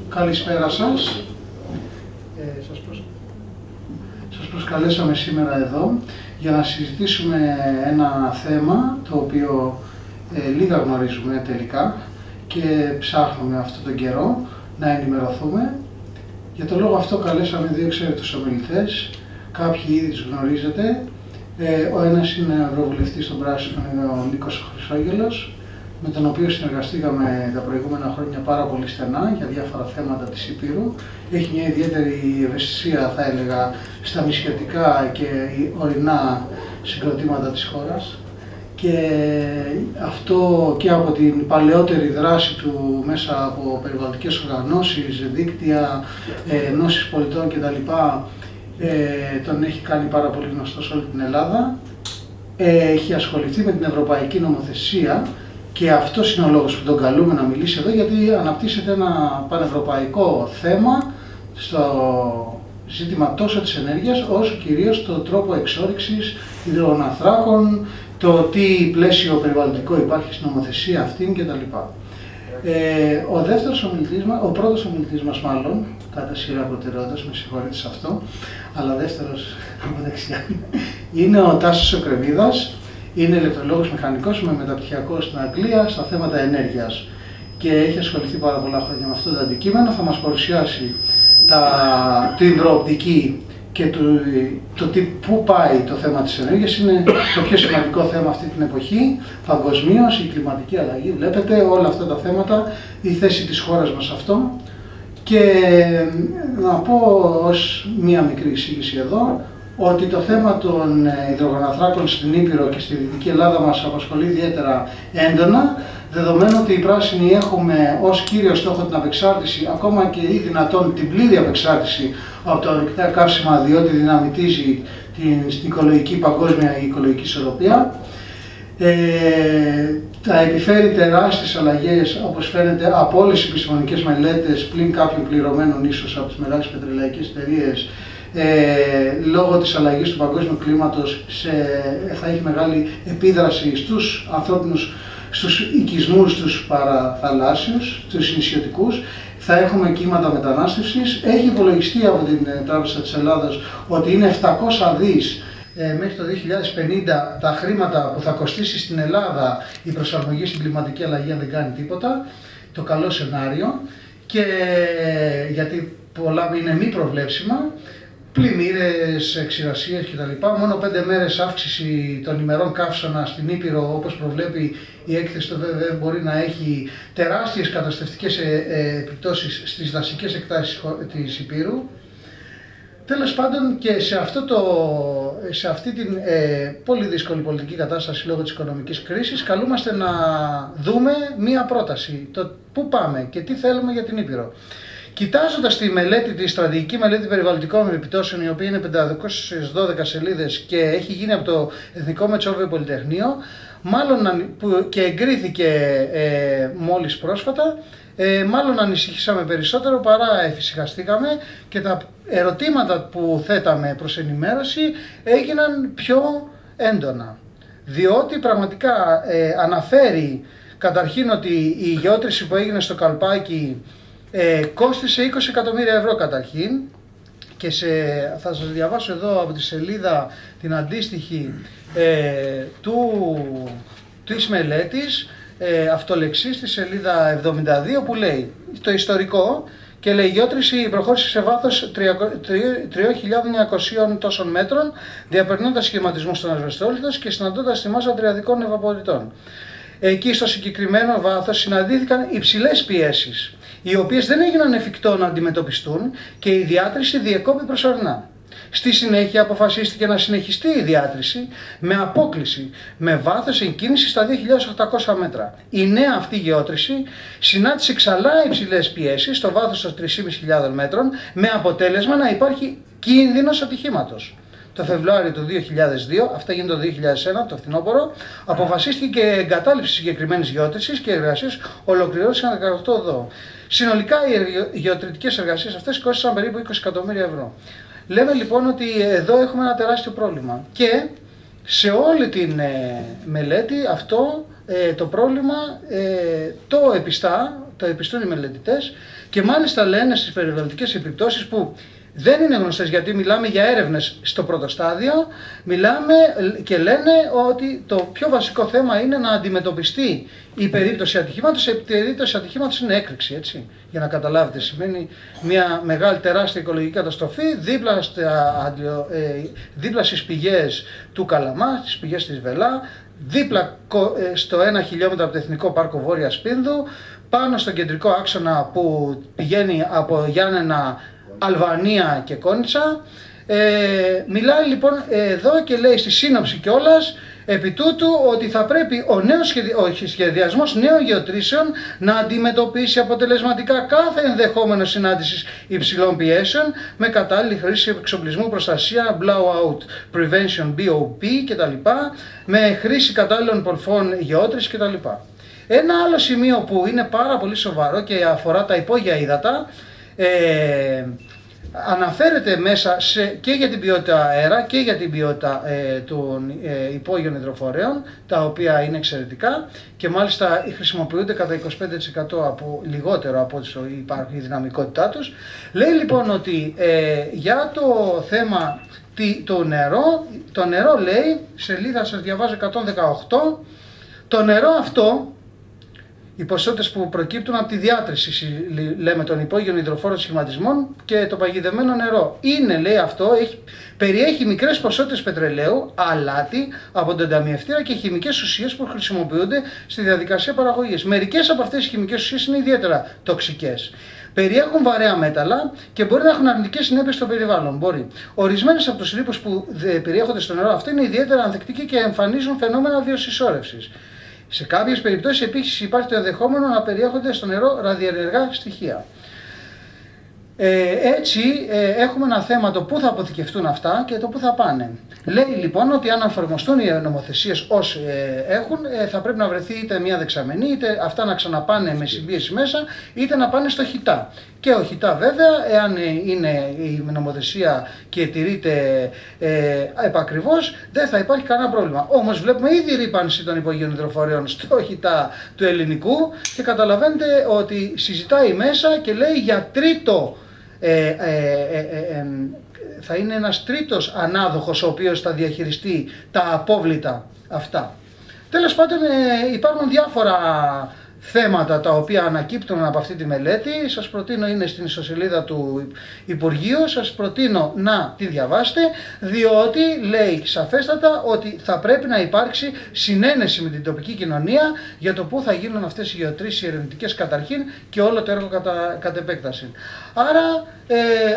Καλησπέρα σας. Σας προσκαλέσαμε σήμερα εδώ για να συζητήσουμε ένα θέμα το οποίο λίγα γνωρίζουμε τελικά και ψάχνουμε αυτόν τον καιρό να ενημερωθούμε. Για τον λόγο αυτό καλέσαμε δύο εξαίρετους ομιλητές. Κάποιοι ήδη τους γνωρίζετε. Ο ένας είναι ευρωβουλευτής των Πράσινων, είναι ο Νίκος Χρυσόγελος, με τον οποίο συνεργαστήκαμε τα προηγούμενα χρόνια πάρα πολύ στενά για διάφορα θέματα της Υπήρου. Έχει μια ιδιαίτερη ευαισθησία, θα έλεγα, στα νησιωτικά και ορεινά συγκροτήματα της χώρας. Και αυτό και από την παλαιότερη δράση του μέσα από περιβαλλοντικές οργανώσεις, δίκτυα, ενώσεις πολιτών κτλ. Τον έχει κάνει πάρα πολύ γνωστό σε όλη την Ελλάδα. Έχει ασχοληθεί με την ευρωπαϊκή νομοθεσία και αυτός είναι ο λόγος που τον καλούμε να μιλήσει εδώ, γιατί αναπτύσσεται ένα πανευρωπαϊκό θέμα στο ζήτημα τόσο της ενέργειας, όσο κυρίως το τρόπο εξόρυξης υδρογοναθράκων, το τι πλαίσιο περιβαλλοντικό υπάρχει στην νομοθεσία αυτήν κτλ. Ο πρώτος ομιλητής μας μάλλον, κατά σειρά προτεραιότητας, με συγχωρείτε σε αυτό, αλλά δεύτερος από δεξιά, είναι ο Τάσος ο Κρεμμύδας. Είναι ηλεκτρολόγος μηχανικός με μεταπτυχιακό στην Αγγλία στα θέματα ενέργειας και έχει ασχοληθεί πάρα πολλά χρόνια με αυτό το αντικείμενο. Θα μας παρουσιάσει την προοπτική και πού πάει το θέμα της ενέργειας. Είναι το πιο σημαντικό θέμα αυτή την εποχή, παγκοσμίως, η κλιματική αλλαγή, βλέπετε όλα αυτά τα θέματα, η θέση της χώρας μας αυτό. Και να πω ως μία μικρή εισήγηση εδώ, ότι το θέμα των υδρογοναθράκων στην Ήπειρο και στη Δυτική Ελλάδα μας απασχολεί ιδιαίτερα έντονα, δεδομένου ότι οι πράσινοι έχουμε ως κύριο στόχο την απεξάρτηση, ακόμα και ή δυνατόν την πλήρη απεξάρτηση από τα ορυκτά καύσιμα, διότι δυναμητίζει την οικολογική παγκόσμια οικολογική ισορροπία. Τα επιφέρει τεράστιες αλλαγές, όπως φαίνεται από όλες τις επιστημονικές μελέτες, πλην κάποιων πληρωμένων ίσως από τις μεγάλες πετρελαϊκές εταιρείες. Λόγω της αλλαγής του παγκόσμιου κλίματος θα έχει μεγάλη επίδραση στους ανθρώπινους, στους οικισμούς, τους παραθαλάσσιους, τους νησιωτικούς. Θα έχουμε κύματα μετανάστευσης. Έχει υπολογιστεί από την Τράπεζα της Ελλάδας ότι είναι 700 δις μέχρι το 2050 τα χρήματα που θα κοστίσει στην Ελλάδα η προσαρμογή στην κλιματική αλλαγή αν δεν κάνει τίποτα. Το καλό σενάριο, και γιατί πολλά είναι μη προβλέψιμα. Πλημμύρες, ξηρασίες κτλ. Μόνο 5 μέρες αύξηση των ημερών καύσωνα στην Ήπειρο, όπως προβλέπει η έκθεση του ΒΒΕ, μπορεί να έχει τεράστιες καταστροφικές επιπτώσεις στις δασικές εκτάσεις της Υπήρου. Τέλος πάντων, και σε αυτή την πολύ δύσκολη πολιτική κατάσταση λόγω της οικονομικής κρίσης, καλούμαστε να δούμε μία πρόταση, το πού πάμε και τι θέλουμε για την Ήπειρο. Κοιτάζοντας τη στρατηγική μελέτη περιβαλλοντικών επιπτώσεων, η οποία είναι 512 σελίδες και έχει γίνει από το Εθνικό Μετσόβιο Πολυτεχνείο, και εγκρίθηκε μόλις πρόσφατα, μάλλον ανησυχήσαμε περισσότερο παρά εφησυχαστήκαμε, και τα ερωτήματα που θέταμε προς ενημέρωση έγιναν πιο έντονα. Διότι πραγματικά αναφέρει καταρχήν ότι η γεώτρηση που έγινε στο Καλπάκι κόστισε 20 εκατομμύρια ευρώ καταρχήν, και θα σας διαβάσω εδώ από τη σελίδα την αντίστοιχη της μελέτης, αυτολεξής, στη σελίδα 72, που λέει το ιστορικό και λέει: η γεώτρηση προχώρησε σε βάθος 3.900 τόσων μέτρων, διαπερνώντας σχηματισμούς των ασβεστόλιθος και συναντώντας τη μάζα τριαδικών ευαποριτών. Εκεί στο συγκεκριμένο βάθος συναντήθηκαν υψηλές πιέσεις, οι οποίες δεν έγιναν εφικτό να αντιμετωπιστούν, και η διάτρηση διεκόπη προσωρινά. Στη συνέχεια αποφασίστηκε να συνεχιστεί η διάτρηση με απόκλιση, με βάθος εγκίνησης στα 2.800 μέτρα. Η νέα αυτή γεώτρηση συνάντησε ξαλά υψηλές πιέσεις στο βάθος των 3.500 μέτρων, με αποτέλεσμα να υπάρχει κίνδυνος ατυχήματος. Το Φεβρουάριο του 2002, αυτά γίνεται το 2001, το φθινόπωρο, αποφασίστηκε η εγκατάλειψη συγκεκριμένης γεώτρησης και οι εργασίες ολοκληρώθηκαν 18 οδό. Συνολικά οι γεωτρητικές εργασίες αυτές κόστησαν περίπου 20 εκατομμύρια ευρώ. Λέμε λοιπόν ότι εδώ έχουμε ένα τεράστιο πρόβλημα, και σε όλη την μελέτη αυτό το πρόβλημα το επιστούν οι μελετητές και μάλιστα λένε στις περιβαλλοντικές επιπτώσεις που δεν είναι γνωστές, γιατί μιλάμε για έρευνες στο πρώτο στάδιο, μιλάμε και λένε ότι το πιο βασικό θέμα είναι να αντιμετωπιστεί η περίπτωση ατυχήματος. Η περίπτωση ατυχήματος είναι έκρηξη, έτσι, για να καταλάβετε. Σημαίνει μια μεγάλη τεράστια οικολογική καταστροφή δίπλα στις πηγές του Καλαμά, στις πηγές της Βελά, δίπλα στο 1 χιλιόμετρο από το Εθνικό Πάρκο Βόρειας Πίνδου, πάνω στον κεντρικό άξονα που πηγαίνει από Γιάννενα, Αλβανία και Κόνιτσα. Μιλάει λοιπόν εδώ και λέει στη σύνοψη κιόλας επί τούτου ότι θα πρέπει ο σχεδιασμός νέων γεωτρήσεων να αντιμετωπίσει αποτελεσματικά κάθε ενδεχόμενο συνάντησης υψηλών πιέσεων με κατάλληλη χρήση εξοπλισμού, προστασία, blowout prevention, BOP κτλ. Με χρήση κατάλληλων μορφών γεώτρησης κτλ. Ένα άλλο σημείο που είναι πάρα πολύ σοβαρό και αφορά τα υπόγεια ύδατα, αναφέρεται μέσα και για την ποιότητα αέρα και για την ποιότητα των υπόγειων υδροφορέων, τα οποία είναι εξαιρετικά και μάλιστα χρησιμοποιούνται κατά 25% λιγότερο από όσο υπάρχει η δυναμικότητά τους. Λέει λοιπόν ότι για το θέμα το νερό λέει, σελίδα σας διαβάζω 118, το νερό αυτό, οι ποσότητες που προκύπτουν από τη διάτρηση, λέμε, των υπόγειων υδροφόρων σχηματισμών και το παγιδευμένο νερό. Είναι, λέει αυτό, περιέχει μικρές ποσότητες πετρελαίου, αλάτι, από τον ταμιευτήρα και χημικές ουσίες που χρησιμοποιούνται στη διαδικασία παραγωγής. Μερικές από αυτές οι χημικές ουσίες είναι ιδιαίτερα τοξικές. Περιέχουν βαρέα μέταλλα και μπορεί να έχουν αρνητικές συνέπειες στο περιβάλλον. Ορισμένες από τους ρήπους που περιέχονται στο νερό αυτό είναι ιδιαίτερα ανθεκτικοί και εμφανίζουν φαινόμενα βιοσυσσόρευσης. Σε κάποιες περιπτώσεις επίσης υπάρχει το ενδεχόμενο να περιέχονται στο νερό ραδιενεργά στοιχεία. Έτσι έχουμε ένα θέμα το πού θα αποθηκευτούν αυτά και το πού θα πάνε. Λέει λοιπόν ότι αν εφαρμοστούν οι νομοθεσίες όσοι έχουν, θα πρέπει να βρεθεί είτε μια δεξαμενή, είτε αυτά να ξαναπάνε με συμπίεση μέσα, είτε να πάνε στο χιτά. Και ο χιτά βέβαια, εάν είναι η νομοθεσία και τηρείται επακριβώς, δεν θα υπάρχει κανένα πρόβλημα. Όμως βλέπουμε ήδη ρύπανση των υπογείων υδροφορέων στο χιτά του ελληνικού και καταλαβαίνετε ότι συζητάει μέσα και λέει για τρίτο, θα είναι ένας τρίτος ανάδοχος ο οποίος θα διαχειριστεί τα απόβλητα αυτά. Τέλος πάντων υπάρχουν διάφορα θέματα τα οποία ανακύπτουν από αυτή τη μελέτη. Σας προτείνω, είναι στην ιστοσελίδα του Υπουργείου, σας προτείνω να τη διαβάσετε, διότι λέει σαφέστατα ότι θα πρέπει να υπάρξει συνένεση με την τοπική κοινωνία για το πού θα γίνουν αυτές οι γεωτρήσεις ερευνητικές καταρχήν και όλο το έργο κατ' επέκταση. Άρα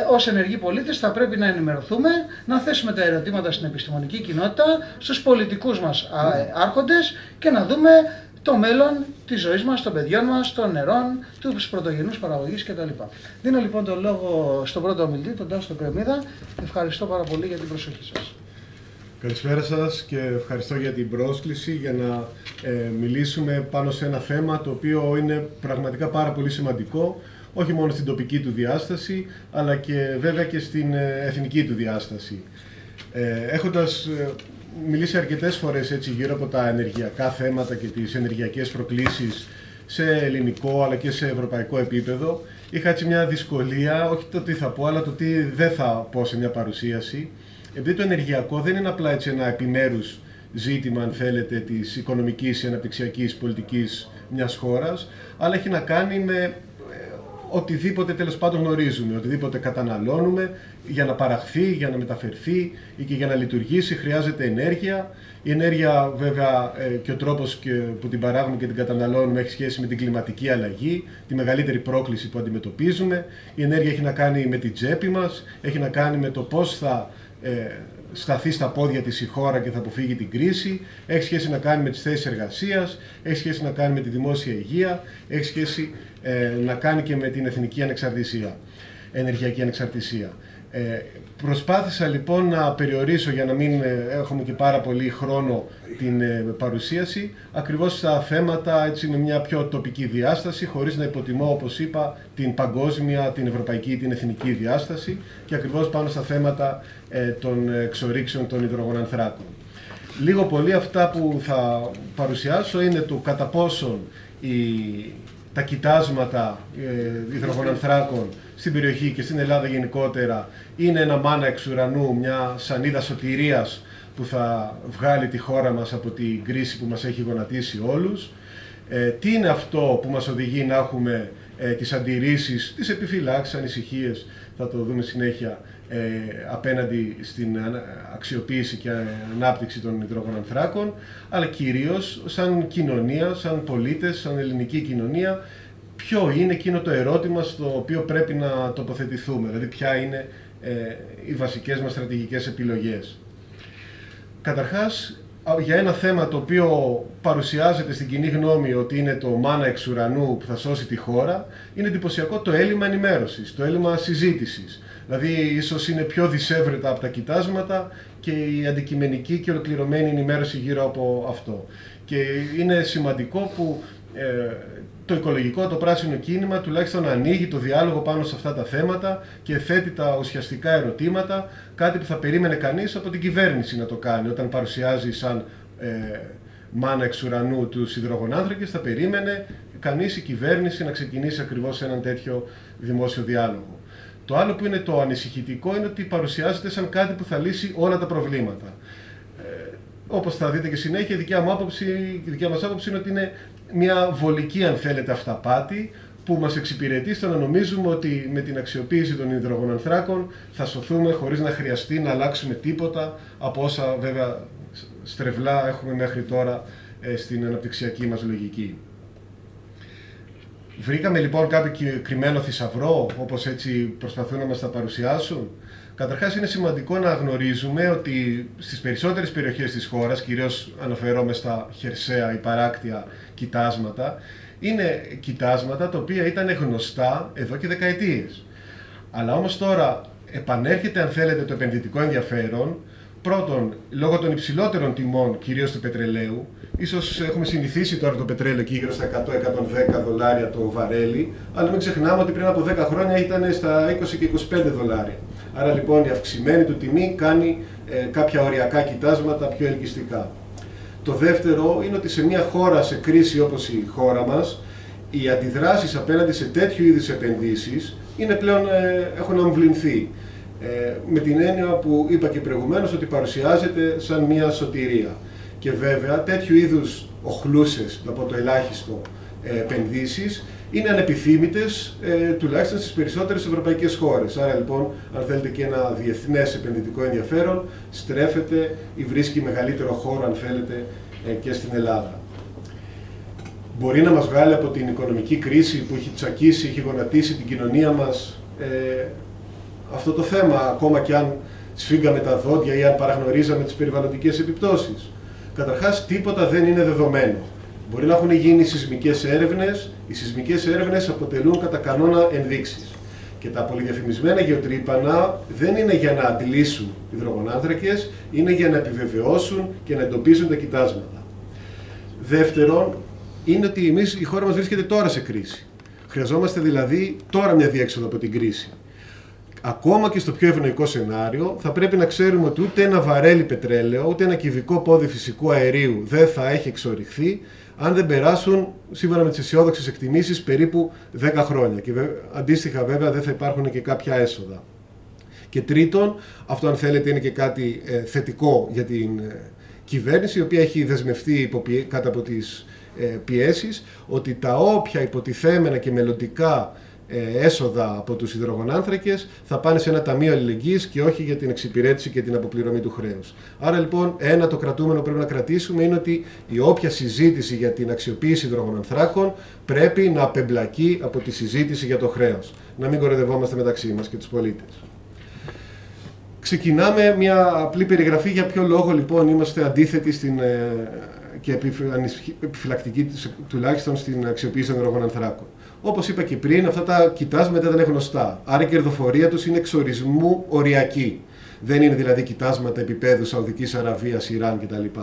ως ενεργοί πολίτες θα πρέπει να ενημερωθούμε, να θέσουμε τα ερωτήματα στην επιστημονική κοινότητα, στους πολιτικούς μας άρχοντες και να δούμε το μέλλον της ζωής μας, των παιδιών μας, των νερών, τους πρωτογενούς παραγωγής κτλ. Δίνω λοιπόν τον λόγο στον πρώτο ομιλητή, τον Τάσο Κρεμμύδα. Ευχαριστώ πάρα πολύ για την προσοχή σας. Καλησπέρα σας και ευχαριστώ για την πρόσκληση για να μιλήσουμε πάνω σε ένα θέμα το οποίο είναι πραγματικά πάρα πολύ σημαντικό, όχι μόνο στην τοπική του διάσταση, αλλά και βέβαια και στην εθνική του διάσταση. Έχοντας μιλήσει αρκετές φορές έτσι γύρω από τα ενεργειακά θέματα και τις ενεργειακές προκλήσεις σε ελληνικό αλλά και σε ευρωπαϊκό επίπεδο, είχα έτσι μια δυσκολία, όχι το τι θα πω, αλλά το τι δεν θα πω σε μια παρουσίαση, επειδή το ενεργειακό δεν είναι απλά έτσι ένα επιμέρους ζήτημα, αν θέλετε, της οικονομικής ή αναπτυξιακής πολιτικής μιας χώρας, αλλά έχει να κάνει με οτιδήποτε τέλος πάντων γνωρίζουμε, οτιδήποτε καταναλώνουμε, για να παραχθεί, για να μεταφερθεί ή και για να λειτουργήσει χρειάζεται ενέργεια. Η ενέργεια βέβαια και ο τρόπος που την παράγουμε και την καταναλώνουμε έχει σχέση με την κλιματική αλλαγή, τη μεγαλύτερη πρόκληση που αντιμετωπίζουμε. Η ενέργεια έχει να κάνει με την τσέπη μας, έχει να κάνει με το πώς θα σταθεί στα πόδια της η χώρα και θα αποφύγει την κρίση, έχει σχέση να κάνει με τις θέσεις εργασίας, έχει σχέση να κάνει με τη δημόσια υγεία, έχει σχέση να κάνει και με την εθνική ανεξαρτησία, ενεργειακή ανεξαρτησία. Προσπάθησα λοιπόν να περιορίσω, για να μην έχουμε και πάρα πολύ χρόνο, την παρουσίαση ακριβώς στα θέματα έτσι, με μια πιο τοπική διάσταση, χωρίς να υποτιμώ, όπως είπα, την παγκόσμια, την ευρωπαϊκή, την εθνική διάσταση και ακριβώς πάνω στα θέματα των εξορίξεων των υδρογονανθράκων. Λίγο πολύ αυτά που θα παρουσιάσω είναι το κατά πόσον τα κοιτάσματα υδρογονανθράκων στην περιοχή και στην Ελλάδα γενικότερα είναι ένα μάνα εξ ουρανού, μια σανίδα σωτηρίας που θα βγάλει τη χώρα μας από την κρίση που μας έχει γονατίσει όλους. Τι είναι αυτό που μας οδηγεί να έχουμε τις αντιρρήσεις, τις επιφυλάξεις, ανησυχίες, θα το δούμε συνέχεια, απέναντι στην αξιοποίηση και ανάπτυξη των υδρογονανθράκων, αλλά κυρίως σαν κοινωνία, σαν πολίτες, σαν ελληνική κοινωνία, ποιο είναι εκείνο το ερώτημα στο οποίο πρέπει να τοποθετηθούμε, δηλαδή ποια είναι οι βασικές μας στρατηγικές επιλογές. Καταρχάς, για ένα θέμα το οποίο παρουσιάζεται στην κοινή γνώμη ότι είναι το μάνα εξ ουρανού που θα σώσει τη χώρα, είναι εντυπωσιακό το έλλειμμα ενημέρωσης, το έλλειμμα συζήτησης. Δηλαδή, ίσως είναι πιο δυσέβρετα από τα κοιτάσματα και η αντικειμενική και ολοκληρωμένη ενημέρωση γύρω από αυτό. Και είναι σημαντικό που το οικολογικό, το πράσινο κίνημα τουλάχιστον ανοίγει το διάλογο πάνω σε αυτά τα θέματα και θέτει τα ουσιαστικά ερωτήματα, κάτι που θα περίμενε κανείς από την κυβέρνηση να το κάνει. Όταν παρουσιάζει σαν μάνα εξ ουρανού τους υδρογονάνθρακες, θα περίμενε κανείς η κυβέρνηση να ξεκινήσει ακριβώς έναν τέτοιο δημόσιο διάλογο. Το άλλο που είναι το ανησυχητικό είναι ότι παρουσιάζεται σαν κάτι που θα λύσει όλα τα προβλήματα. Όπως θα δείτε και συνέχεια, η δικιά μας άποψη είναι ότι είναι μια βολική, αν θέλετε, αυταπάτη που μας εξυπηρετεί στο να νομίζουμε ότι με την αξιοποίηση των υδρογονανθράκων θα σωθούμε χωρίς να χρειαστεί να αλλάξουμε τίποτα από όσα βέβαια στρεβλά έχουμε μέχρι τώρα στην αναπτυξιακή μας λογική. Βρήκαμε λοιπόν κάποιο κρυμμένο θησαυρό, όπως έτσι προσπαθούν να μας τα παρουσιάσουν. Καταρχάς είναι σημαντικό να γνωρίζουμε ότι στις περισσότερες περιοχές της χώρας, κυρίως αναφερόμαι στα χερσαία ή παράκτια κοιτάσματα, είναι κοιτάσματα τα οποία ήταν γνωστά εδώ και δεκαετίες. Αλλά όμως τώρα επανέρχεται, αν θέλετε, το επενδυτικό ενδιαφέρον, πρώτον, λόγω των υψηλότερων τιμών, κυρίως του πετρελαίου. Ίσως έχουμε συνηθίσει τώρα το πετρέλαιο εκεί γύρω στα 100-110 δολάρια το βαρέλι, αλλά μην ξεχνάμε ότι πριν από 10 χρόνια ήταν στα 20 και 25 δολάρια. Άρα λοιπόν η αυξημένη του τιμή κάνει κάποια οριακά κοιτάσματα πιο ελκυστικά. Το δεύτερο είναι ότι σε μια χώρα σε κρίση όπως η χώρα μας, οι αντιδράσεις απέναντι σε τέτοιου είδους επενδύσεις είναι πλέον, έχουν αμβληνθεί. Με την έννοια που είπα και προηγουμένως ότι παρουσιάζεται σαν μια σωτηρία. Και βέβαια τέτοιου είδους οχλούσες, από το ελάχιστο, επενδύσεις είναι ανεπιθύμητες τουλάχιστον στις περισσότερες ευρωπαϊκές χώρες. Άρα λοιπόν, αν θέλετε, και ένα διεθνές επενδυτικό ενδιαφέρον στρέφεται ή βρίσκει μεγαλύτερο χώρο, αν θέλετε, και στην Ελλάδα. Μπορεί να μας βγάλει από την οικονομική κρίση που έχει τσακίσει, έχει γονατίσει την κοινωνία μας αυτό το θέμα, ακόμα και αν σφίγγαμε τα δόντια ή αν παραγνωρίζαμε τις περιβαλλοντικές επιπτώσεις. Καταρχάς, τίποτα δεν είναι δεδομένο. Μπορεί να έχουν γίνει σεισμικές έρευνες, οι σεισμικές έρευνες αποτελούν κατά κανόνα ενδείξεις. Και τα πολυδιαφημισμένα γεωτρύπανα δεν είναι για να αντιλήσουν υδρογονάνθρακες, είναι για να επιβεβαιώσουν και να εντοπίσουν τα κοιτάσματα. Δεύτερον, είναι ότι η χώρα μας βρίσκεται τώρα σε κρίση. Χρειαζόμαστε δηλαδή τώρα μια διέξοδο από την κρίση. Ακόμα και στο πιο ευνοϊκό σενάριο, θα πρέπει να ξέρουμε ότι ούτε ένα βαρέλι πετρέλαιο, ούτε ένα κυβικό πόδι φυσικού αερίου δεν θα έχει εξορυχθεί, αν δεν περάσουν, σύμφωνα με τις αισιόδοξες εκτιμήσεις, περίπου 10 χρόνια. Και αντίστοιχα, βέβαια, δεν θα υπάρχουν και κάποια έσοδα. Και τρίτον, αυτό αν θέλετε είναι και κάτι θετικό για την κυβέρνηση, η οποία έχει δεσμευτεί κάτω από τις πιέσεις, ότι τα όποια υποτιθέμενα και μελλοντικά έσοδα από τους υδρογονάνθρακες θα πάνε σε ένα ταμείο αλληλεγγύης και όχι για την εξυπηρέτηση και την αποπληρωμή του χρέους. Άρα λοιπόν, το κρατούμενο που πρέπει να κρατήσουμε είναι ότι η όποια συζήτηση για την αξιοποίηση υδρογονανθράκων πρέπει να απεμπλακεί από τη συζήτηση για το χρέος. Να μην κοροϊδευόμαστε μεταξύ μας και τους πολίτες. Ξεκινάμε μια απλή περιγραφή για ποιο λόγο λοιπόν είμαστε αντίθετοι και επιφυλακτικοί τουλάχιστον στην αξιοποίηση των υδρογονανθράκων. Όπως είπα και πριν, αυτά τα κοιτάσματα δεν είναι γνωστά. Άρα η κερδοφορία τους είναι εξορισμού οριακή. Δεν είναι δηλαδή κοιτάσματα επίπεδου Σαουδικής Αραβίας, Ιράν κτλ.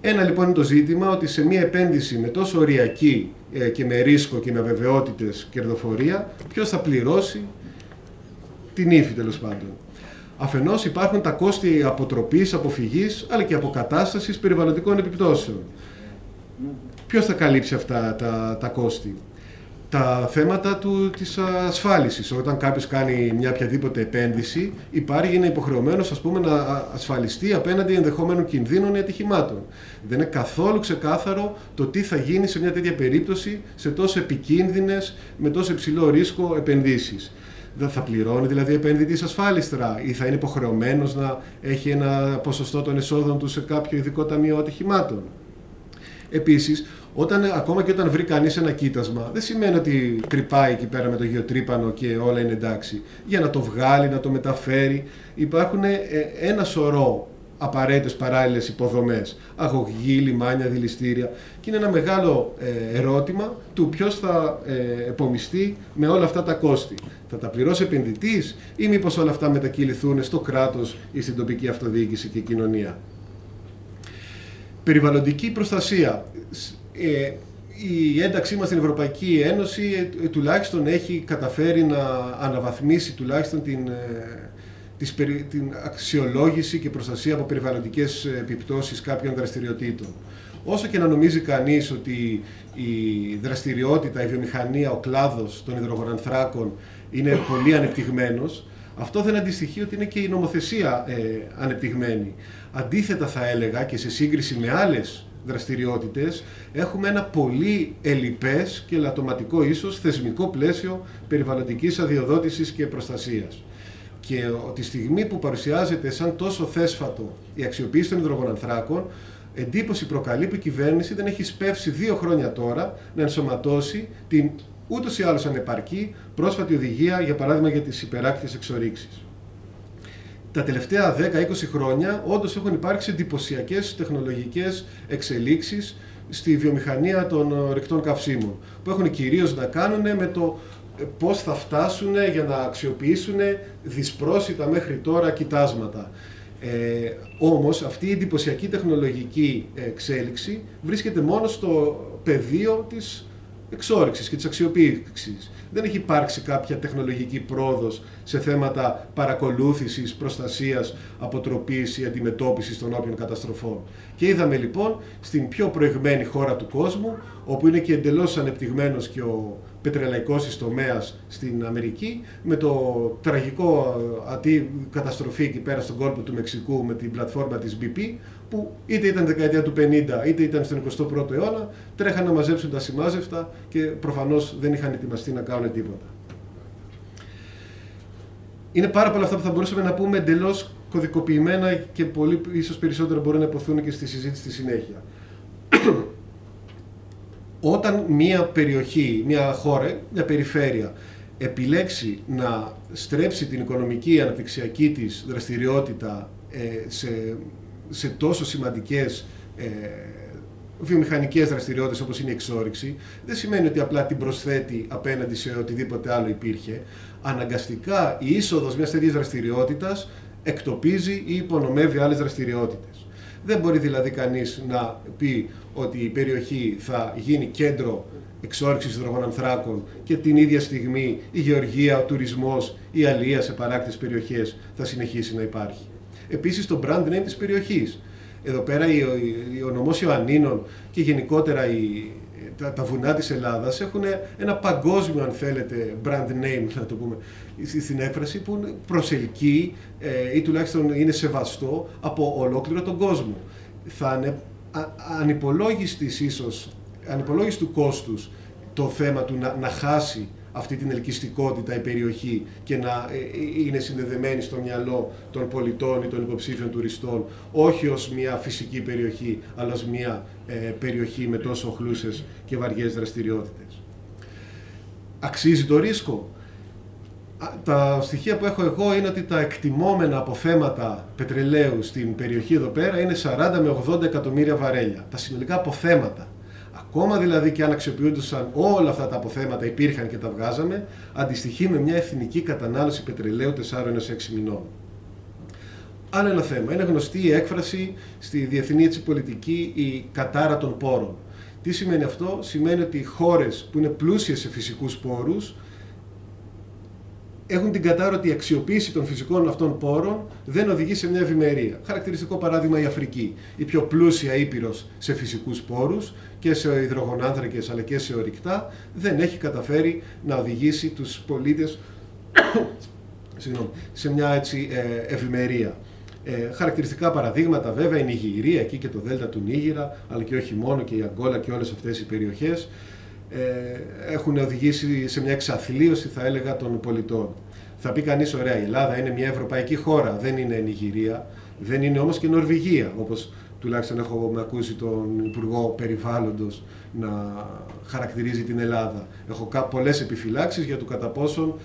Ένα λοιπόν είναι το ζήτημα ότι σε μια επένδυση με τόσο οριακή και με ρίσκο και με αβεβαιότητες κερδοφορία, ποιος θα πληρώσει την ύφη τέλος πάντων. Αφενός υπάρχουν τα κόστη αποτροπής, αποφυγής, αλλά και αποκατάστασης περιβαλλοντικών επιπτώσεων. Ποιος θα καλύψει αυτά τα κόστη? Τα θέματα της ασφάλισης. Όταν κάποιος κάνει μια οποιαδήποτε επένδυση, είναι υποχρεωμένος, ας πούμε, να ασφαλιστεί απέναντι ενδεχόμενων κινδύνων ή ατυχημάτων. Δεν είναι καθόλου ξεκάθαρο το τι θα γίνει σε μια τέτοια περίπτωση, σε τόσο επικίνδυνες, με τόσο υψηλό ρίσκο επενδύσεις. Δεν θα πληρώνει δηλαδή ο επενδυτής ασφάλιστρα ή θα είναι υποχρεωμένος να έχει ένα ποσοστό των εσόδων του σε κάποιο ειδικό ταμείο ατυχημάτων. Επίσης, ακόμα και όταν βρει κανείς ένα κοίτασμα, δεν σημαίνει ότι τρυπάει εκεί πέρα με το γεωτρύπανο και όλα είναι εντάξει. Για να το βγάλει, να το μεταφέρει, υπάρχουν ένα σωρό απαραίτητες παράλληλες υποδομές, αγωγή, λιμάνια, δηληστήρια, και είναι ένα μεγάλο ερώτημα του ποιος θα επομιστεί με όλα αυτά τα κόστη. Θα τα πληρώσει επενδυτής ή μήπως όλα αυτά μετακυληθούν στο κράτος ή στην τοπική αυτοδιοίκηση και κοινωνία? Περιβαλλοντική προστασία. Η ένταξή μας στην Ευρωπαϊκή Ένωση τουλάχιστον έχει καταφέρει να αναβαθμίσει τουλάχιστον την αξιολόγηση και προστασία από περιβαλλοντικές επιπτώσεις κάποιων δραστηριοτήτων. Όσο και να νομίζει κανείς ότι η δραστηριότητα, η βιομηχανία, ο κλάδος των υδρογονανθράκων είναι πολύ ανεπτυγμένος, αυτό δεν αντιστοιχεί ότι είναι και η νομοθεσία ανεπτυγμένη. Αντίθετα, θα έλεγα, και σε σύγκριση με άλλες δραστηριότητες, έχουμε ένα πολύ ελλειπές και λατωματικό ίσως θεσμικό πλαίσιο περιβαλλοντικής αδειοδότησης και προστασίας. Και τη στιγμή που παρουσιάζεται σαν τόσο θέσφατο η αξιοποίηση των υδρογονανθράκων, εντύπωση προκαλεί που η κυβέρνηση δεν έχει σπεύσει 2 χρόνια τώρα να ενσωματώσει την ούτως ή άλλως ανεπαρκή πρόσφατη οδηγία, για παράδειγμα, για τις υπεράκτιες εξορίξεις. Τα τελευταία 10-20 χρόνια όντως έχουν υπάρξει εντυπωσιακές τεχνολογικές εξελίξεις στη βιομηχανία των ορυκτών καυσίμων, που έχουν κυρίως να κάνουν με το πώς θα φτάσουν για να αξιοποιήσουν δυσπρόσιτα μέχρι τώρα κοιτάσματα. Όμως αυτή η εντυπωσιακή τεχνολογική εξέλιξη βρίσκεται μόνο στο πεδίο της εξόρυξης και της αξιοποίησης. Δεν έχει υπάρξει κάποια τεχνολογική πρόοδος σε θέματα παρακολούθησης, προστασίας, αποτροπής ή αντιμετώπισης των όποιων καταστροφών. Και είδαμε λοιπόν στην πιο προηγμένη χώρα του κόσμου, όπου είναι και εντελώς ανεπτυγμένος και ο πετρελαϊκός τομέας στην Αμερική, με το τραγικό καταστροφή εκεί πέρα στον κόλπο του Μεξικού με την πλατφόρμα της BP, που είτε ήταν δεκαετία του 50 είτε ήταν στον 21ο αιώνα, τρέχαν να μαζέψουν τα σημάζευτα και προφανώς δεν είχαν ετοιμαστεί να κάνουν τίποτα. Είναι πάρα πολλά αυτά που θα μπορούσαμε να πούμε εντελώς κωδικοποιημένα και πολύ ίσως περισσότερο μπορούν να υποθούν και στη συζήτηση στη συνέχεια. Όταν μια περιοχή, μια χώρα, μια περιφέρεια επιλέξει να στρέψει την οικονομική αναπτυξιακή της δραστηριότητα σε τόσο σημαντικές βιομηχανικές δραστηριότητες όπως είναι η εξόρυξη, δεν σημαίνει ότι απλά την προσθέτει απέναντι σε οτιδήποτε άλλο υπήρχε. Αναγκαστικά η είσοδος μιας τέτοιας δραστηριότητας εκτοπίζει ή υπονομεύει άλλες δραστηριότητες. Δεν μπορεί δηλαδή κανείς να πει ότι η περιοχή θα γίνει κέντρο εξόρυξης υδρογονανθράκων και την ίδια στιγμή η γεωργία, ο τουρισμός, η αλεία σε παράκτιες περιοχές θα συνεχίσει να υπάρχει. Επίσης το brand name της περιοχής. Εδώ πέρα ο νομός Ιωαννίνων και γενικότερα τα βουνά της Ελλάδας έχουν ένα παγκόσμιο, αν θέλετε, brand name, να το πούμε στην έκφραση, που προσελκύει ή τουλάχιστον είναι σεβαστό από ολόκληρο τον κόσμο. Θα είναι ανυπολόγιστου κόστους το θέμα του να χάσει αυτή την ελκυστικότητα η περιοχή και να είναι συνδεδεμένη στο μυαλό των πολιτών ή των υποψήφιων τουριστών, όχι ως μια φυσική περιοχή, αλλά ως μια περιοχή με τόσο οχλούσες και βαριές δραστηριότητες. Αξίζει το ρίσκο? Τα στοιχεία που έχω εγώ είναι ότι τα εκτιμόμενα αποθέματα πετρελαίου στην περιοχή εδώ πέρα είναι 40 με 80 εκατομμύρια βαρέλια. Τα συνολικά αποθέματα. Ακόμα δηλαδή και αν αξιοποιούνταν όλα αυτά τα αποθέματα, υπήρχαν και τα βγάζαμε, αντιστοιχεί με μια εθνική κατανάλωση πετρελαίου 4 έως 6 μηνών. Άλλο ένα θέμα. Είναι γνωστή η έκφραση στη διεθνή πολιτική, η κατάρα των πόρων. Τι σημαίνει αυτό? Σημαίνει ότι οι χώρες που είναι πλούσιες σε φυσικούς πόρους έχουν την κατάρα ότι η αξιοποίηση των φυσικών αυτών πόρων δεν οδηγεί σε μια ευημερία. Χαρακτηριστικό παράδειγμα η Αφρική, η πιο πλούσια ήπειρος σε φυσικούς πόρους και σε υδρογονάνθρακες αλλά και σε ορυκτά, δεν έχει καταφέρει να οδηγήσει τους πολίτες σε μια έτσι ευημερία. Χαρακτηριστικά παραδείγματα βέβαια είναι η Νιγηρία, εκεί και το Δέλτα του Νίγηρα, αλλά και όχι μόνο, και η Αγκόλα και όλες αυτές οι περιοχές έχουν οδηγήσει σε μια εξαθλίωση, θα έλεγα, των πολιτών. Θα πει κανείς, ωραία, η Ελλάδα είναι μια ευρωπαϊκή χώρα, δεν είναι Νιγηρία, δεν είναι όμως και Νορβηγία, όπως τουλάχιστον έχω ακούσει τον Υπουργό Περιβάλλοντος να χαρακτηρίζει την Ελλάδα. Έχω πολλές επιφυλάξεις για το κατά πόσον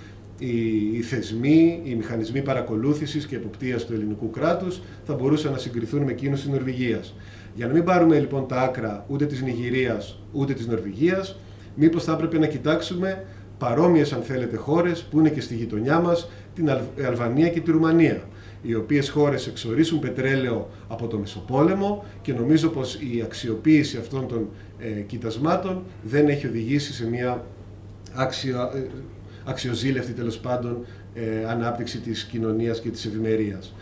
οι θεσμοί, οι μηχανισμοί παρακολούθησης και εποπτείας του ελληνικού κράτους θα μπορούσαν να συγκριθούν με εκείνους της Νορβηγίας. Για να μην πάρουμε λοιπόν τα άκρα ούτε της Νιγηρίας ούτε της Νορβηγίας, μήπως θα έπρεπε να κοιτάξουμε παρόμοιες, αν θέλετε, χώρες που είναι και στη γειτονιά μας, την Αλβανία και τη Ρουμανία, οι οποίες χώρες εξορίσουν πετρέλαιο από το Μεσοπόλεμο και νομίζω πως η αξιοποίηση αυτών των κοιτασμάτων δεν έχει οδηγήσει σε μια αξιοζήλευτη, τέλος πάντων, ανάπτυξη της κοινωνίας και της ευημερίας.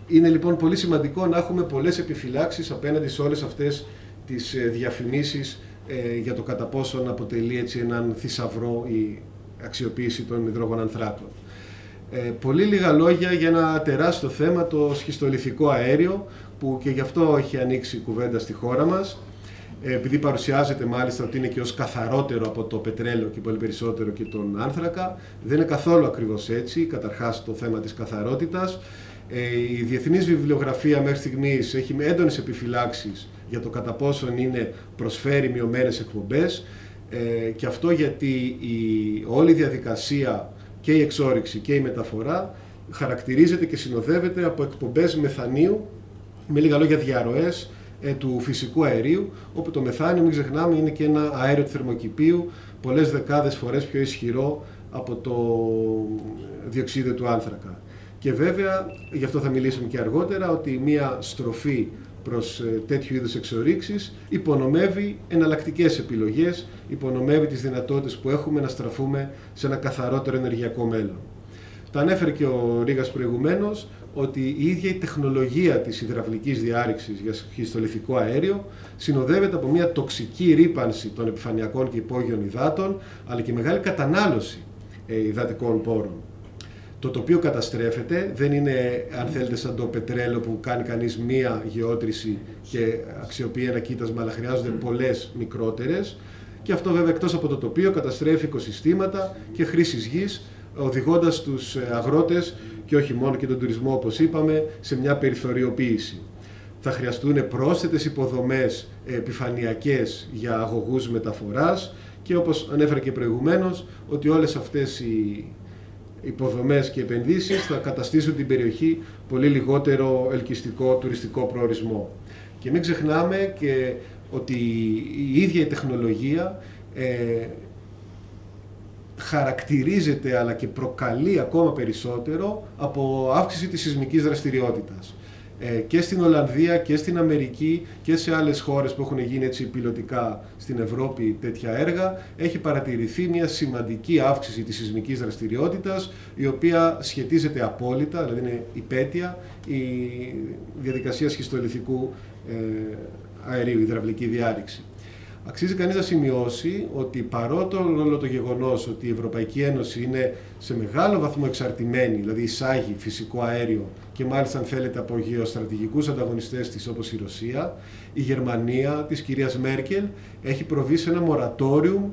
Είναι λοιπόν πολύ σημαντικό να έχουμε πολλές επιφυλάξεις απέναντι σε όλες αυτές τις διαφημίσεις για το κατά πόσον αποτελεί έτσι έναν θησαυρό η αξιοποίηση των υδρογονανθράκων. Πολύ λίγα λόγια για ένα τεράστιο θέμα, το σχιστολιθικό αέριο, που και γι' αυτό έχει ανοίξει η κουβέντα στη χώρα μας, επειδή παρουσιάζεται μάλιστα ότι είναι και ως καθαρότερο από το πετρέλαιο και πολύ περισσότερο και τον άνθρακα. Δεν είναι καθόλου ακριβώς έτσι, καταρχάς το θέμα της καθαρότητας. Η διεθνής βιβλιογραφία μέχρι στιγμής έχει έντονες επιφυλάξεις για το κατά πόσον προσφέρει μειωμένες εκπομπές, και αυτό γιατί όλη η διαδικασία, και η εξόρυξη και η μεταφορά, χαρακτηρίζεται και συνοδεύεται από εκπομπές μεθανίου, με λίγα λόγια διαρροές του φυσικού αερίου, όπου το μεθάνιο, μην ξεχνάμε, είναι και ένα αέριο του θερμοκηπίου πολλές δεκάδες φορές πιο ισχυρό από το διοξείδιο του άνθρακα. Και βέβαια, γι' αυτό θα μιλήσουμε και αργότερα, ότι μία στροφή προς τέτοιου είδους εξορίξεις υπονομεύει εναλλακτικές επιλογές, υπονομεύει τις δυνατότητες που έχουμε να στραφούμε σε ένα καθαρότερο ενεργειακό μέλλον. Το ανέφερε και ο Ρήγας προηγουμένως, ότι η ίδια η τεχνολογία της υδραυλικής διάρρηξης για σχιστολιθικό αέριο συνοδεύεται από μια τοξική ρύπανση των επιφανειακών και υπόγειων υδάτων, αλλά και μεγάλη κατανάλωση υδατικών πόρων. Το τοπίο καταστρέφεται, δεν είναι, αν θέλετε, σαν το πετρέλαιο που κάνει κανείς μία γεώτρηση και αξιοποιεί ένα κοίτασμα, αλλά χρειάζονται πολλές μικρότερες. Και αυτό βέβαια, εκτός από το τοπίο, καταστρέφει οικοσυστήματα και χρήσης γης, οδηγώντας τους αγρότες και όχι μόνο και τον τουρισμό, όπως είπαμε, σε μια περιθωριοποίηση. Θα χρειαστούν πρόσθετες υποδομές επιφανειακές για αγωγούς μεταφοράς και, όπως ανέφερα και προηγουμένως, ότι όλες αυτές οι υποδομές και επενδύσεις θα καταστήσουν την περιοχή πολύ λιγότερο ελκυστικό τουριστικό προορισμό. Και μην ξεχνάμε και ότι η ίδια η τεχνολογία χαρακτηρίζεται αλλά και προκαλεί ακόμα περισσότερο από αύξηση της σεισμικής δραστηριότητας. Και στην Ολλανδία και στην Αμερική και σε άλλες χώρες που έχουν γίνει έτσι πιλωτικά στην Ευρώπη τέτοια έργα, έχει παρατηρηθεί μια σημαντική αύξηση της σεισμικής δραστηριότητας, η οποία σχετίζεται απόλυτα, δηλαδή είναι υπαίτια, η διαδικασία σχιστολιθικού αερίου, υδραυλική διάρρηξη. Αξίζει κανείς να σημειώσει ότι παρότι όλο το γεγονός ότι η Ευρωπαϊκή Ένωση είναι σε μεγάλο βαθμό εξαρτημένη, δηλαδή εισάγει φυσικό αέριο και μάλιστα, αν θέλετε, από γεωστρατηγικούς ανταγωνιστές της όπως η Ρωσία, η Γερμανία της κυρίας Μέρκελ έχει προβεί σε ένα μορατόριουμ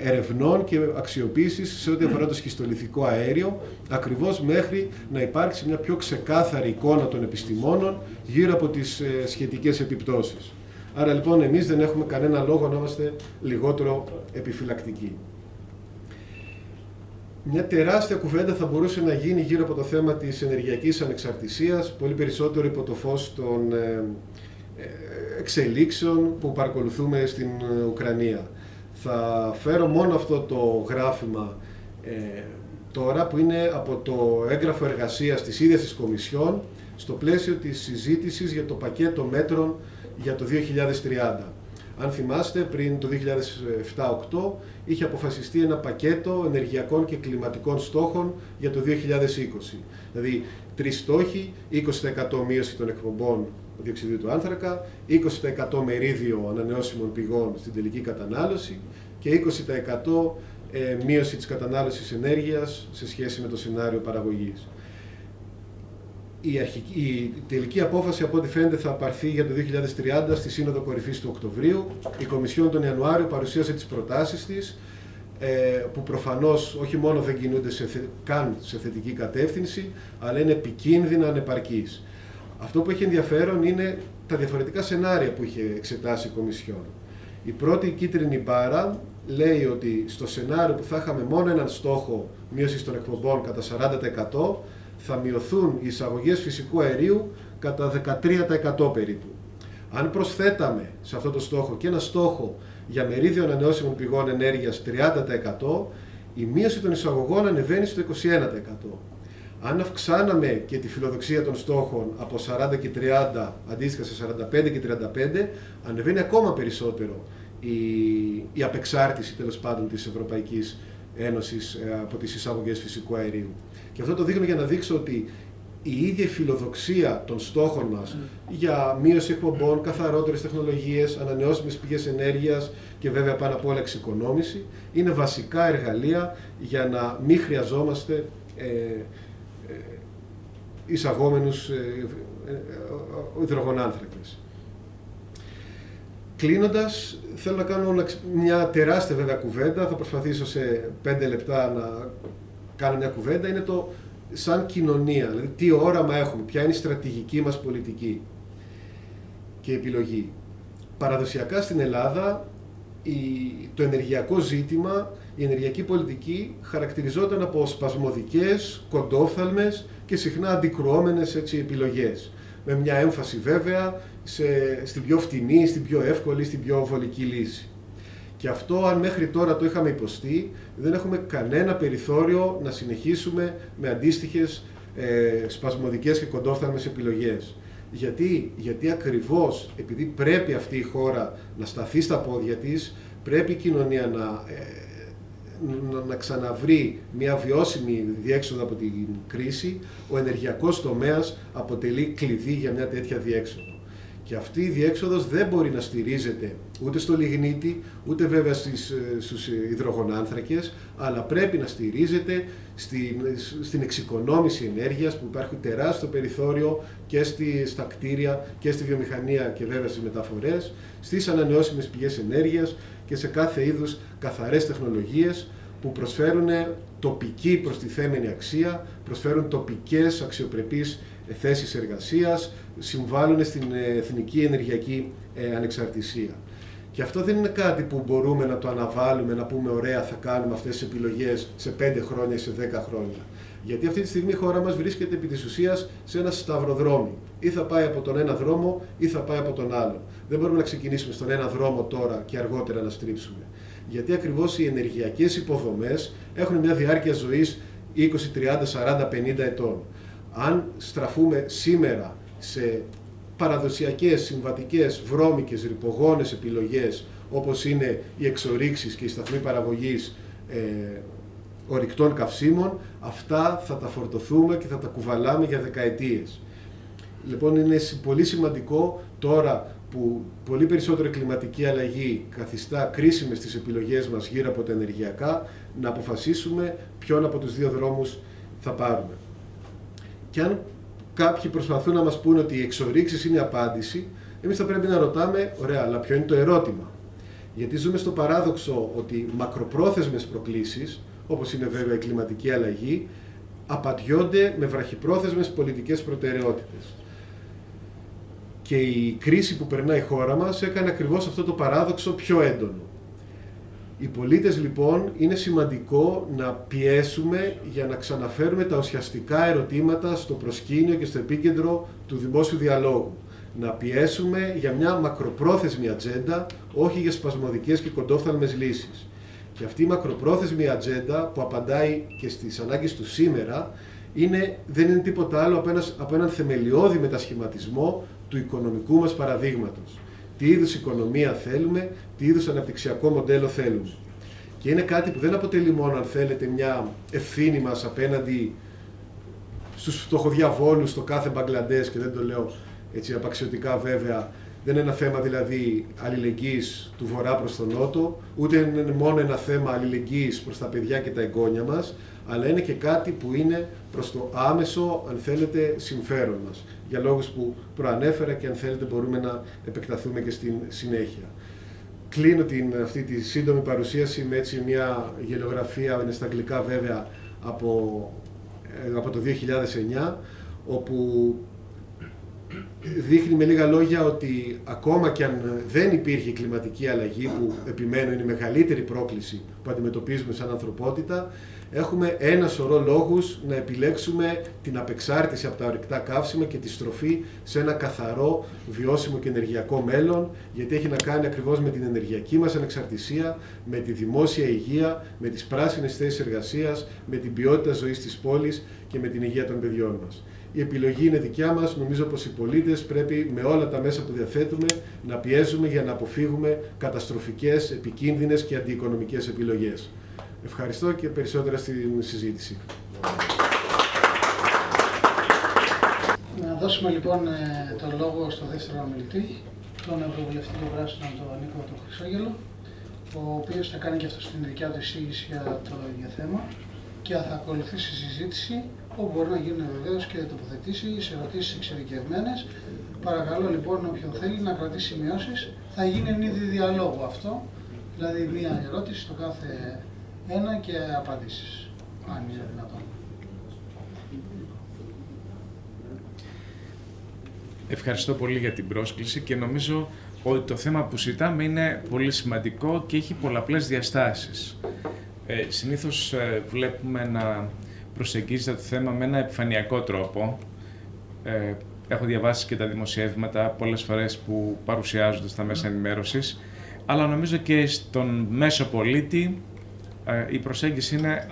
ερευνών και αξιοποίησης σε ό,τι αφορά το σχιστολιθικό αέριο, ακριβώς μέχρι να υπάρξει μια πιο ξεκάθαρη εικόνα των επιστημόνων γύρω από τις σχετικές επιπτώσεις. Άρα λοιπόν εμείς δεν έχουμε κανένα λόγο να είμαστε λιγότερο επιφυλακτικοί. Μια τεράστια κουβέντα θα μπορούσε να γίνει γύρω από το θέμα της ενεργειακής ανεξαρτησίας, πολύ περισσότερο υπό το φως των εξελίξεων που παρακολουθούμε στην Ουκρανία. Θα φέρω μόνο αυτό το γράφημα τώρα, που είναι από το έγγραφο εργασίας της ίδιας της Κομισιόν, στο πλαίσιο της συζήτησης για το πακέτο μέτρων για το 2030. Αν θυμάστε, πριν το 2007-2008 είχε αποφασιστεί ένα πακέτο ενεργειακών και κλιματικών στόχων για το 2020. Δηλαδή, 3 στόχοι: 20% μείωση των εκπομπών διοξιδίου του άνθρακα, 20% μερίδιο ανανεώσιμων πηγών στην τελική κατανάλωση και 20% μείωση της κατανάλωσης ενέργειας σε σχέση με το σενάριο παραγωγής. Η τελική απόφαση, από ό,τι φαίνεται, θα πάρθει για το 2030 στη Σύνοδο Κορυφής του Οκτωβρίου. Η Κομισιόν τον Ιανουάριο παρουσίασε τις προτάσεις της, που προφανώς όχι μόνο δεν κινούνται καν σε θετική κατεύθυνση, αλλά είναι επικίνδυνα ανεπαρκείς. Αυτό που έχει ενδιαφέρον είναι τα διαφορετικά σενάρια που είχε εξετάσει η Κομισιόν. Η πρώτη κίτρινη μπάρα λέει ότι στο σενάριο που θα είχαμε μόνο έναν στόχο μείωσης των εκπομπών κατά 40%, θα μειωθούν οι εισαγωγές φυσικού αερίου κατά 13% περίπου. Αν προσθέταμε σε αυτό το στόχο και ένα στόχο για μερίδιο ανανεώσιμων πηγών ενέργειας 30%, η μείωση των εισαγωγών ανεβαίνει στο 21%. Αν αυξάναμε και τη φιλοδοξία των στόχων από 40 και 30 αντίστοιχα σε 45 και 35, ανεβαίνει ακόμα περισσότερο η απεξάρτηση, τέλος πάντων, της Ευρωπαϊκής Ένωσης από τις εισαγωγές φυσικού αερίου. Και αυτό το δείχνω για να δείξω ότι η ίδια φιλοδοξία των στόχων μας για μείωση εκπομπών, καθαρότερες τεχνολογίες, ανανεώσιμες πηγές ενέργειας και βέβαια πάνω απ' όλα εξοικονόμηση είναι βασικά εργαλεία για να μην χρειαζόμαστε εισαγόμενους υδρογονάνθρακες. Κλείνοντας, θέλω να κάνω μια τεράστια βέβαια κουβέντα, θα προσπαθήσω σε 5 λεπτά να κάνω μια κουβέντα, είναι το σαν κοινωνία, δηλαδή τι όραμα έχουμε, ποια είναι η στρατηγική μας πολιτική και επιλογή. Παραδοσιακά στην Ελλάδα το ενεργειακό ζήτημα, η ενεργειακή πολιτική χαρακτηριζόταν από σπασμωδικές, κοντόφθαλμες και συχνά αντικρουόμενες επιλογές. Με μια έμφαση βέβαια στην πιο φτηνή, στην πιο εύκολη, στην πιο βολική λύση. Και αυτό, αν μέχρι τώρα το είχαμε υποστεί, δεν έχουμε κανένα περιθώριο να συνεχίσουμε με αντίστοιχες σπασμωδικές και κοντόφθαλμες επιλογές. Γιατί ακριβώς επειδή πρέπει αυτή η χώρα να σταθεί στα πόδια της, πρέπει η κοινωνία να ξαναβρει μια βιώσιμη διέξοδο από την κρίση, ο ενεργειακός τομέας αποτελεί κλειδί για μια τέτοια διέξοδο. Και αυτή η διέξοδος δεν μπορεί να στηρίζεται ούτε στο λιγνίτη, ούτε βέβαια στους υδρογονάνθρακες, αλλά πρέπει να στηρίζεται στην εξοικονόμηση ενέργειας, που υπάρχει τεράστιο περιθώριο και στα κτίρια και στη βιομηχανία και βέβαια στις μεταφορές, στις ανανεώσιμες πηγές ενέργειας και σε κάθε είδους καθαρές τεχνολογίες που προσφέρουν τοπική προστιθέμενη αξία, προσφέρουν τοπικές αξιοπρεπείς θέσεις εργασίας, συμβάλλουν στην εθνική ενεργειακή ανεξαρτησία. Και αυτό δεν είναι κάτι που μπορούμε να το αναβάλουμε, να πούμε ωραία θα κάνουμε αυτές τις επιλογές σε 5 χρόνια ή σε 10 χρόνια. Γιατί αυτή τη στιγμή η χώρα μας βρίσκεται επί της ουσίας σε ένα σταυροδρόμι. Ή θα πάει από τον ένα δρόμο ή θα πάει από τον άλλο. Δεν μπορούμε να ξεκινήσουμε στον ένα δρόμο τώρα και αργότερα να στρίψουμε. Γιατί ακριβώς οι ενεργειακές υποδομές έχουν μια διάρκεια ζωής 20, 30, 40, 50 ετών. Αν στραφούμε σήμερα σε παραδοσιακές, συμβατικές, βρώμικες, ρυπογόνες επιλογές, όπως είναι οι εξορίξεις και οι σταθμοί παραγωγής ορυκτών καυσίμων, αυτά θα τα φορτωθούμε και θα τα κουβαλάμε για δεκαετίες. Λοιπόν, είναι πολύ σημαντικό τώρα που πολύ περισσότερο κλιματική αλλαγή καθιστά κρίσιμες τις επιλογές μας γύρω από τα ενεργειακά, να αποφασίσουμε ποιον από τους δύο δρόμους θα πάρουμε. Και αν κάποιοι προσπαθούν να μας πούνε ότι οι εξορίξεις είναι η απάντηση, εμείς θα πρέπει να ρωτάμε, ωραία, αλλά ποιο είναι το ερώτημα. Γιατί ζούμε στο παράδοξο ότι μακροπρόθεσμες προκλήσεις, όπως είναι βέβαια η κλιματική αλλαγή, απαντιόνται με βραχυπρόθεσμες πολιτικές προτεραιότητες. Και η κρίση που περνάει η χώρα μας έκανε ακριβώς αυτό το παράδοξο πιο έντονο. Οι πολίτες λοιπόν είναι σημαντικό να πιέσουμε για να ξαναφέρουμε τα ουσιαστικά ερωτήματα στο προσκήνιο και στο επίκεντρο του δημόσιου διαλόγου. Να πιέσουμε για μια μακροπρόθεσμη ατζέντα, όχι για σπασμωδικές και κοντόφθαλμες λύσεις. Και αυτή η μακροπρόθεσμη ατζέντα που απαντάει και στις ανάγκες του σήμερα δεν είναι τίποτα άλλο από έναν θεμελιώδη μετασχηματισμό του οικονομικού μας παραδείγματος. Τι είδους οικονομία θέλουμε, τι είδους αναπτυξιακό μοντέλο θέλουμε. Και είναι κάτι που δεν αποτελεί μόνο, αν θέλετε, μια ευθύνη μας απέναντι στους φτωχοδιαβόλους στο κάθε Μπαγκλαντές, και δεν το λέω έτσι απαξιωτικά βέβαια, δεν είναι ένα θέμα δηλαδή αλληλεγγύης του βορρά προς τον νότο, ούτε είναι μόνο ένα θέμα αλληλεγγύης προς τα παιδιά και τα εγγόνια μας, αλλά είναι και κάτι που είναι προς το άμεσο, αν θέλετε, συμφέρον μας. Για λόγους που προανέφερα και αν θέλετε μπορούμε να επεκταθούμε και στην συνέχεια. Κλείνω αυτή τη σύντομη παρουσίαση με έτσι μια γελιογραφία, είναι στα αγγλικά βέβαια, από το 2009, όπου δείχνει με λίγα λόγια ότι ακόμα και αν δεν υπήρχε κλιματική αλλαγή, που επιμένω είναι η μεγαλύτερη πρόκληση που αντιμετωπίζουμε σαν ανθρωπότητα, έχουμε ένα σωρό λόγους να επιλέξουμε την απεξάρτηση από τα ορυκτά καύσιμα και τη στροφή σε ένα καθαρό, βιώσιμο και ενεργειακό μέλλον, γιατί έχει να κάνει ακριβώς με την ενεργειακή μας ανεξαρτησία, με τη δημόσια υγεία, με τις πράσινες θέσεις εργασίας, με την ποιότητα ζωής της πόλης και με την υγεία των παιδιών μας. Η επιλογή είναι δικιά μας. Νομίζω πως οι πολίτες πρέπει με όλα τα μέσα που διαθέτουμε να πιέζουμε για να αποφύγουμε καταστροφικές, επικίνδυνες και αντιοικονομικές επιλογές. Ευχαριστώ και περισσότερα στην συζήτηση. Να δώσουμε λοιπόν τον λόγο στο δεύτερο ομιλητή, τον Ευρωβουλευτή του Πράσινου, τον Νίκο τον Χρυσόγελο, ο οποίος θα κάνει και αυτό την δικιά του εισήγηση για το ίδιο θέμα και θα ακολουθήσει συζήτηση, όπου μπορεί να γίνουν βεβαίως και τοποθετήσεις, ερωτήσεις εξειδικευμένες. Παρακαλώ λοιπόν όποιον θέλει να κρατήσει σημειώσεις. Θα γίνει εν είδη διαλόγου αυτό, δηλαδή μία ερώτηση στο κάθε ένα και απαντήσεις, αν είναι δυνατόν. Ευχαριστώ πολύ για την πρόσκληση και νομίζω ότι το θέμα που συζητάμε είναι πολύ σημαντικό και έχει πολλαπλές διαστάσεις. Συνήθως βλέπουμε να προσεγγίζεται το θέμα με ένα επιφανειακό τρόπο. Έχω διαβάσει και τα δημοσιεύματα πολλές φορές που παρουσιάζονται στα μέσα ενημέρωσης, αλλά νομίζω και στον μέσο πολίτη η προσέγγιση είναι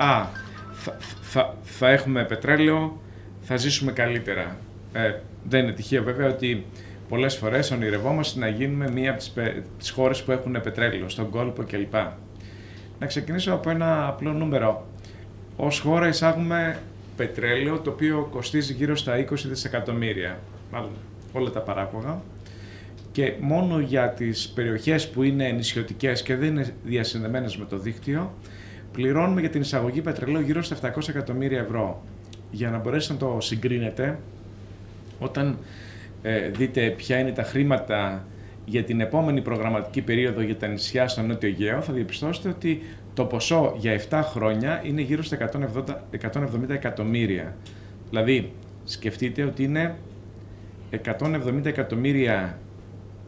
θα έχουμε πετρέλαιο, θα ζήσουμε καλύτερα. Δεν είναι τυχαίο βέβαια ότι πολλές φορές ονειρευόμαστε να γίνουμε μία από τις χώρες που έχουν πετρέλαιο, στον κόλπο κλπ. Να ξεκινήσω από ένα απλό νούμερο. Ως χώρα εισάγουμε πετρέλαιο το οποίο κοστίζει γύρω στα 20 δισεκατομμύρια, μάλλον όλα τα παράγωγα, και μόνο για τις περιοχές που είναι νησιωτικές και δεν είναι διασυνδεμένες με το δίκτυο, πληρώνουμε για την εισαγωγή πετρελαίου γύρω στα 700 εκατομμύρια ευρώ. Για να μπορέσετε να το συγκρίνετε, όταν δείτε ποια είναι τα χρήματα για την επόμενη προγραμματική περίοδο για τα νησιά στο Νότιο Αιγαίο, θα διαπιστώσετε ότι το ποσό για 7 χρόνια είναι γύρω στα 170 εκατομμύρια. Δηλαδή, σκεφτείτε ότι είναι 170 εκατομμύρια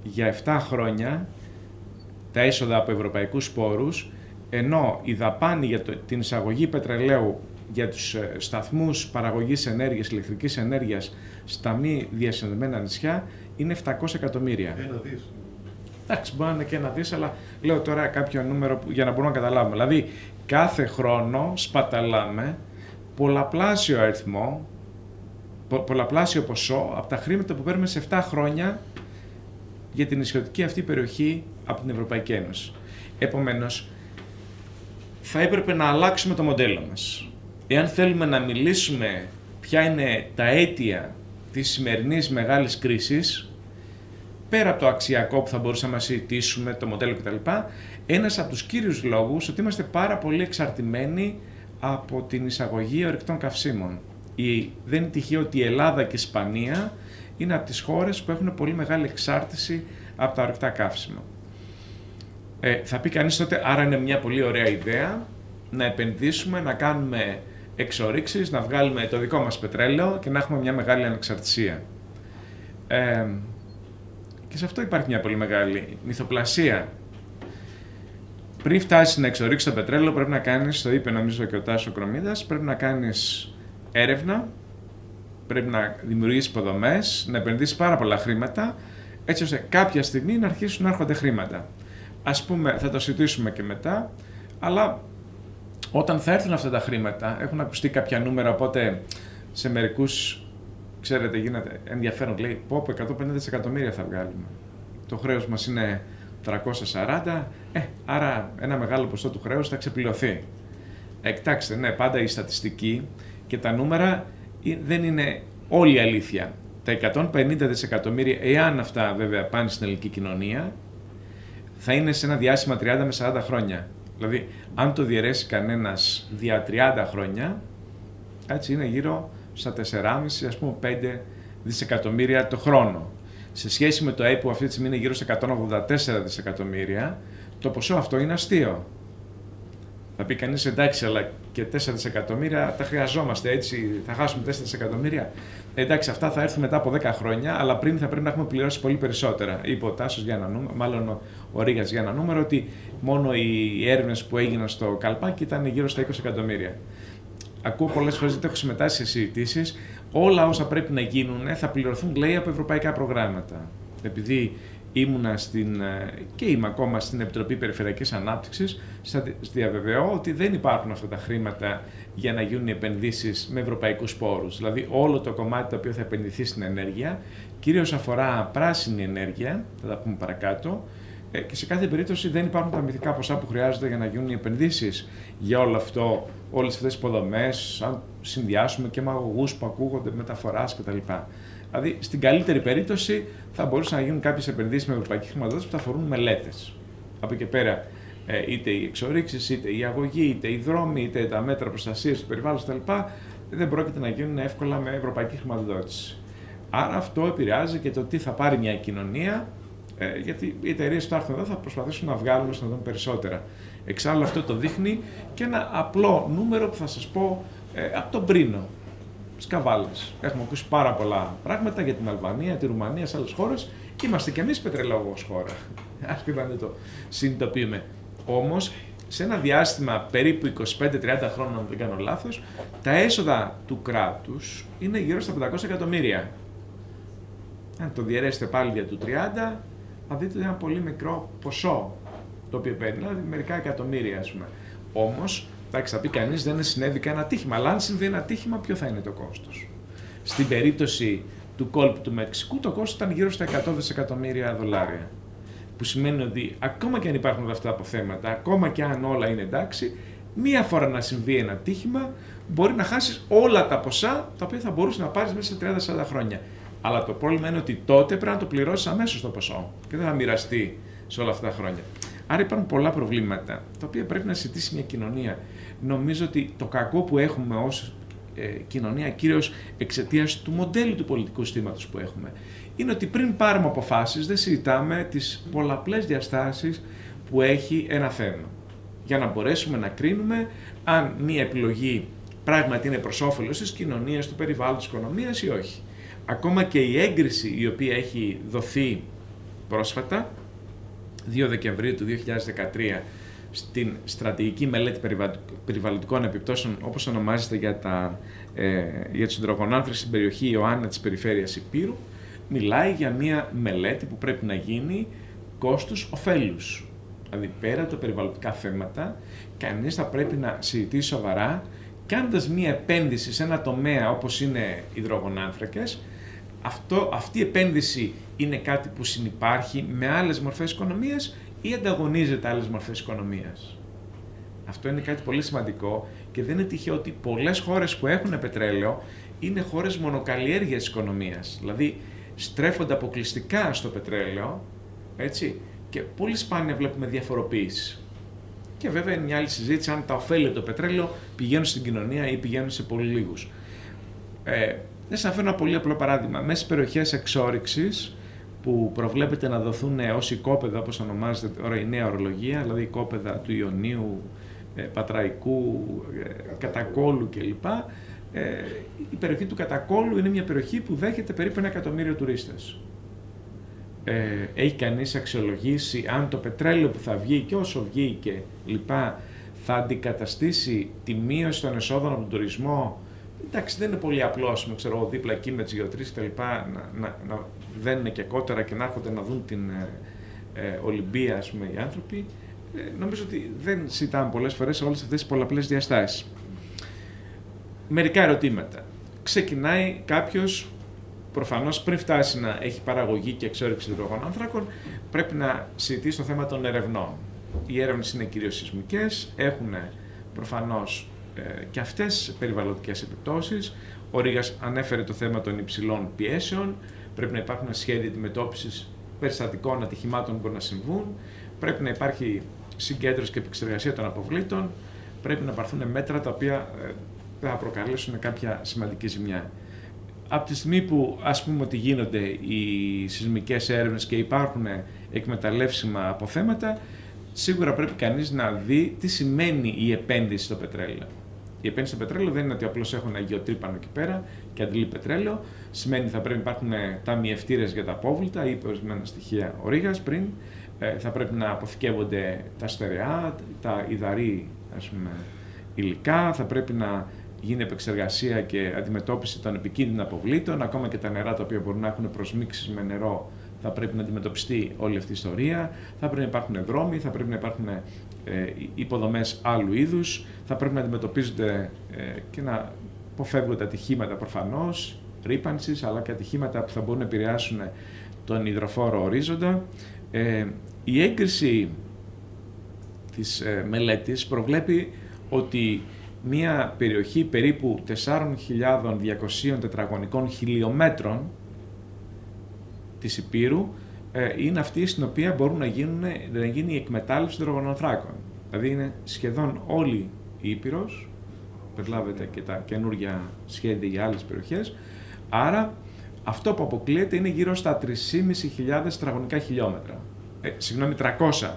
για 7 χρόνια τα έσοδα από ευρωπαϊκούς πόρους, ενώ η δαπάνη για την εισαγωγή πετρελαίου για τους σταθμούς παραγωγής ενέργειας, ηλεκτρικής ενέργειας στα μη διασυνδεμένα νησιά είναι 700 εκατομμύρια. Ένα δις. Εντάξει, μπορεί να είναι και ένα δις, αλλά λέω τώρα κάποιο νούμερο για να μπορούμε να καταλάβουμε. Δηλαδή, κάθε χρόνο σπαταλάμε πολλαπλάσιο αριθμό, πολλαπλάσιο ποσό από τα χρήματα που παίρνουμε σε 7 χρόνια για την νησιωτική αυτή περιοχή από την Ευρωπαϊκή Ένωση. Επομένως, θα έπρεπε να αλλάξουμε το μοντέλο μας. Εάν θέλουμε να μιλήσουμε ποια είναι τα αίτια της σημερινής μεγάλης κρίσης, πέρα από το αξιακό που θα μπορούσαμε να συζητήσουμε, το μοντέλο κτλ., ένας από τους κύριους λόγους ότι είμαστε πάρα πολύ εξαρτημένοι από την εισαγωγή ορυκτών καυσίμων. Δεν είναι τυχαίο ότι η Ελλάδα και η Ισπανία είναι από τις χώρες που έχουν πολύ μεγάλη εξάρτηση από τα ορυκτά καύσιμα. Θα πει κανείς τότε, άρα είναι μια πολύ ωραία ιδέα να επενδύσουμε, να κάνουμε εξορίξεις, να βγάλουμε το δικό μας πετρέλαιο και να έχουμε μια μεγάλη ανεξαρτησία. Και σε αυτό υπάρχει μια πολύ μεγάλη μυθοπλασία. Πριν φτάσεις να εξορίξεις το πετρέλαιο, πρέπει να κάνεις, το είπε νομίζω και ο Τάσος Κρομίδας, πρέπει να κάνεις έρευνα, πρέπει να δημιουργήσεις υποδομές, να επενδύσεις πάρα πολλά χρήματα, έτσι ώστε κάποια στιγμή να αρχίσουν να έρχονται χρήματα. Ας πούμε, θα το συζητήσουμε και μετά, αλλά όταν θα έρθουν αυτά τα χρήματα, έχουν ακουστεί κάποια νούμερα, οπότε σε μερικούς, ξέρετε, γίνεται ενδιαφέρον, λέει, πω 150 δισεκατομμύρια θα βγάλουμε. το χρέος μας είναι 340, άρα ένα μεγάλο ποσοστό του χρέους θα ξεπληρωθεί. Κοιτάξτε, ναι, πάντα η στατιστική και τα νούμερα δεν είναι όλη η αλήθεια. Τα 150 δισεκατομμύρια, εάν αυτά βέβαια πάνε στην ελληνική κοινωνία, θα είναι σε ένα διάστημα 30 με 40 χρόνια. Δηλαδή, αν το διαιρέσει κανένας δια 30 χρόνια, έτσι είναι γύρω στα 4,5 ας πούμε 5 δισεκατομμύρια το χρόνο. Σε σχέση με το ΑΕΠ που αυτή τη στιγμή είναι γύρω στα 184 δισεκατομμύρια, το ποσό αυτό είναι αστείο. Θα πει κανείς, εντάξει, αλλά και 4 δισεκατομμύρια τα χρειαζόμαστε, έτσι θα χάσουμε 4 δισεκατομμύρια. Εντάξει, αυτά θα έρθουν μετά από 10 χρόνια, αλλά πριν θα πρέπει να έχουμε πληρώσει πολύ περισσότερα. Είπε ο Τάσος για ένα νούμερο, μάλλον ο Ρήγας για ένα νούμερο, ότι μόνο οι έρευνες που έγιναν στο Καλπάκι ήταν γύρω στα 20 εκατομμύρια. Ακούω πολλές φορές, γιατί έχω συμμετάσχει σε συζητήσεις, όλα όσα πρέπει να γίνουν θα πληρωθούν, λέει, από ευρωπαϊκά προγράμματα. Επειδή ήμουνα και είμαι ακόμα στην Επιτροπή Περιφερειακής Ανάπτυξης, διαβεβαιώ ότι δεν υπάρχουν αυτά τα χρήματα για να γίνουν επενδύσεις με ευρωπαϊκούς πόρους. Δηλαδή, όλο το κομμάτι το οποίο θα επενδυθεί στην ενέργεια, κυρίως αφορά πράσινη ενέργεια, θα τα πούμε παρακάτω, και σε κάθε περίπτωση δεν υπάρχουν τα μυθικά ποσά που χρειάζονται για να γίνουν οι επενδύσεις για όλο αυτό, όλες αυτές τις υποδομές, αν συνδυάσουμε και με αγωγούς που ακούγονται, μεταφοράς κτλ. Δηλαδή, στην καλύτερη περίπτωση θα μπορούσαν να γίνουν κάποιες επενδύσεις με ευρωπαϊκή χρηματοδότηση που θα αφορούν μελέτες. Από εκεί πέρα, είτε οι εξορίξεις, είτε η αγωγή, είτε οι δρόμοι, είτε τα μέτρα προστασίας του περιβάλλοντος κτλ. Δεν πρόκειται να γίνουν εύκολα με ευρωπαϊκή χρηματοδότηση. Άρα, αυτό επηρεάζει και το τι θα πάρει μια κοινωνία, γιατί οι εταιρείες που θα έρθουν εδώ θα προσπαθήσουν να βγάλουν όσο να δουν περισσότερα. Εξάλλου, αυτό το δείχνει και ένα απλό νούμερο που θα σας πω από τον Πρίνο. Σκαβάλες. Έχουμε ακούσει πάρα πολλά πράγματα για την Αλβανία, τη Ρουμανία, σε άλλες χώρες. Είμαστε κι εμείς πετρελαιογός χώρα. Άσχετα δεν το συνειδητοποιούμε. Όμως, σε ένα διάστημα περίπου 25-30 χρόνων, αν δεν κάνω λάθος, τα έσοδα του κράτους είναι γύρω στα 500 εκατομμύρια. Αν το διαιρέσετε πάλι για του 30, θα δείτε ένα πολύ μικρό ποσό το οποίο παίρνει, δηλαδή μερικά εκατομμύρια, ας πούμε. Όμως, εντάξει, θα πει κανείς, δεν συνέβη κανένα ατύχημα, αλλά αν συμβεί ένα ατύχημα, ποιο θα είναι το κόστος? Στην περίπτωση του κόλπου του Μεξικού, το κόστος ήταν γύρω στα 100 δισεκατομμύρια δολάρια. Που σημαίνει ότι ακόμα και αν υπάρχουν αυτά τα αποθέματα, ακόμα και αν όλα είναι εντάξει, μία φορά να συμβεί ένα ατύχημα, μπορεί να χάσεις όλα τα ποσά τα οποία θα μπορούσε να πάρεις μέσα σε 30-40 χρόνια. Αλλά το πρόβλημα είναι ότι τότε πρέπει να το πληρώσεις αμέσως το ποσό και δεν θα μοιραστεί σε όλα αυτά τα χρόνια. Άρα υπάρχουν πολλά προβλήματα τα οποία πρέπει να συζητήσει μια κοινωνία. Νομίζω ότι το κακό που έχουμε ως κοινωνία, κυρίως εξαιτίας του μοντέλου του πολιτικού συστήματος που έχουμε, είναι ότι πριν πάρουμε αποφάσεις δεν συζητάμε τις πολλαπλές διαστάσεις που έχει ένα θέμα. Για να μπορέσουμε να κρίνουμε αν μια επιλογή πράγματι είναι προς όφελος της κοινωνίας, του περιβάλλοντος, της οικονομίας ή όχι. Ακόμα και η έγκριση η οποία έχει δοθεί πρόσφατα, 2 Δεκεμβρίου του 2013, στην στρατηγική μελέτη περιβαλλοντικών επιπτώσεων, όπως ονομάζεται για τους υδρογονάνθρακες στην περιοχή Ιωάννα της περιφέρειας Ηπείρου, μιλάει για μια μελέτη που πρέπει να γίνει κόστους-οφέλους. Δηλαδή, πέρα από τα περιβαλλοντικά θέματα, κανείς θα πρέπει να συζητήσει σοβαρά, κάνοντας μια επένδυση σε ένα τομέα όπως είναι υδρογονάνθρακες. Αυτή η επένδυση είναι κάτι που συνυπάρχει με άλλες μορφές οικονομίας ή ανταγωνίζεται άλλες μορφές οικονομίας? Αυτό είναι κάτι πολύ σημαντικό και δεν είναι τυχαίο ότι πολλές χώρες που έχουν πετρέλαιο είναι χώρες μονοκαλλιέργειας της οικονομίας. Δηλαδή στρέφονται αποκλειστικά στο πετρέλαιο, έτσι, και πολύ σπάνια βλέπουμε διαφοροποίηση. Και βέβαια είναι μια άλλη συζήτηση αν τα ωφέλη το πετρέλαιο πηγαίνουν στην κοινωνία ή πηγαίνουν σε πολύ λίγους. Να σας φέρω ένα πολύ απλό παράδειγμα. Μέσα στις περιοχές εξόρυξης που προβλέπεται να δοθούν ως οικόπεδα, όπως ονομάζεται τώρα η νέα ορολογία, δηλαδή οικόπεδα του Ιωνίου, Πατραϊκού, Κατακόλου κλπ. Η περιοχή του Κατακόλου είναι μια περιοχή που δέχεται περίπου 1 εκατομμύριο τουρίστες. Έχει κανείς αξιολογήσει αν το πετρέλαιο που θα βγει και όσο βγει και λοιπά θα αντικαταστήσει τη μείωση των εσόδων από τον τουρισμό? Εντάξει, δεν είναι πολύ απλό, ξέρω, δίπλα εκεί με τις γεωτρήσεις και λοιπά να δένουν και κότερα και να έρχονται να δουν την Ολυμπία, ας πούμε, οι άνθρωποι. Νομίζω ότι δεν συζητάμε πολλές φορές όλες αυτές τις πολλαπλές διαστάσεις. Μερικά ερωτήματα. Ξεκινάει κάποιος προφανώς πριν φτάσει να έχει παραγωγή και εξόρυξη υδρογονάνθρακων, πρέπει να συζητήσει το θέμα των ερευνών. Οι έρευνες είναι κυρίως σεισμικές, έχουν προφανώς και αυτές περιβαλλοντικές επιπτώσεις. Ο Ρήγας ανέφερε το θέμα των υψηλών πιέσεων, πρέπει να υπάρχουν σχέδια αντιμετώπισης περιστατικών ατυχημάτων που μπορεί να συμβούν, πρέπει να υπάρχει συγκέντρωση και επεξεργασία των αποβλήτων, πρέπει να πάρθουν μέτρα τα οποία θα προκαλέσουν κάποια σημαντική ζημιά. Από τη στιγμή που ας πούμε ότι γίνονται οι σεισμικές έρευνες και υπάρχουν εκμεταλλεύσιμα αποθέματα, σίγουρα πρέπει κανείς να δει τι σημαίνει η επένδυση στο πετρέλαιο. Η επένδυση στο πετρέλαιο δεν είναι ότι απλώς έχω ένα γεωτρύπανο εκεί πέρα και αντλεί πετρέλαιο. Σημαίνει ότι θα πρέπει να υπάρχουν ταμιευτήρες για τα απόβλητα, είπε ορισμένα στοιχεία ο Ρήγας πριν. Θα πρέπει να αποθηκεύονται τα στερεά, τα υδαρή υλικά, θα πρέπει να γίνει επεξεργασία και αντιμετώπιση των επικίνδυνων αποβλήτων, ακόμα και τα νερά τα οποία μπορούν να έχουν προσμίξεις με νερό. Θα πρέπει να αντιμετωπιστεί όλη αυτή η ιστορία, θα πρέπει να υπάρχουν δρόμοι, θα πρέπει να υπάρχουν υποδομές άλλου είδους, θα πρέπει να αντιμετωπίζονται και να αποφεύγονται ατυχήματα προφανώς, ρύπανσης, αλλά και ατυχήματα που θα μπορούν να επηρεάσουν τον υδροφόρο ορίζοντα. Η έγκριση της μελέτης προβλέπει ότι μια περιοχή περίπου 4.200 τετραγωνικών χιλιόμετρων της Ηπείρου είναι αυτή στην οποία μπορούν να γίνει η εκμετάλλευση υδρογονανθράκων. Δηλαδή είναι σχεδόν όλη η Ήπειρος, περιλάβετε και τα καινούργια σχέδια για άλλες περιοχές, άρα αυτό που αποκλείεται είναι γύρω στα 3.500 τετραγωνικά χιλιόμετρα. 300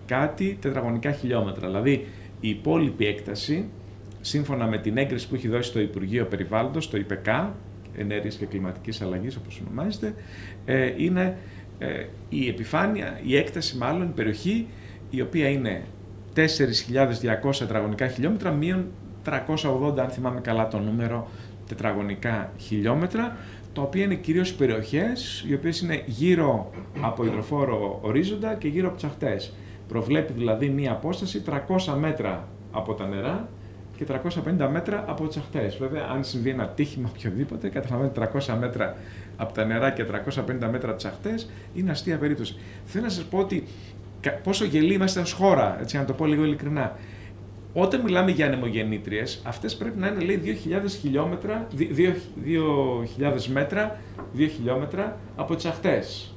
κάτι τετραγωνικά χιλιόμετρα. Δηλαδή η υπόλοιπη έκταση, σύμφωνα με την έγκριση που έχει δώσει το Υπουργείο Περιβάλλοντος, το ΙΠΕΚΑ, Ενέργειας και Κλιματικής Αλλαγής όπως ονομάζεται, είναι η επιφάνεια, η έκταση μάλλον, η περιοχή, η οποία είναι 4.200 τετραγωνικά χιλιόμετρα μείον 380, αν θυμάμαι καλά το νούμερο, τετραγωνικά χιλιόμετρα, τα οποία είναι κυρίως περιοχές οι οποίες είναι γύρω από υδροφόρο ορίζοντα και γύρω από τις ακτές. Προβλέπει δηλαδή μία απόσταση 300 μέτρα από τα νερά και 350 μέτρα από τις ακτές. Βέβαια, αν συμβεί ένα ατύχημα οποιοδήποτε, καταλαβαίνετε 300 μέτρα από τα νερά και 350 μέτρα από τις ακτές είναι αστεία περίπτωση. Θέλω να σας πω ότι πόσο γελοί είμαστε ως χώρα, έτσι να το πω λίγο ειλικρινά. Όταν μιλάμε για ανεμογεννήτριες, αυτές πρέπει να είναι, λέει, 2.000 μέτρα, 2 χιλιόμετρα από τις ακτές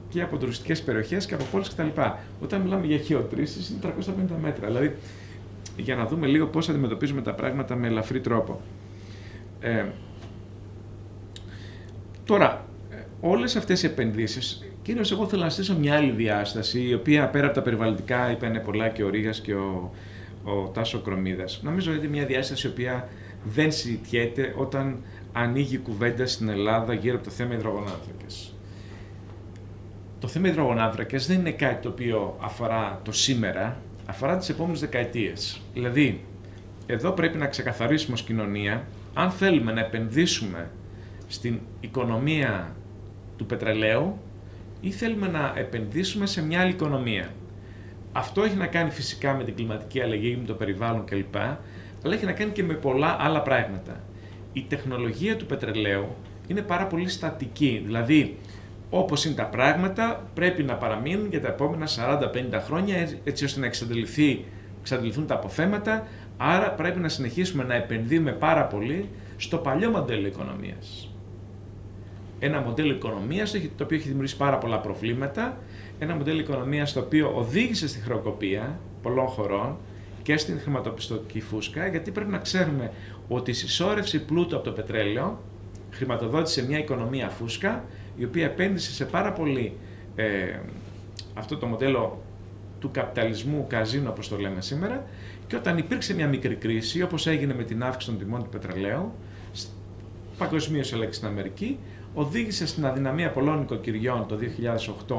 και από τουριστικές περιοχές και από πόλεις κτλ. Όταν μιλάμε για χιοτρήσεις είναι 350 μέτρα. Δηλαδή, για να δούμε λίγο πώς αντιμετωπίζουμε τα πράγματα με ελαφρύ τρόπο. Τώρα, όλες αυτές οι επενδύσεις, κυρίως εγώ θέλω να στήσω μια άλλη διάσταση, η οποία πέρα από τα περιβαλλοντικά είπαν πολλά και ο Ρήγας και ο Τάσο Κρομίδας. Νομίζω ότι είναι μια διάσταση η οποία δεν συζητιέται όταν ανοίγει κουβέντα στην Ελλάδα γύρω από το θέμα υδρογονάνθρακες. Το θέμα υδρογονάνθρακες δεν είναι κάτι το οποίο αφορά το σήμερα, αφορά τις επόμενες δεκαετίες. Δηλαδή, εδώ πρέπει να ξεκαθαρίσουμε ως κοινωνία, αν θέλουμε να επενδύσουμε στην οικονομία του πετρελαίου ή θέλουμε να επενδύσουμε σε μια άλλη οικονομία. Αυτό έχει να κάνει φυσικά με την κλιματική αλλαγή, με το περιβάλλον κλπ. Αλλά έχει να κάνει και με πολλά άλλα πράγματα. Η τεχνολογία του πετρελαίου είναι πάρα πολύ στατική. Δηλαδή, όπως είναι τα πράγματα, πρέπει να παραμείνουν για τα επόμενα 40-50 χρόνια, έτσι ώστε να εξαντληθούν τα αποθέματα. Άρα πρέπει να συνεχίσουμε να επενδύουμε πάρα πολύ στο παλιό μοντέλο οικονομίας. Ένα μοντέλο οικονομίας το οποίο έχει δημιουργήσει πάρα πολλά προβλήματα. Ένα μοντέλο οικονομίας το οποίο οδήγησε στη χρεοκοπία πολλών χωρών και στην χρηματοπιστωτική φούσκα, γιατί πρέπει να ξέρουμε ότι η συσσόρευση πλούτου από το πετρέλαιο χρηματοδότησε μια οικονομία φούσκα, η οποία επένδυσε σε πάρα πολύ αυτό το μοντέλο του καπιταλισμού καζίνο, όπως το λέμε σήμερα, και όταν υπήρξε μια μικρή κρίση, όπως έγινε με την αύξηση των τιμών του πετρελαίου, παγκοσμίως αλλά και στην Αμερική, οδήγησε στην αδυναμία πολλών νοικοκυριών το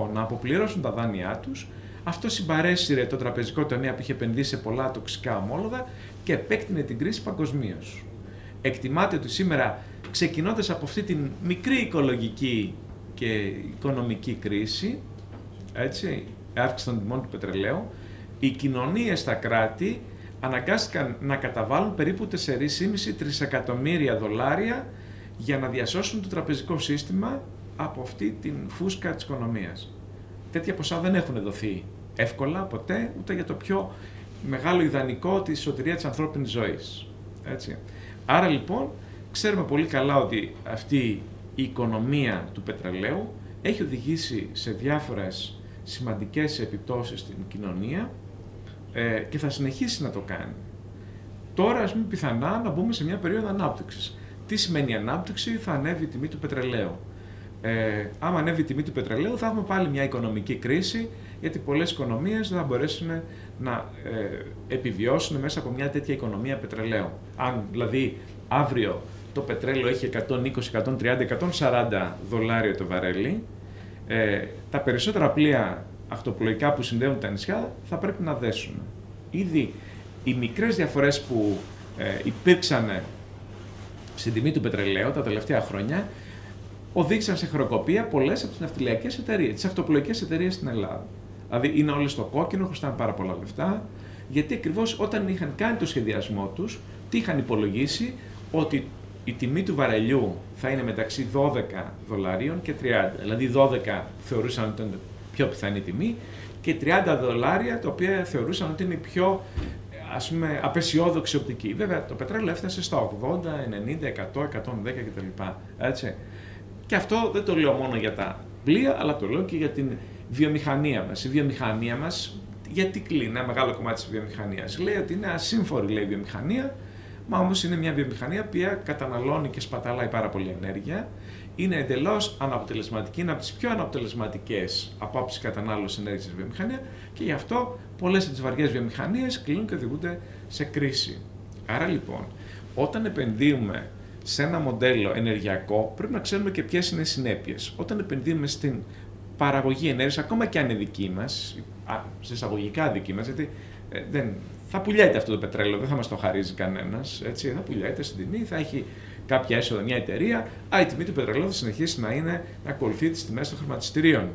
2008 να αποπληρώσουν τα δάνειά τους. Αυτό συμπαρέσυρε το τραπεζικό τομέα που είχε επενδύσει σε πολλά τοξικά ομόλογα και επέκτηνε την κρίση παγκοσμίως. Εκτιμάται ότι σήμερα, ξεκινώντας από αυτή την μικρή οικολογική και οικονομική κρίση, έτσι, αύξηση των τιμών του πετρελαίου, οι κοινωνίες στα κράτη αναγκάστηκαν να καταβάλουν περίπου 4,5 τρισεκατομμύρια δολάρια για να διασώσουν το τραπεζικό σύστημα από αυτή την φούσκα της οικονομίας. Τέτοια ποσά δεν έχουν δοθεί εύκολα ποτέ, ούτε για το πιο μεγάλο ιδανικό τη σωτηρία της ανθρώπινης ζωής. Έτσι. Άρα λοιπόν ξέρουμε πολύ καλά ότι αυτή η οικονομία του πετρελαίου έχει οδηγήσει σε διάφορες σημαντικές επιπτώσεις στην κοινωνία και θα συνεχίσει να το κάνει. Τώρα, ας πούμε, πιθανά να μπούμε σε μια περίοδο ανάπτυξης. Τι σημαίνει ανάπτυξη? Θα ανέβει η τιμή του πετρελαίου. Άμα ανέβει η τιμή του πετρελαίου, θα έχουμε πάλι μια οικονομική κρίση, γιατί πολλές οικονομίες δεν θα μπορέσουν να επιβιώσουν μέσα από μια τέτοια οικονομία πετρελαίου. Αν δηλαδή αύριο το πετρέλαιο έχει 120, 130, 140 δολάρια το βαρέλι, τα περισσότερα πλοία ακτοπλοϊκά που συνδέουν τα νησιά θα πρέπει να δέσουν. Ήδη οι μικρές διαφορές που υπήρξαν στην τιμή του πετρελαίου τα τελευταία χρόνια οδήγησαν σε χρεοκοπία πολλές από τις ναυτιλιακές εταιρείες, τις ακτοπλοϊκές εταιρείες στην Ελλάδα. Δηλαδή είναι όλες στο κόκκινο, χρωστάνε πάρα πολλά λεφτά, γιατί ακριβώς όταν είχαν κάνει το σχεδιασμό τους, τι είχαν υπολογίσει? Ότι η τιμή του βαρελιού θα είναι μεταξύ 12 δολαρίων και 30. Δηλαδή 12 θεωρούσαν ότι ήταν πιο πιθανή τιμή και 30 δολάρια τα οποία θεωρούσαν ότι είναι η πιο, ας πούμε, απεσιόδοξη οπτική. Βέβαια το πετρέλαιο έφτασε στα 80, 90, 100, 110 κτλ. Έτσι. Και αυτό δεν το λέω μόνο για τα πλοία, αλλά το λέω και για την βιομηχανία μας. Η βιομηχανία μας, γιατί κλείνει ένα μεγάλο κομμάτι της βιομηχανίας? Λέει ότι είναι ασύμφορη, λέει, η βιομηχανία, μα όμως είναι μια βιομηχανία που καταναλώνει και σπαταλάει πάρα πολύ ενέργεια. Είναι εντελώς αναποτελεσματική, είναι από τις πιο αναποτελεσματικές από άποψη κατανάλωσης ενέργειας της βιομηχανία και γι' αυτό πολλές από τις βαριές βιομηχανίες κλείνουν και οδηγούνται σε κρίση. Άρα λοιπόν, όταν επενδύουμε σε ένα μοντέλο ενεργειακό, πρέπει να ξέρουμε και ποιες είναι οι συνέπειες. Όταν επενδύουμε στην παραγωγή ενέργειας, ακόμα και αν είναι δική μας, σε εισαγωγικά δική μας, γιατί δεν θα πουλιέται αυτό το πετρέλαιο, δεν θα μας το χαρίζει κανένας, έτσι, θα πουλιέται στην τιμή, θα έχει κάποια έσοδα μια εταιρεία, η τιμή του πετρελαίου θα συνεχίσει να ακολουθεί τις τιμές των χρηματιστηρίων.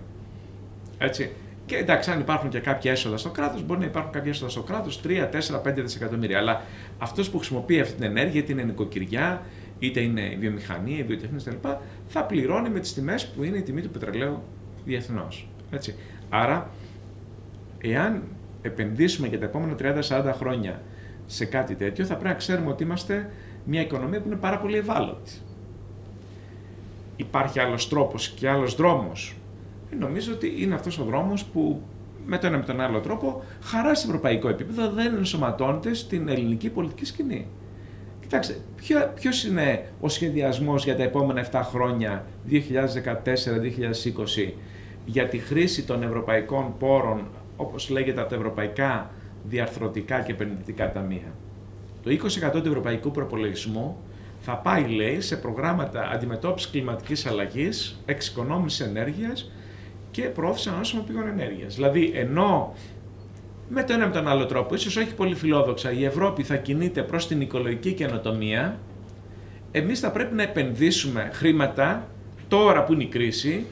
Έτσι. Και εντάξει, αν υπάρχουν και κάποια έσοδα στο κράτος, μπορεί να υπάρχουν κάποια έσοδα στο κράτος, 3, 4, 5 δισεκατομμύρια. Αλλά αυτός που χρησιμοποιεί αυτή την ενέργεια, είτε είναι νοικοκυριά, είτε είναι η βιομηχανία, η βιοτεχνία κτλ., θα πληρώνει με τις τιμές που είναι η τιμή του πετρελαίου διεθνώς. Έτσι. Άρα, εάν επενδύσουμε για τα επόμενα 30-40 χρόνια σε κάτι τέτοιο, θα πρέπει να ξέρουμε ότι είμαστε μια οικονομία που είναι πάρα πολύ ευάλωτη. Υπάρχει άλλος τρόπος και άλλος δρόμος? Νομίζω ότι είναι αυτός ο δρόμος που με τον ένα με τον άλλο τρόπο χαρά σε ευρωπαϊκό επίπεδο δεν ενσωματώνεται στην ελληνική πολιτική σκηνή. Κοιτάξτε, ποιος είναι ο σχεδιασμός για τα επόμενα 7 χρόνια, 2014-2020, για τη χρήση των ευρωπαϊκών πόρων, όπως λέγεται από τα ευρωπαϊκά διαρθρωτικά και επενδυτικά ταμεία? Το 20% του ευρωπαϊκού προπολογισμού θα πάει, λέει, σε προγράμματα αντιμετώπισης κλιματικής αλλαγής, εξοικονόμησης ενέργειας και προώθηση ανανεώσιμων πηγών ενέργειας. Δηλαδή, ενώ με τον ένα με τον άλλο τρόπο, ίσως όχι πολύ φιλόδοξα, η Ευρώπη θα κινείται προς την οικολογική καινοτομία, εμείς θα πρέπει να επενδύσουμε χρήματα τώρα που είναι η κρίση,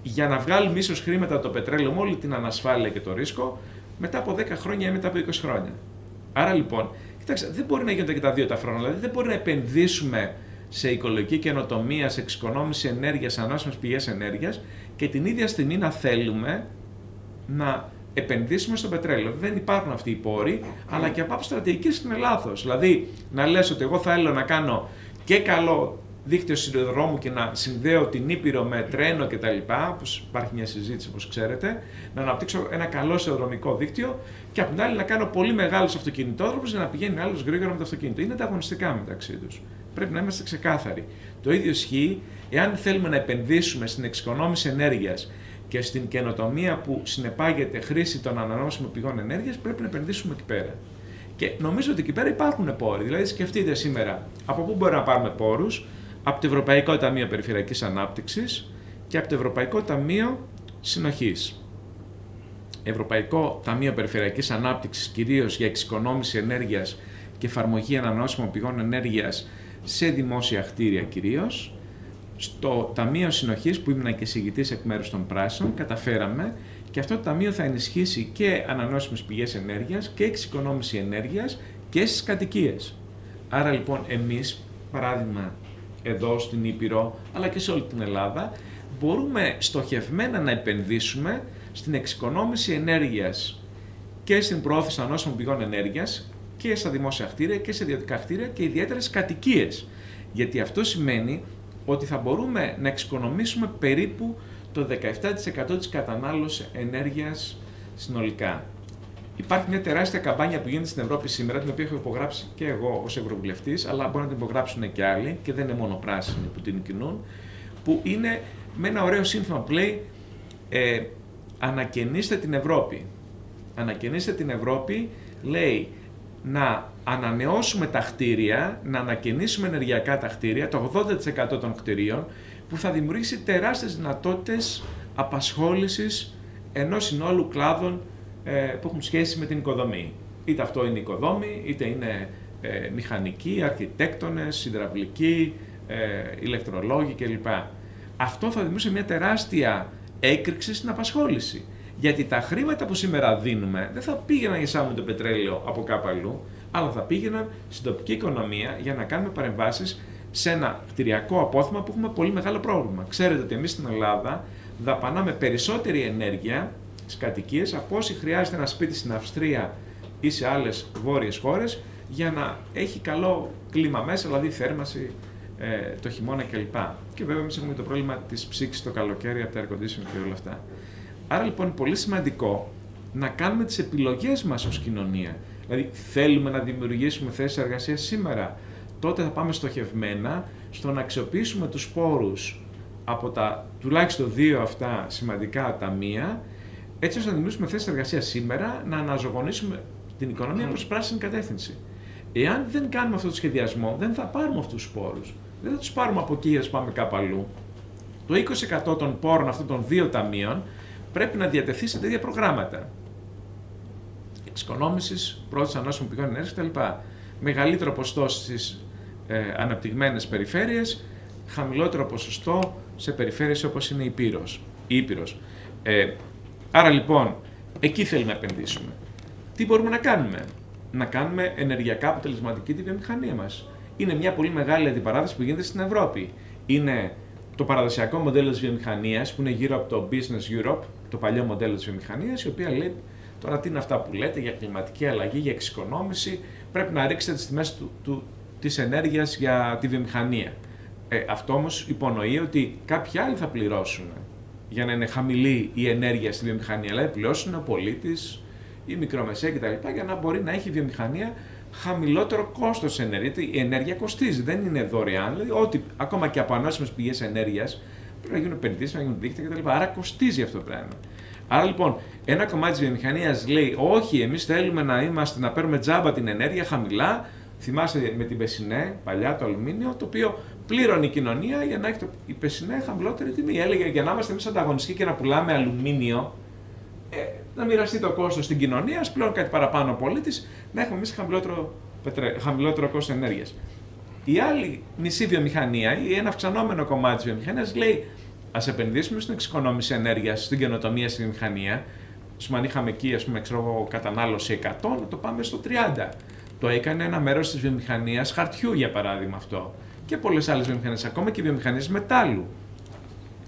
για να βγάλουμε ίσως χρήματα από το πετρέλαιο με όλη την ανασφάλεια και το ρίσκο μετά από 10 χρόνια ή μετά από 20 χρόνια. Άρα λοιπόν, κοιτάξτε, δεν μπορεί να γίνονται και τα δύο ταυτόχρονα. Δηλαδή, δεν μπορεί να επενδύσουμε σε οικολογική καινοτομία, σε εξοικονόμηση ενέργειας, σε ανανεώσιμες πηγές ενέργειας και την ίδια στιγμή να θέλουμε να επενδύσουμε στο πετρέλαιο. Δεν υπάρχουν αυτοί οι πόροι, αλλά και από άποψη στρατηγικής είναι λάθος. Δηλαδή, να λες ότι εγώ θέλω να κάνω και καλό δίκτυο σιδηροδρόμου και να συνδέω την Ήπειρο με τρένο κτλ. Όπως υπάρχει μια συζήτηση, όπως ξέρετε, να αναπτύξω ένα καλό σιδηροδρομικό δίκτυο και απ' την άλλη να κάνω πολύ μεγάλους αυτοκινητόδρομους για να πηγαίνει άλλος γρήγορα με το αυτοκίνητο. Είναι ανταγωνιστικά μεταξύ τους. Πρέπει να είμαστε ξεκάθαροι. Το ίδιο ισχύει εάν θέλουμε να επενδύσουμε στην εξοικονόμηση ενέργειας και στην καινοτομία που συνεπάγεται χρήση των ανανεώσιμων πηγών ενέργειας, πρέπει να επενδύσουμε εκεί πέρα. Και νομίζω ότι εκεί πέρα υπάρχουν πόροι. Δηλαδή, σκεφτείτε σήμερα από πού μπορούμε να πάρουμε πόρους? Από το Ευρωπαϊκό Ταμείο Περιφερειακής Ανάπτυξης και από το Ευρωπαϊκό Ταμείο Συνοχής. Ευρωπαϊκό Ταμείο Περιφερειακής Ανάπτυξης κυρίως για εξοικονόμηση ενέργειας και εφαρμογή ανανεώσιμων πηγών ενέργειας σε δημόσια κτίρια κυρίως. Στο Ταμείο Συνοχής, που ήμουν και εισηγητής εκ μέρους των Πράσινων, καταφέραμε και αυτό το ταμείο θα ενισχύσει και ανανεώσιμες πηγές ενέργειας και εξοικονόμηση ενέργειας και στις κατοικίες. Άρα λοιπόν εμείς, παράδειγμα, εδώ στην Ήπειρο, αλλά και σε όλη την Ελλάδα, μπορούμε στοχευμένα να επενδύσουμε στην εξοικονόμηση ενέργειας και στην προώθηση ανανεώσιμων πηγών ενέργειας και στα δημόσια κτίρια και σε ιδιωτικά κτίρια και ιδιαίτερα στις κατοικίες. Γιατί αυτό σημαίνει ότι θα μπορούμε να εξοικονομήσουμε περίπου το 17% της κατανάλωσης ενέργειας συνολικά. Υπάρχει μια τεράστια καμπάνια που γίνεται στην Ευρώπη σήμερα, την οποία έχω υπογράψει και εγώ ως Ευρωβουλευτής, αλλά μπορεί να την υπογράψουν και άλλοι, και δεν είναι μόνο πράσινοι που την κινούν, που είναι με ένα ωραίο σύνθημα που λέει «Ανακαινήστε την Ευρώπη». Ανακαινήστε την Ευρώπη, λέει, να ανανεώσουμε τα κτίρια, να ανακαινήσουμε ενεργειακά τα κτίρια, το 80% των κτιρίων, που θα δημιουργήσει τεράστιες δυνατότητες απασχόλησης ενός συνόλου κλάδων που έχουν σχέση με την οικοδομή. Είτε αυτό είναι οικοδόμοι, είτε είναι μηχανικοί, αρχιτέκτονες, υδραυλικοί, ηλεκτρολόγοι κλπ. Αυτό θα δημιουργήσει μια τεράστια έκρηξη στην απασχόληση. Γιατί τα χρήματα που σήμερα δίνουμε δεν θα πήγαιναν για εισάγουμε το πετρέλαιο από κάπου αλλού, αλλά θα πήγαιναν στην τοπική οικονομία για να κάνουμε παρεμβάσεις σε ένα κτηριακό απόθεμα που έχουμε πολύ μεγάλο πρόβλημα. Ξέρετε ότι εμείς στην Ελλάδα δαπανάμε περισσότερη ενέργεια στις κατοικίες από όσοι χρειάζεται ένα σπίτι στην Αυστρία ή σε άλλες βόρειες χώρες για να έχει καλό κλίμα μέσα, δηλαδή θέρμανση το χειμώνα κλπ. Και βέβαια εμείς έχουμε το πρόβλημα της ψήξης το καλοκαίρι από τα air conditioning και όλα αυτά. Άρα λοιπόν είναι πολύ σημαντικό να κάνουμε τις επιλογές μας ως κοινωνία. Δηλαδή θέλουμε να δημιουργήσουμε θέσεις εργασίας σήμερα, τότε θα πάμε στοχευμένα στο να αξιοποιήσουμε τους πόρους από τα τουλάχιστον 2 αυτά σημαντικά ταμεία, έτσι ώστε να δημιουργήσουμε θέσεις εργασίας σήμερα, να αναζωογονήσουμε την οικονομία προς πράσινη κατεύθυνση. Εάν δεν κάνουμε αυτό το σχεδιασμό, δεν θα πάρουμε αυτούς τους πόρους. Δεν θα τους πάρουμε από εκεί για να πάμε κάπου αλλού. Το 20% των πόρων αυτών των 2 ταμείων πρέπει να διατεθεί σε τέτοια προγράμματα εξοικονόμησης, πρόθεσης ανανεώσιμων πηγών ενέργειας κτλ. Μεγαλύτερο ποσοστό στις αναπτυγμένες περιφέρειες, χαμηλότερο ποσοστό σε περιφέρειες όπως είναι η Ήπειρος. Άρα λοιπόν, εκεί θέλουμε να επενδύσουμε. Τι μπορούμε να κάνουμε? Να κάνουμε ενεργειακά αποτελεσματική τη βιομηχανία μας. Είναι μια πολύ μεγάλη αντιπαράθεση που γίνεται στην Ευρώπη. Είναι το παραδοσιακό μοντέλο της βιομηχανίας που είναι γύρω από το Business Europe, το παλιό μοντέλο της βιομηχανίας, η οποία λέει τώρα τι είναι αυτά που λέτε για κλιματική αλλαγή, για εξοικονόμηση, πρέπει να ρίξετε τις τιμές της ενέργειας για τη βιομηχανία. Αυτό όμως υπονοεί ότι κάποιοι άλλοι θα πληρώσουν για να είναι χαμηλή η ενέργεια στη βιομηχανία, αλλά πληρώσουν ο πολίτης, η μικρομεσαία κτλ. Για να μπορεί να έχει η βιομηχανία χαμηλότερο κόστος ενέργειας. Η ενέργεια κοστίζει, δεν είναι δωρεάν. Δηλαδή, ότι ακόμα και από ανανεώσιμες πηγές ενέργειας πρέπει να γίνουν επενδύσεις, να γίνουν δίκτυα κτλ. Άρα κοστίζει αυτό το πράγμα. Άρα λοιπόν, ένα κομμάτι της βιομηχανίας λέει: όχι, εμείς θέλουμε να παίρνουμε τζάμπα την ενέργεια χαμηλά. Θυμάστε με την Πεσσινέ, παλιά το αλουμίνιο, το οποίο πλήρωνε η κοινωνία για να έχει η Πεσσινέ χαμηλότερη τιμή. Έλεγε για να είμαστε εμείς ανταγωνιστικοί και να πουλάμε αλουμίνιο, να μοιραστεί το κόστος στην κοινωνία, ας πλέον κάτι παραπάνω ο πολίτης, να έχουμε εμείς χαμηλότερο κόστος ενέργειας. Η άλλη μισή βιομηχανία ή ένα αυξανόμενο κομμάτι της βιομηχανίας λέει: ας επενδύσουμε στην εξοικονόμηση ενέργειας, στην καινοτομία στη βιομηχανία. Αν είχαμε εκεί, κατανάλωση 100, να το πάμε στο 30. Το έκανε ένα μέρος της βιομηχανίας χαρτιού, για παράδειγμα αυτό. Και πολλές άλλες βιομηχανίες, ακόμα και βιομηχανίες μετάλλου.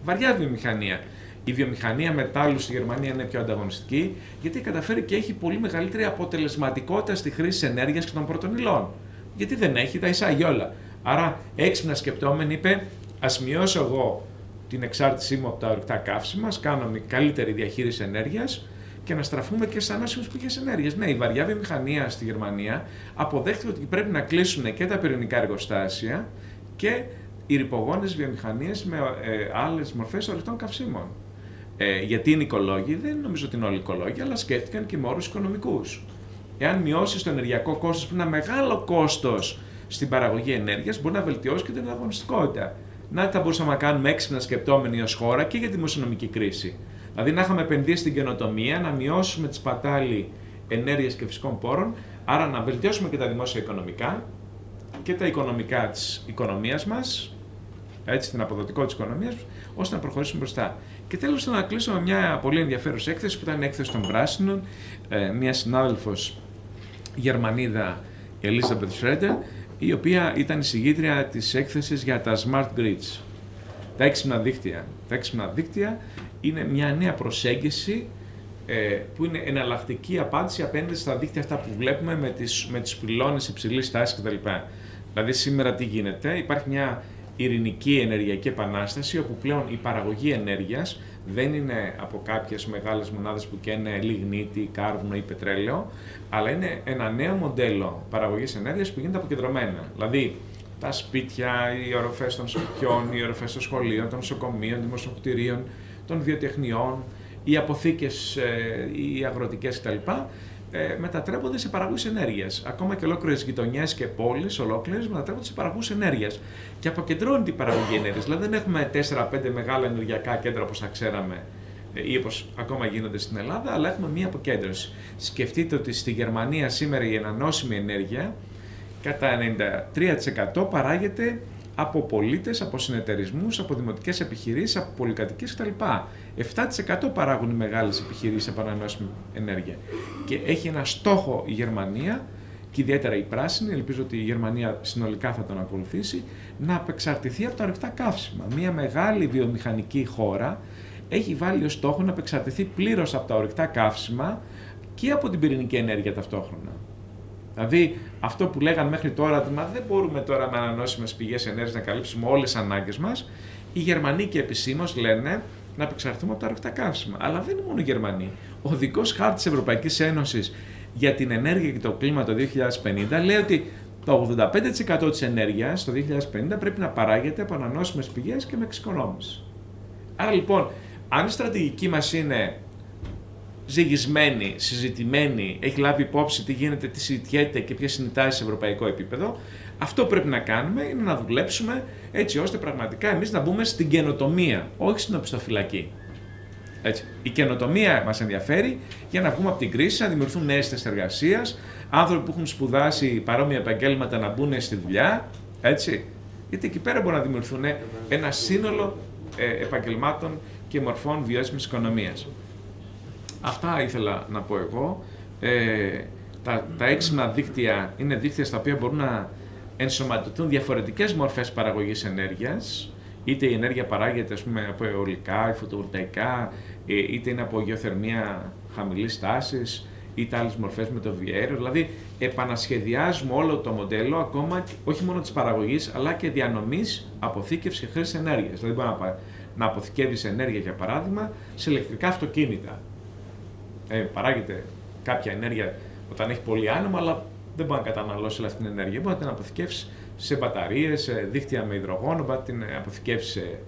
Βαριά βιομηχανία. Η βιομηχανία μετάλλου στη Γερμανία είναι πιο ανταγωνιστική, γιατί καταφέρει και έχει πολύ μεγαλύτερη αποτελεσματικότητα στη χρήση της ενέργειας και των πρώτων υλών. Γιατί δεν έχει, τα εισάγει όλα. Άρα, έξυπνα σκεπτόμενη είπε: ας μειώσω εγώ την εξάρτησή μου από τα ορυκτά καύσιμα, κάνω καλύτερη διαχείριση ενέργειας και να στραφούμε και στις ανανεώσιμες πηγές ενέργειας. Ναι, η βαριά βιομηχανία στη Γερμανία αποδέχτηκε ότι πρέπει να κλείσουν και τα πυρηνικά εργοστάσια και οι ρυπογόνες βιομηχανίες με άλλες μορφές ορυκτών καυσίμων. Γιατί είναι οικολόγοι, δεν νομίζω ότι είναι όλοι οικολόγοι, αλλά σκέφτηκαν και με όρους οικονομικούς. Εάν μειώσει το ενεργειακό κόστος, που είναι ένα μεγάλο κόστος στην παραγωγή ενέργειας, μπορεί να βελτιώσει και την ανταγωνιστικότητα. Να τι θα μπορούσαμε να κάνουμε έξυπνα σκεπτόμενοι ως χώρα και για τη δημοσιονομική κρίση. Δηλαδή να είχαμε επενδύσει στην καινοτομία, να μειώσουμε τη σπατάλη ενέργειας και φυσικών πόρων, άρα να βελτιώσουμε και τα δημόσια οικονομικά και τα οικονομικά της οικονομίας μας, έτσι, την αποδοτικότητα της οικονομίας, ώστε να προχωρήσουμε μπροστά. Και τέλος, να κλείσω με μια πολύ ενδιαφέρουσα έκθεση που ήταν η έκθεση των Πράσινων, μια συνάδελφος Γερμανίδα, η Elizabeth Schroeder, η οποία ήταν η συγγήτρια της έκθεσης για τα Smart Grids, τα έξυπνα δίκτυα. Τα έξυπνα δίκτυα είναι μια νέα προσέγγιση που είναι εναλλακτική απάντηση απέναντι στα δίκτυα αυτά που βλέπουμε με τις πυλώνες υψηλής τάσης κτλ. Δηλαδή σήμερα τι γίνεται, υπάρχει μια ειρηνική ενεργειακή επανάσταση όπου πλέον η παραγωγή ενέργειας δεν είναι από κάποιες μεγάλες μονάδες που καίνε λιγνίτη, κάρβουνο ή πετρέλαιο, αλλά είναι ένα νέο μοντέλο παραγωγής ενέργειας που γίνεται αποκεντρωμένα. Δηλαδή τα σπίτια, οι οροφές των σπιτιών, οι οροφές των σχολείων, των νοσοκομείων, των δημοσίων κτηρίων, των βιοτεχνιών, οι αποθήκες, οι αγροτικές κτλ. Μετατρέπονται σε παραγωγούς ενέργειας. Ακόμα και ολόκληρες γειτονιές και πόλεις ολόκληρες μετατρέπονται σε παραγωγούς ενέργειας. Και αποκεντρώνει την παραγωγή ενέργειας. Δηλαδή δεν έχουμε 4-5 μεγάλα ενεργειακά κέντρα όπως θα ξέραμε ή όπως ακόμα γίνονται στην Ελλάδα, αλλά έχουμε μία αποκέντρωση. Σκεφτείτε ότι στη Γερμανία σήμερα η ανανεώσιμη ενέργεια κατά 93% παράγεται από πολίτες, από συνεταιρισμούς, από δημοτικές επιχειρήσεις, από πολυκατοικίες κτλ. 7% παράγουν οι μεγάλες επιχειρήσεις από ανανεώσιμη ενέργεια. Και έχει ένα στόχο η Γερμανία, και ιδιαίτερα η πράσινη, ελπίζω ότι η Γερμανία συνολικά θα τον ακολουθήσει, να απεξαρτηθεί από τα ορυκτά καύσιμα. Μια μεγάλη βιομηχανική χώρα έχει βάλει ως στόχο να απεξαρτηθεί πλήρως από τα ορυκτά καύσιμα και από την πυρηνική ενέργεια ταυτόχρονα. Δηλαδή, αυτό που λέγαν μέχρι τώρα, ότι δεν μπορούμε τώρα με ανανεώσιμες πηγές ενέργειας να καλύψουμε όλες τις ανάγκες μας, οι Γερμανοί και επισήμως λένε να απεξαρτηθούμε από τα ορυκτά καύσιμα. Αλλά δεν είναι μόνο οι Γερμανοί. Ο οδικός χάρτης της Ευρωπαϊκής Ένωσης για την ενέργεια και το κλίμα το 2050 λέει ότι το 85% της ενέργειας το 2050 πρέπει να παράγεται από ανανεώσιμες πηγές και με εξοικονόμηση. Άρα λοιπόν, αν η στρατηγική μας είναι ζυγισμένη, συζητημένη, έχει λάβει υπόψη τι γίνεται, τι συζητιέται και ποιες είναι οι τάσεις σε ευρωπαϊκό επίπεδο, αυτό που πρέπει να κάνουμε είναι να δουλέψουμε έτσι ώστε πραγματικά εμείς να μπούμε στην καινοτομία, όχι στην οπισθοφυλακή. Έτσι. Η καινοτομία μας ενδιαφέρει για να βγούμε από την κρίση, να δημιουργηθούν νέες θέσεις εργασίας, άνθρωποι που έχουν σπουδάσει παρόμοια επαγγέλματα να μπουν στη δουλειά. Έτσι. Γιατί εκεί πέρα μπορεί να δημιουργηθούν ένα σύνολο επαγγελμάτων και μορφών βιώσιμης οικονομίας. Αυτά ήθελα να πω εγώ. Τα έξυπνα δίκτυα είναι δίκτυα στα οποία μπορούν να ενσωματωθούν διαφορετικές μορφές παραγωγής ενέργειας. Είτε η ενέργεια παράγεται από αιωλικά ή φωτοβολταϊκά, είτε είναι από γεωθερμία χαμηλής τάσης, είτε άλλες μορφές με το βιαέριο. Δηλαδή, επανασχεδιάζουμε όλο το μοντέλο, ακόμα όχι μόνο της παραγωγής, αλλά και διανομής, αποθήκευσης και χρήσης ενέργειας. Δηλαδή, μπορεί να αποθηκεύεις ενέργεια, για παράδειγμα, σε ηλεκτρικά αυτοκίνητα. Παράγεται κάποια ενέργεια όταν έχει πολύ άνεμο, αλλά δεν μπορεί να καταναλώσει όλη αυτή την ενέργεια. Μπορεί να την αποθηκεύσει σε μπαταρίες, σε δίκτυα με υδρογόνο, μπορεί να την αποθηκεύσει σε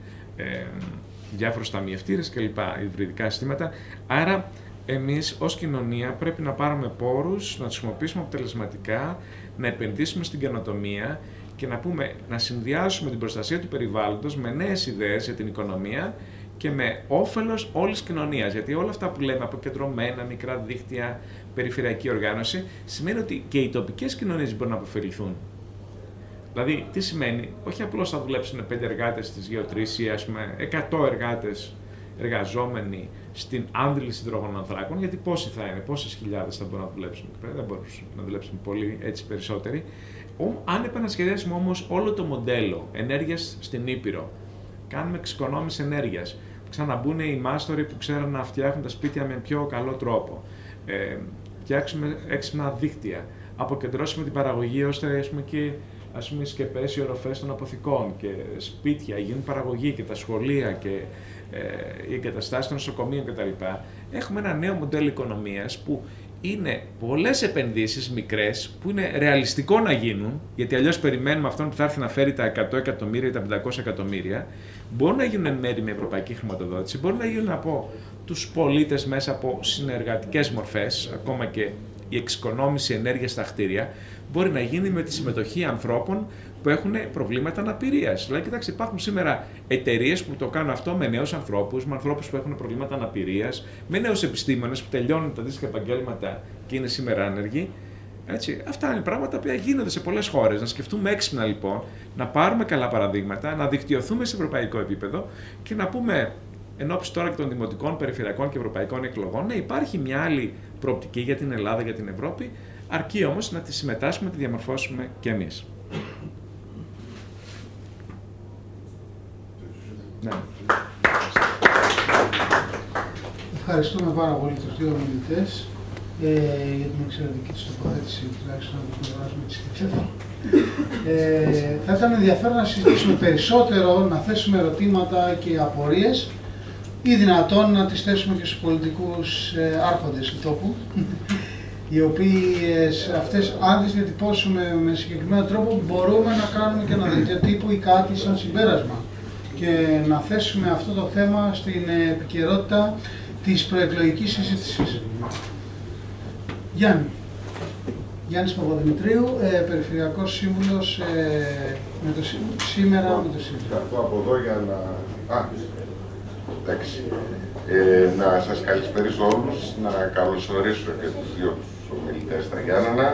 διάφορους ταμιευτήρες κλπ. Υβριδικά συστήματα. Άρα, εμείς ως κοινωνία πρέπει να πάρουμε πόρους, να τους χρησιμοποιήσουμε αποτελεσματικά, να επενδύσουμε στην καινοτομία και να συνδυάσουμε την προστασία του περιβάλλοντος με νέες ιδέες για την οικονομία και με όφελος όλης της κοινωνίας. Γιατί όλα αυτά που λέμε, αποκεντρωμένα, μικρά δίκτυα, περιφερειακή οργάνωση, σημαίνει ότι και οι τοπικές κοινωνίες μπορούν να αποφεληθούν. Δηλαδή, τι σημαίνει, όχι απλώς θα δουλέψουν 5 εργάτες στις γεωτρήσεις ή 100 εργάτες εργαζόμενοι στην άντληση υδρογονανθράκων, γιατί πόσοι θα είναι, πόσες χιλιάδες θα μπορούν να δουλέψουν εκεί πέρα, δεν μπορούν να δουλέψουν πολύ, έτσι περισσότεροι. Αν επανασχεδιάσουμε όμως όλο το μοντέλο ενέργειας στην Ήπειρο, κάνουμε εξοικονόμηση ενέργειας, ξαναμπούν οι μάστοροι που ξέρουν να φτιάχνουν τα σπίτια με πιο καλό τρόπο, φτιάξουμε έξυπνα δίκτυα, αποκεντρώσουμε την παραγωγή ώστε και οι σκεπές, οι οροφές των αποθηκών και σπίτια, γίνουν παραγωγή και τα σχολεία και οι εγκαταστάσεις των νοσοκομείων κτλ. Έχουμε ένα νέο μοντέλο οικονομίας που είναι πολλές επενδύσεις μικρές που είναι ρεαλιστικό να γίνουν, γιατί αλλιώς περιμένουμε αυτόν που θα έρθει να φέρει τα 100 εκατομμύρια ή τα 500 εκατομμύρια. Μπορούν να γίνουν εν μέρει με ευρωπαϊκή χρηματοδότηση, μπορούν να γίνουν από τους πολίτες μέσα από συνεργατικές μορφές, ακόμα και η εξοικονόμηση ενέργειας στα κτίρια, μπορεί να γίνει με τη συμμετοχή ανθρώπων που έχουν προβλήματα αναπηρίας. Δηλαδή, κοιτάξτε, υπάρχουν σήμερα εταιρείες που το κάνουν αυτό με νέους ανθρώπους, με ανθρώπους που έχουν προβλήματα αναπηρίας, με νέους επιστήμονες που τελειώνουν τα αντίστοιχα επαγγέλματα και είναι σήμερα άνεργοι. Έτσι, αυτά είναι πράγματα που γίνονται σε πολλές χώρες. Να σκεφτούμε έξυπνα λοιπόν, να πάρουμε καλά παραδείγματα, να δικτυωθούμε σε ευρωπαϊκό επίπεδο και να πούμε εν ώψη τώρα και των δημοτικών, περιφερειακών και ευρωπαϊκών εκλογών, ναι, υπάρχει μια άλλη προοπτική για την Ελλάδα, για την Ευρώπη, αρκεί όμως να τη συμμετάσχουμε, να τη διαμορφώσουμε κι εμείς. ευχαριστούμε πάρα πολύ τους δύο ομιλητές για την εξαιρετική τους τοποθέτηση, τουλάχιστον να το βγάζουμε τη σκέψη. Θα ήταν ενδιαφέρον να συζητήσουμε περισσότερο, να θέσουμε ερωτήματα και απορίες ή δυνατόν να τις θέσουμε και στους πολιτικούς άρχοντες του τόπου, οι οποίοι αυτές, αν τις διατυπώσουμε με συγκεκριμένο τρόπο, μπορούμε να κάνουμε και ένα δελτίο τύπου ή κάτι σαν συμπέρασμα και να θέσουμε αυτό το θέμα στην επικαιρότητα της προεκλογικής συζήτησης. Γιάννης Παπαδημητρίου, Περιφερειακός Σύμβουλος σήμερα με το ΣΥΡΙΖΑ. Θα έρθω από εδώ για να... εντάξει. Να σας καλησπερίσω όλους, να καλωσορίσω και τους δύο ομιλητές στα Γιάννενα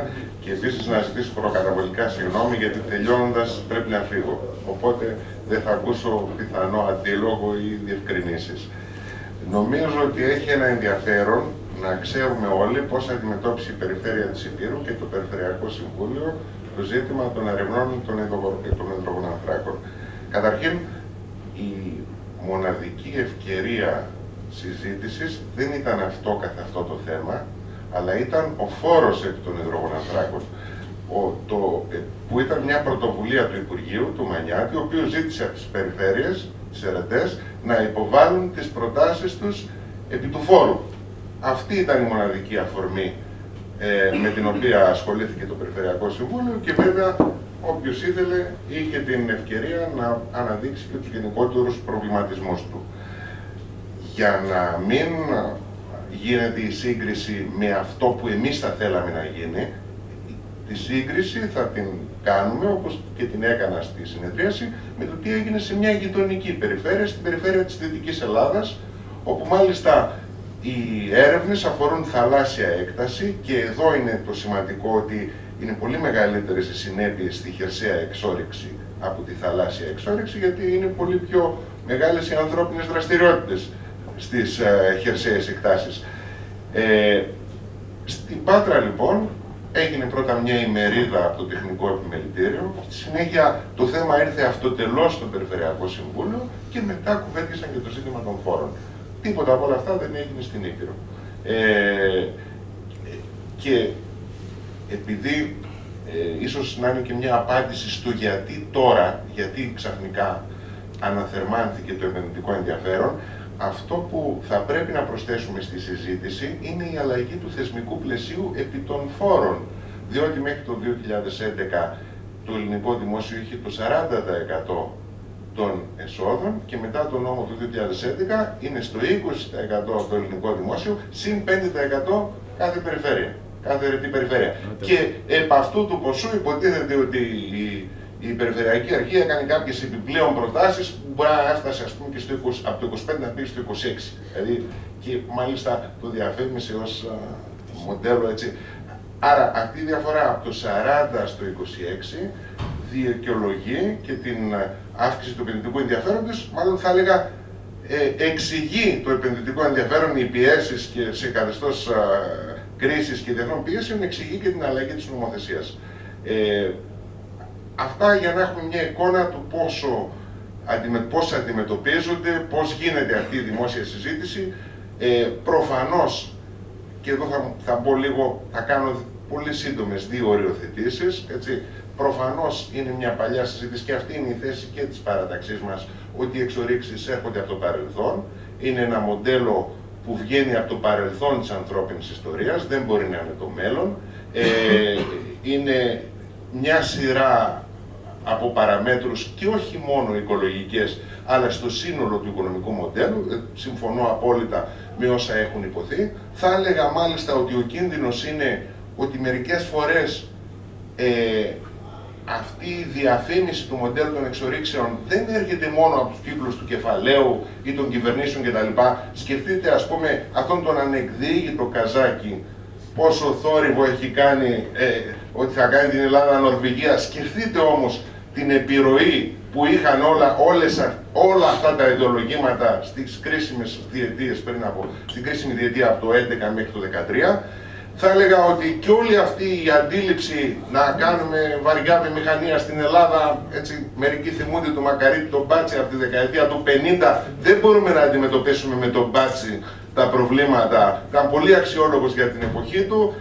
και επίσης να ζητήσω προκαταβολικά συγγνώμη γιατί τελειώνοντας πρέπει να φύγω. Οπότε δεν θα ακούσω πιθανό αντίλογο ή διευκρινήσεις. Νομίζω ότι έχει ένα ενδιαφέρον να ξέρουμε όλοι πώς αντιμετώπισε η Περιφέρεια της Ηπείρου και το Περιφερειακό Συμβούλιο το ζήτημα των ερευνών των υδρογονανθράκων. Καταρχήν, η μοναδική ευκαιρία συζήτησης δεν ήταν αυτό καθ' αυτό το θέμα, αλλά ήταν ο φόρος επί των υδρογονανθράκων, που ήταν μια πρωτοβουλία του Υπουργείου, του Μανιάτη, ο οποίος ζήτησε από τις περιφέρειες, τις αιρετές, να υποβάλουν τις προτάσεις τους επί του φόρου. Αυτή ήταν η μοναδική αφορμή με την οποία ασχολήθηκε το Περιφερειακό Συμβούλιο και βέβαια όποιος ήθελε είχε την ευκαιρία να αναδείξει και τους γενικότερους προβληματισμούς του. Για να μην γίνεται η σύγκριση με αυτό που εμείς θα θέλαμε να γίνει, τη σύγκριση θα την κάνουμε, όπως και την έκανα στη συνεδρίαση, με το τι έγινε σε μια γειτονική περιφέρεια, στην περιφέρεια της Δυτικής Ελλάδας, όπου μάλιστα οι έρευνες αφορούν θαλάσσια έκταση και εδώ είναι το σημαντικό ότι είναι πολύ μεγαλύτερες οι συνέπειες στη χερσαία εξόρυξη από τη θαλάσσια εξόρυξη, γιατί είναι πολύ πιο μεγάλες οι ανθρώπινες δραστηριότητες στις χερσαίες εκτάσεις. Στην Πάτρα λοιπόν έγινε πρώτα μια ημερίδα από το Τεχνικό Επιμελητήριο, στη συνέχεια το θέμα ήρθε αυτοτελώς στο Περιφερειακό Συμβούλιο και μετά κουβέντισαν και το ζήτημα των φόρων. Τίποτα από όλα αυτά δεν έγινε στην Ήπειρο. Και επειδή ίσως να είναι και μια απάντηση στο γιατί τώρα, γιατί ξαφνικά αναθερμάνθηκε το επενδυτικό ενδιαφέρον, αυτό που θα πρέπει να προσθέσουμε στη συζήτηση είναι η αλλαγή του θεσμικού πλαισίου επί των φόρων. Διότι μέχρι το 2011 το ελληνικό δημόσιο είχε το 40% των εσόδων και μετά τον νόμο του 2011 είναι στο 20% το ελληνικό δημόσιο, συν 5% κάθε περιφέρεια, κάθε αιρετή περιφέρεια. Και επ' αυτού του ποσού υποτίθεται ότι η Περιφερειακή Αρχή έκανε κάποιες επιπλέον προτάσεις που μπορεί να έφτασε ας πούμε και από το 25 να πει στο 26. Δηλαδή, και μάλιστα το διαφήμισε ως μοντέλο έτσι. Άρα αυτή η διαφορά από το 40 στο 26 δικαιολογεί και την αύξηση του επενδυτικού ενδιαφέροντος, μάλλον θα έλεγα εξηγεί το επενδυτικό ενδιαφέρον, οι πιέσεις και σε καθεστώς κρίσης και διεθνών πιέσεων, εξηγεί και την αλλαγή της νομοθεσίας. Αυτά για να έχουμε μια εικόνα του πώς αντιμετωπίζονται, πώς γίνεται αυτή η δημόσια συζήτηση. Προφανώς, και εδώ θα μπω λίγο, θα κάνω πολύ σύντομες δύο οριοθετήσεις, έτσι. Προφανώς είναι μια παλιά συζήτηση και αυτή είναι η θέση και της παραταξής μας, ότι οι εξορίξεις έρχονται από το παρελθόν. Είναι ένα μοντέλο που βγαίνει από το παρελθόν της ανθρώπινης ιστορίας, δεν μπορεί να είναι το μέλλον. Είναι μια σειρά από παραμέτρους και όχι μόνο οικολογικές, αλλά στο σύνολο του οικονομικού μοντέλου. Συμφωνώ απόλυτα με όσα έχουν υποθεί. Θα έλεγα μάλιστα ότι ο κίνδυνος είναι ότι μερικές φορές αυτή η διαφήμιση του μοντέλου των εξορίξεων δεν έρχεται μόνο από τους κύκλους του κεφαλαίου ή των κυβερνήσεων κτλ. Σκεφτείτε ας πούμε αυτόν τον ανεκδίγητο Καζάκη, πόσο θόρυβο έχει κάνει ότι θα κάνει την Ελλάδα-Νορβηγία. Σκεφτείτε όμως την επιρροή που είχαν όλα αυτά τα ιδεολογήματα στις κρίσιμες διετίες στην κρίσιμη διετία από το 2011 μέχρι το 2013. Θα έλεγα ότι και όλη αυτή η αντίληψη να κάνουμε βαριά βιομηχανία στην Ελλάδα, έτσι, μερικοί θυμούνται του Μακαρίτη τον Μπάτσι από τη δεκαετία του 50, δεν μπορούμε να αντιμετωπίσουμε με τον Μπάτσι τα προβλήματα, ήταν πολύ αξιόλογος για την εποχή του,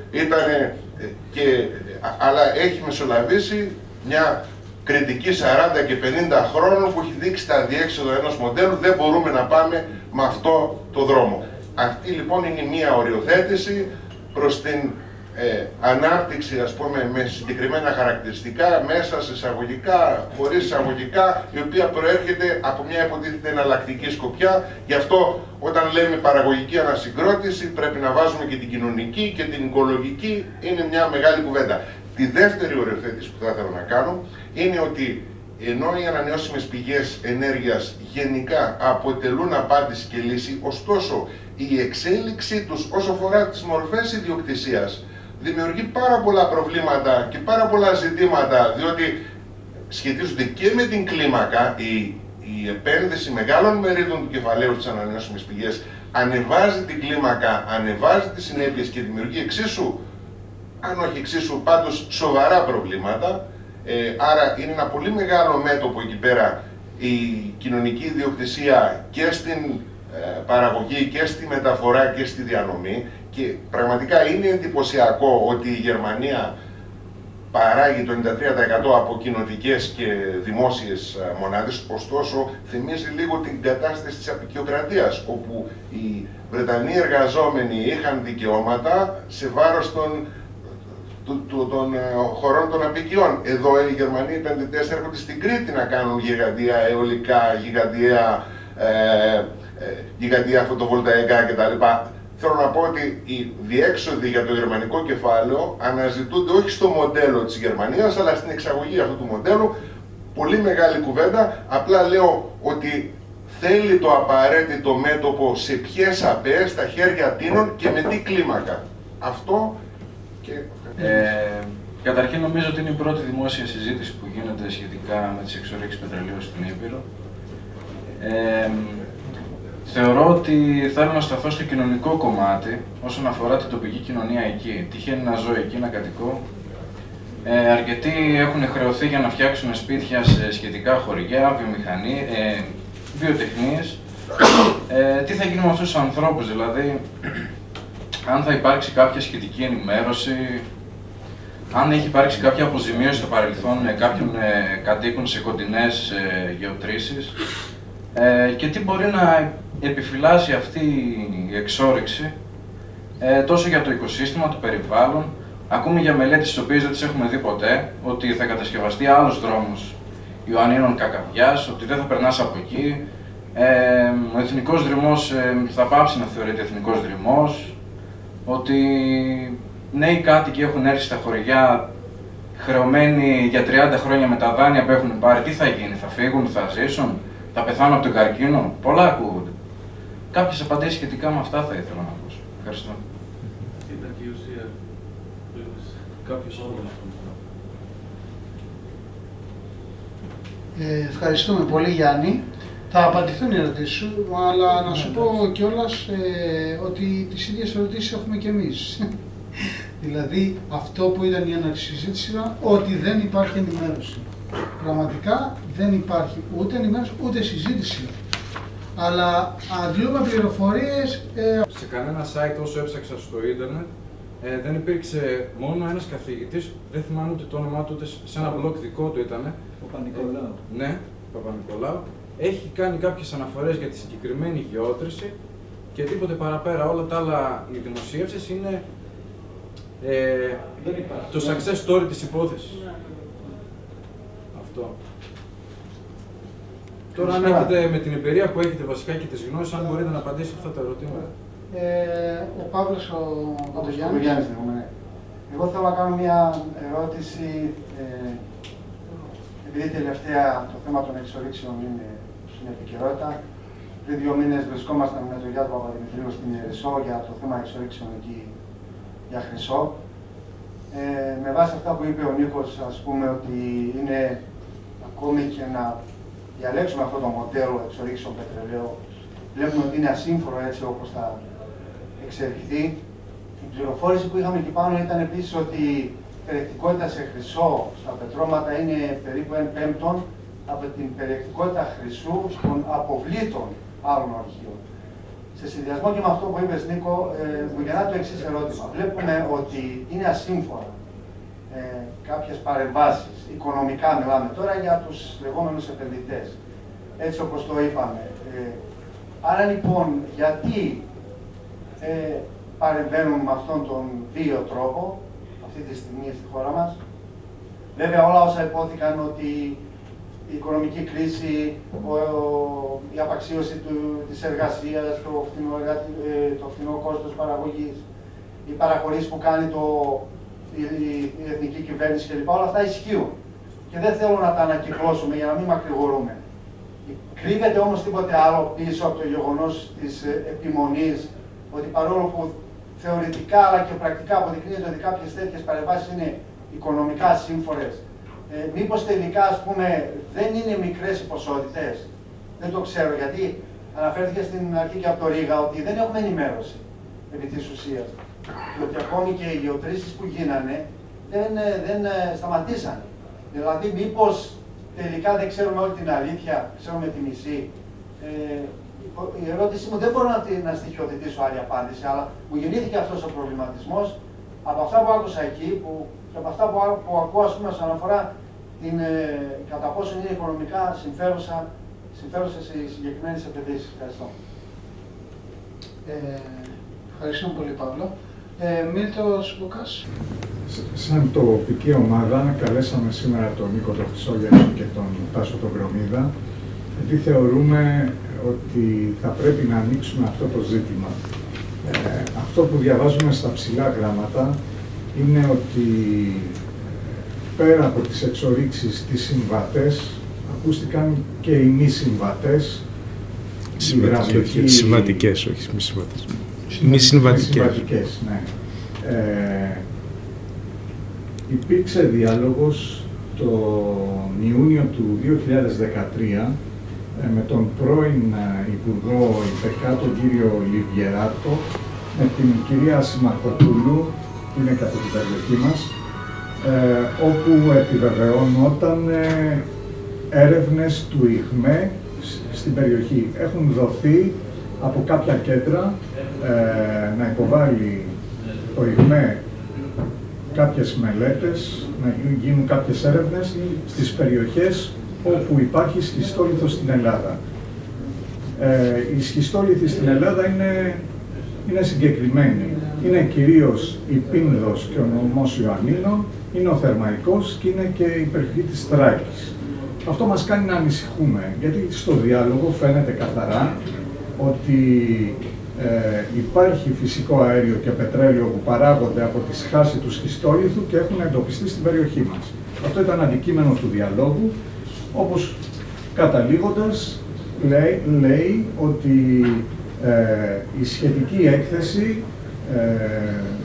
αλλά έχει μεσολαβήσει μια κριτική 40 και 50 χρόνων που έχει δείξει τα αδιέξοδο ενός μοντέλου. Δεν μπορούμε να πάμε με αυτό το δρόμο. Αυτή λοιπόν είναι μια οριοθέτηση προς την ανάπτυξη, ας πούμε, με συγκεκριμένα χαρακτηριστικά, μέσα σε εισαγωγικά, χωρίς εισαγωγικά, η οποία προέρχεται από μια υποτίθεται εναλλακτική σκοπιά. Γι' αυτό όταν λέμε παραγωγική ανασυγκρότηση πρέπει να βάζουμε και την κοινωνική και την οικολογική, είναι μια μεγάλη κουβέντα. Τη δεύτερη οριοθέτηση που θα ήθελα να κάνω είναι ότι ενώ οι ανανεώσιμες πηγές ενέργειας γενικά αποτελούν απάντηση και λύση, ωστόσο η εξέλιξή τους όσο αφορά τις μορφές ιδιοκτησίας δημιουργεί πάρα πολλά προβλήματα και πάρα πολλά ζητήματα, διότι σχετίζονται και με την κλίμακα. Η επένδυση μεγάλων μερίδων του κεφαλαίου στις ανανεώσιμες πηγές ανεβάζει την κλίμακα, ανεβάζει τις συνέπειες και δημιουργεί εξίσου, αν όχι εξίσου, πάντως σοβαρά προβλήματα. Άρα είναι ένα πολύ μεγάλο μέτωπο εκεί πέρα η κοινωνική ιδιοκτησία και στην παραγωγή και στη μεταφορά και στη διανομή, και πραγματικά είναι εντυπωσιακό ότι η Γερμανία παράγει το 93% από κοινοτικές και δημόσιες μονάδες, ωστόσο θυμίζει λίγο την κατάσταση της αποικιοκρατίας, όπου οι Βρετανοί εργαζόμενοι είχαν δικαιώματα σε βάρος των χωρών των αποικιών. Εδώ οι Γερμανοί επενδυτές έρχονται στην Κρήτη να κάνουν γιγαντία αιωλικά, γιγαντία φωτοβολταϊκά κτλ. Θέλω να πω ότι οι διέξοδοι για το γερμανικό κεφάλαιο αναζητούνται όχι στο μοντέλο της Γερμανίας, αλλά στην εξαγωγή αυτού του μοντέλου. Πολύ μεγάλη κουβέντα. Απλά λέω ότι θέλει το απαραίτητο μέτωπο σε ποιες ΑΠΕ, στα χέρια τίνων και με τι κλίμακα. Αυτό και... Καταρχήν νομίζω ότι είναι η πρώτη δημόσια συζήτηση που γίνεται σχετικά με τις εξορίξεις πετρελαίου στην Ήπειρο. Θεωρώ ότι θέλω να σταθώ στο κοινωνικό κομμάτι όσον αφορά την τοπική κοινωνία εκεί. Τυχαίνει να ζω εκεί, να κατοικώ. Αρκετοί έχουν χρεωθεί για να φτιάξουν σπίτια σε σχετικά χωριά, βιοτεχνίες. Τι θα γίνει με αυτούς τους ανθρώπους, δηλαδή, αν θα υπάρξει κάποια σχετική ενημέρωση, αν έχει υπάρξει κάποια αποζημίωση στο παρελθόν κάποιων κατοίκων σε κοντινές γεωτρήσεις, και τι μπορεί να επιφυλάσσει αυτή η εξόρυξη τόσο για το οικοσύστημα, το περιβάλλον. Ακούμε για μελέτες τις οποίες δεν τις έχουμε δει ποτέ, ότι θα κατασκευαστεί άλλος δρόμος Ιωαννίνων Κακαβιάς, ότι δεν θα περνάς από εκεί. Ο εθνικός δρυμός θα πάψει να θεωρείται εθνικός δρυμός, ότι νέοι κάτοικοι έχουν έρθει στα χωριά χρεωμένοι για 30 χρόνια με τα δάνεια που έχουν πάρει. Τι θα γίνει, θα φύγουν, θα ζήσουν, θα πεθάνουν από τον καρκίνο? Πολλά ακούγονται. Κάποιες απαντήσεις σχετικά με αυτά θα ήθελα να ακούσω. Ευχαριστώ. Ήταν και η ουσία. Κάποιος όνομα αυτό. Ευχαριστούμε πολύ, Γιάννη. Θα απαντηθούν οι ερωτήσεις σου, αλλά να σου πω κιόλας ότι τις ίδιες ερωτήσεις έχουμε κι εμείς. Δηλαδή, αυτό που ήταν η έναρξη συζήτηση ήταν ότι δεν υπάρχει ενημέρωση. Πραγματικά δεν υπάρχει ούτε ενημέρωση ούτε συζήτηση. Αλλά αντλούμε πληροφορίες. Σε κανένα site όσο έψαξα στο ίντερνετ δεν υπήρξε, μόνο ένας καθηγητής, δεν θυμάμαι ούτε το όνομά του, ούτε σε ένα blog δικό του ήταν. Παπα-Νικολάου. Ναι, Παπα-Νικολάου. Έχει κάνει κάποιες αναφορές για τη συγκεκριμένη γεώτρηση και τίποτε παραπέρα. Όλα τα άλλα, οι δημοσιεύσεις είναι το success story της υπόθεσης. Αυτό. Τώρα, αν έχετε με την εμπειρία που έχετε βασικά και τις γνώσεις, αν μπορείτε να απαντήσετε αυτά τα ερωτήματα. Ο Παύλος, ο Κοντογιάννης. Εγώ θέλω να κάνω μια ερώτηση, επειδή τελευταία το θέμα των εξορίξεων είναι στην επικαιρότητα. Πριν 2 μήνες βρισκόμασταν με τον Γιάννη Παπαδημητρίου στην Ιερισσό για το θέμα εξορίξεων εκεί για χρυσό. Με βάση αυτά που είπε ο Νίκος, ας πούμε ότι είναι ακόμη και να διαλέξουμε αυτό το μοντέλο εξορίξεων πετρελαίου, βλέπουμε ότι είναι ασύμφωνο έτσι όπως θα εξελιχθεί. Η πληροφόρηση που είχαμε εκεί πάνω ήταν επίσης ότι η περιεκτικότητα σε χρυσό στα πετρώματα είναι περίπου 1/5 από την περιεκτικότητα χρυσού των αποβλήτων άλλων αρχείων. Σε συνδυασμό και με αυτό που είπες, Νίκο, μου γεννά το εξής ερώτημα. Βλέπουμε ότι είναι ασύμφορα κάποιες παρεμβάσεις, οικονομικά μιλάμε τώρα για τους λεγόμενους επενδυτές, έτσι όπως το είπαμε. Άρα λοιπόν, γιατί παρεμβαίνουν με αυτόν τον βίαιο τρόπο, αυτή τη στιγμή στη χώρα μας? Βέβαια όλα όσα υπόθηκαν ότι η οικονομική κρίση, η απαξίωση της εργασίας, το φθηνό κόστος παραγωγής, οι παραχωρήσεις που κάνει η εθνική κυβέρνηση κλπ. Όλα αυτά ισχύουν. Και δεν θέλω να τα ανακυκλώσουμε για να μην μακρηγορούμε. Κρύβεται όμως τίποτε άλλο πίσω από το γεγονός της επιμονής, ότι παρόλο που θεωρητικά αλλά και πρακτικά αποδεικνύεται ότι κάποιες τέτοιες παρεμβάσεις είναι οικονομικά σύμφορες, μήπως τελικά, ας πούμε, δεν είναι μικρές οι ποσότητες? Δεν το ξέρω, γιατί αναφέρθηκε στην αρχή και από το Ρήγα ότι δεν έχουμε ενημέρωση επί της ουσίας. Και ότι ακόμη και οι γεωτρήσεις που γίνανε δεν σταματήσανε. Δηλαδή, μήπως τελικά δεν ξέρουμε όλη την αλήθεια, ξέρουμε τη μισή? Η ερώτησή μου δεν μπορώ να στοιχειοθετήσω άλλη απάντηση, αλλά μου γεννήθηκε αυτός ο προβληματισμός από αυτά που άκουσα εκεί και από αυτά που ακούω, ας πούμε, όσον αφορά κατά πόσο είναι οικονομικά συμφέρουσες οι συγκεκριμένες επενδύσεις. Ευχαριστώ. Ευχαριστώ πολύ, Παύλο. Μίλτος Λουκάς. Σαν τοπική ομάδα καλέσαμε σήμερα τον Νίκο τον Χρυσόγελο και τον Τάσο τον Βρωμίδα, γιατί θεωρούμε ότι θα πρέπει να ανοίξουμε αυτό το ζήτημα. Αυτό που διαβάζουμε στα ψηλά γράμματα είναι ότι πέρα από τις εξορίξεις, τις συμβατές, ακούστηκαν και οι μη συμβατές. Συμβατικές, όχι μη συμβατές. Μη συμβατικές, ναι. Υπήρξε διάλογος τον Ιούνιο του 2013 με τον πρώην Υπουργό ΙΠΕΚΑ, τον κύριο Λιβιεράτο, με την κυρία Συμμαχοπούλου, που είναι και από την περιοχή μας, όπου επιβεβαιώνονταν έρευνες του ΙΧΜΕ στην περιοχή. Έχουν δοθεί από κάποια κέντρα να υποβάλει το ΙΧΜΕ κάποιες μελέτες, να γίνουν κάποιες έρευνες στις περιοχές όπου υπάρχει σχιστόλιθος στην Ελλάδα. Η σχιστόλιθη στην Ελλάδα είναι συγκεκριμένη. Είναι κυρίως η Πίνδος και ο νομός Ιωαννίνων, είναι ο Θερμαϊκός και είναι και η περιοχή της Θράκης. Αυτό μας κάνει να ανησυχούμε, γιατί στο διάλογο φαίνεται καθαρά ότι υπάρχει φυσικό αέριο και πετρέλαιο που παράγονται από τη σχάση του σχιστόλιθου και έχουν εντοπιστεί στην περιοχή μας. Αυτό ήταν αντικείμενο του διαλόγου, όπως καταλήγοντας λέει ότι η σχετική έκθεση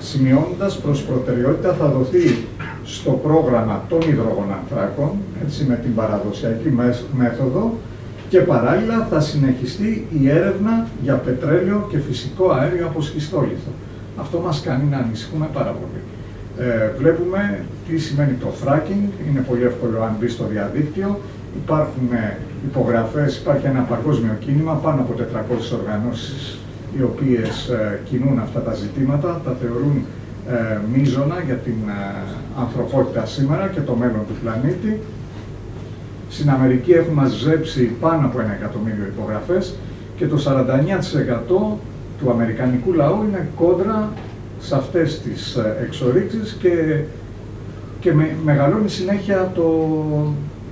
σημειώνοντας προς προτεραιότητα θα δοθεί στο πρόγραμμα των υδρογονανθράκων, έτσι, με την παραδοσιακή μέθοδο, και παράλληλα θα συνεχιστεί η έρευνα για πετρέλαιο και φυσικό αέριο από σχιστόλιθο. Αυτό μας κάνει να ανησυχούμε πάρα πολύ. Βλέπουμε τι σημαίνει το fracking, είναι πολύ εύκολο αν μπει στο διαδίκτυο. Υπάρχουν υπογραφές, υπάρχει ένα παγκόσμιο κίνημα, πάνω από 400 οργανώσεις οι οποίες κινούν αυτά τα ζητήματα, τα θεωρούν μείζωνα για την ανθρωπότητα σήμερα και το μέλλον του πλανήτη. Στην Αμερική έχουν μαζέψει πάνω από 1 εκατομμύριο υπογραφές και το 49% του αμερικανικού λαού είναι κόντρα σε αυτές τις εξορίξεις και μεγαλώνει συνέχεια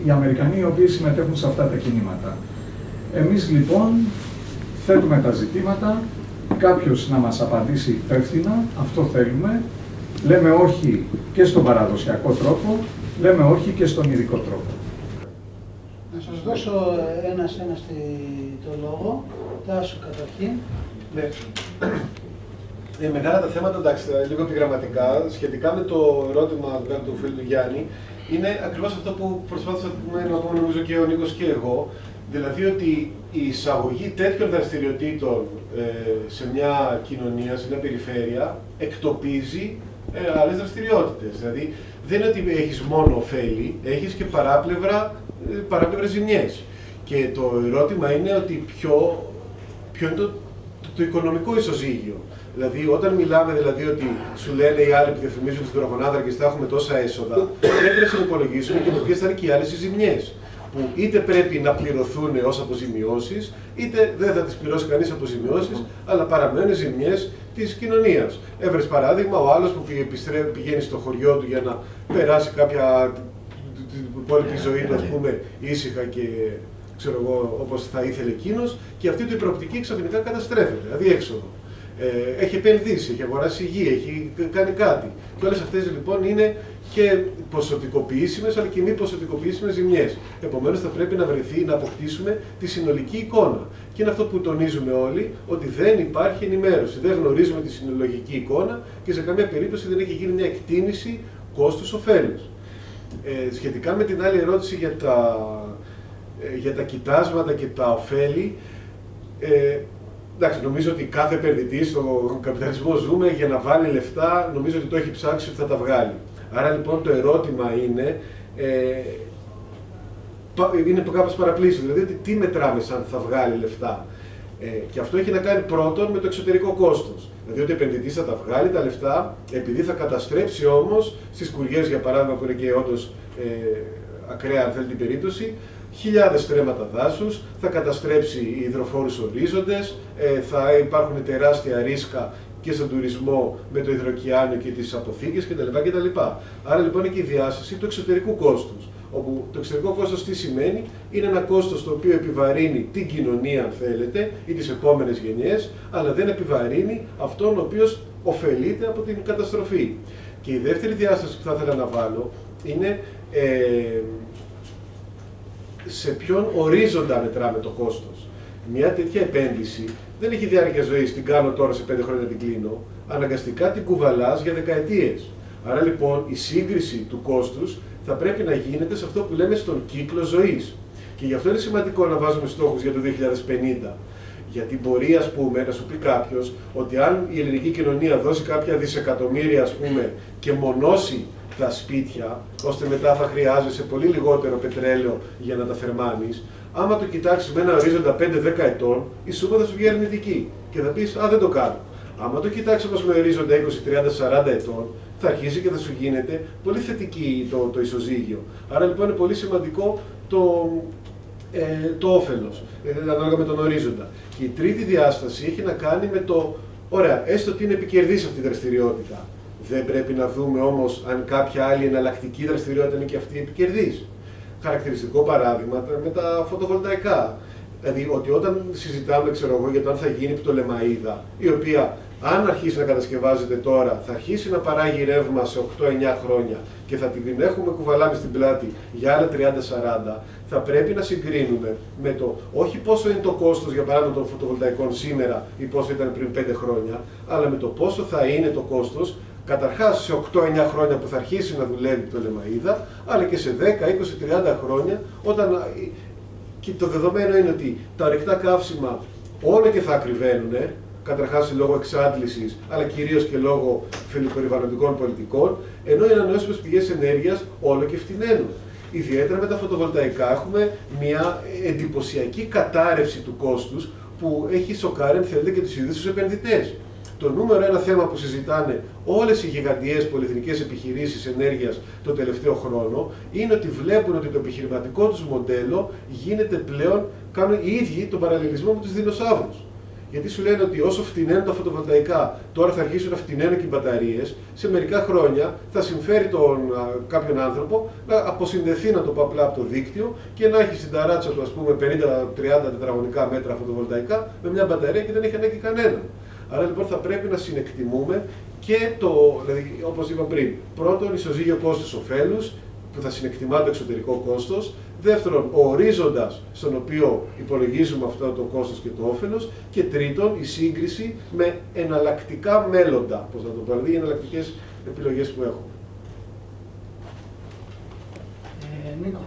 οι Αμερικανοί οι οποίοι συμμετέχουν σε αυτά τα κινήματα. Εμείς λοιπόν θέτουμε τα ζητήματα, κάποιος να μας απαντήσει υπεύθυνα, αυτό θέλουμε. Λέμε όχι και στον παραδοσιακό τρόπο, λέμε όχι και στον ειδικό τρόπο. Να σας δώσω ένας το λόγο. Τάσο καταρχήν. Ναι. Μεγάλα τα θέματα, εντάξει, λίγο επιγραμματικά, σχετικά με το ερώτημα του φίλου του Γιάννη, είναι ακριβώς αυτό που προσπάθησα να πω, νομίζω, και ο Νίκος και εγώ. Δηλαδή ότι η εισαγωγή τέτοιων δραστηριοτήτων σε μια κοινωνία, σε μια περιφέρεια, εκτοπίζει άλλες δραστηριότητες. Δηλαδή δεν είναι ότι έχεις μόνο ωφέλη, έχεις και παράπλευρες ζημιές. Και το ερώτημα είναι ότι ποιο είναι το οικονομικό ισοζύγιο. Δηλαδή, όταν μιλάμε δηλαδή ότι σου λένε οι άλλοι που διαφημίζουν τους υδρογονάνθρακες θα έχουμε τόσα έσοδα, πρέπει να συνυπολογίσουμε και ποιες θα είναι και οι άλλες οι ζημιές. Που είτε πρέπει να πληρωθούν ως αποζημιώσεις, είτε δεν θα τις πληρώσει κανείς αποζημιώσεις, αλλά παραμένουν ζημιές της κοινωνίας. Έβρες παράδειγμα, ο άλλος που πηγαίνει στο χωριό του για να περάσει κάποια την υπόλοιπη ζωή του, ας πούμε, ήσυχα και ξέρω εγώ, όπως θα ήθελε εκείνος, και αυτή του η προοπτική ξαφνικά καταστρέφεται, αδιέξοδο. Έχει επενδύσει, έχει αγοράσει γη, έχει κάνει κάτι. Και όλες αυτές λοιπόν είναι και ποσοτικοποιήσιμες, αλλά και μη ποσοτικοποιήσιμες ζημιές. Επομένως, θα πρέπει να βρεθεί να αποκτήσουμε τη συνολική εικόνα. Και είναι αυτό που τονίζουμε όλοι, ότι δεν υπάρχει ενημέρωση. Δεν γνωρίζουμε τη συνολογική εικόνα και σε καμία περίπτωση δεν έχει γίνει μια εκτίμηση κόστους-οφέλους. Σχετικά με την άλλη ερώτηση για τα κοιτάσματα και τα ωφέλη, εντάξει, νομίζω ότι κάθε επενδυτής στον καπιταλισμό ζούμε για να βάλει λεφτά, νομίζω ότι το έχει ψάξει ότι θα τα βγάλει. Άρα λοιπόν το ερώτημα είναι κάπως παραπλήσιο, δηλαδή τι μετράμε σαν θα βγάλει λεφτά. Και αυτό έχει να κάνει πρώτον με το εξωτερικό κόστος. Δηλαδή ότι ο επενδυτής θα τα βγάλει τα λεφτά, επειδή θα καταστρέψει όμως στις Κουριές, για παράδειγμα, που είναι και όντως ακραία αν θέλει την περίπτωση, χιλιάδες στρέμματα δάσους, θα καταστρέψει υδροφόρους ορίζοντες, θα υπάρχουν τεράστια ρίσκα και στον τουρισμό με το υδροκιάνιο και τις αποθήκες κτλ. Άρα λοιπόν είναι και η διάσταση του εξωτερικού κόστους. Όπου το εξωτερικό κόστος τι σημαίνει? Είναι ένα κόστος το οποίο επιβαρύνει την κοινωνία, αν θέλετε, ή τις επόμενες γενιές, αλλά δεν επιβαρύνει αυτόν ο οποίος ωφελείται από την καταστροφή. Και η δεύτερη διάσταση που θα ήθελα να βάλω είναι σε ποιον ορίζοντα μετράμε το κόστος. Μια τέτοια επένδυση δεν έχει διάρκεια ζωής, την κάνω τώρα σε 5 χρόνια την κλείνω, αναγκαστικά την κουβαλάς για δεκαετίες. Άρα λοιπόν η σύγκριση του κόστους θα πρέπει να γίνεται σε αυτό που λέμε στον κύκλο ζωής. Και γι' αυτό είναι σημαντικό να βάζουμε στόχους για το 2050. Γιατί μπορεί, ας πούμε, να σου πει κάποιος ότι αν η ελληνική κοινωνία δώσει κάποια δισεκατομμύρια, ας πούμε, και μονώσει τα σπίτια, ώστε μετά θα χρειάζεσαι πολύ λιγότερο πετρέλαιο για να τα θερμάνεις, άμα το κοιτάξεις με ένα ορίζοντα 5-10 ετών, η σούμα θα σου βγει αρνητική και θα πεις «Α, δεν το κάνω». Άμα το κοιτάξεις όμως με ορίζοντα 20, 30, 40 ετών, θα αρχίσει και θα σου γίνεται πολύ θετική το ισοζύγιο. Άρα λοιπόν είναι πολύ σημαντικό το όφελος, ανάλογα με τον ορίζοντα. Και η τρίτη διάσταση έχει να κάνει με το, ωραία, έστω ότι είναι επικερδής αυτή η δραστηριότητα. Δεν πρέπει να δούμε όμως αν κάποια άλλη εναλλακτική δραστηριότητα είναι και αυτή επικερδής. Χαρακτηριστικό παράδειγμα με τα φωτοβολταϊκά. Δηλαδή ότι όταν συζητάμε, ξέρω εγώ, για το αν θα γίνει πτολεμαΐδα, η οποία αν αρχίσει να κατασκευάζεται τώρα, θα αρχίσει να παράγει ρεύμα σε 8-9 χρόνια και θα την έχουμε κουβαλάμε στην πλάτη για άλλα 30-40, θα πρέπει να συγκρίνουμε με το όχι πόσο είναι το κόστος, για παράδειγμα, των φωτοβολταϊκών σήμερα ή πόσο ήταν πριν 5 χρόνια, αλλά με το πόσο θα είναι το κόστος καταρχάς σε 8-9 χρόνια που θα αρχίσει να δουλεύει η πτολεμαΐδα, αλλά και σε 10, 20, 30 χρόνια, όταν και το δεδομένο είναι ότι τα ορυκτά καύσιμα όλο και θα ακριβαίνουν, καταρχάς λόγω εξάντλησης, αλλά κυρίως και λόγω φιλοπεριβαλλοντικών πολιτικών, ενώ οι ανανεώσιμες πηγές ενέργειας όλο και φτηναίνουν. Ιδιαίτερα με τα φωτοβολταϊκά έχουμε μια εντυπωσιακή κατάρρευση του κόστους που έχει σοκάρει, αν θέλετε, και τους ίδιους τους επενδυτές. Το νούμερο ένα θέμα που συζητάνε όλες οι γιγαντιές πολυεθνικές επιχειρήσεις ενέργειας το τελευταίο χρόνο είναι ότι βλέπουν ότι το επιχειρηματικό τους μοντέλο γίνεται πλέον, κάνουν οι ίδιοι τον παραλληλισμό με τους δεινοσαύρους. Γιατί σου λένε ότι όσο φτηναίνουν τα φωτοβολταϊκά, τώρα θα αρχίσουν να φτηναίνουν και οι μπαταρίες, σε μερικά χρόνια θα συμφέρει κάποιον άνθρωπο να αποσυνδεθεί, να το πω απλά, από το δίκτυο και να έχει στην ταράτσα του, ας πούμε, 50-30 τετραγωνικά μέτρα φωτοβολταϊκά με μια μπαταρία και δεν έχει ανάγκη κανέναν. Άρα λοιπόν θα πρέπει να συνεκτιμούμε και δηλαδή, όπως είπα πριν, πρώτον ισοζύγιο κόστους-οφέλους που θα συνεκτιμά το εξωτερικό κόστος, δεύτερον ο ορίζοντας στον οποίο υπολογίζουμε αυτό το κόστος και το όφελος και τρίτον η σύγκριση με εναλλακτικά μέλλοντα, πώς να το πω, δηλαδή οι εναλλακτικές επιλογές που έχουμε. Νίκο.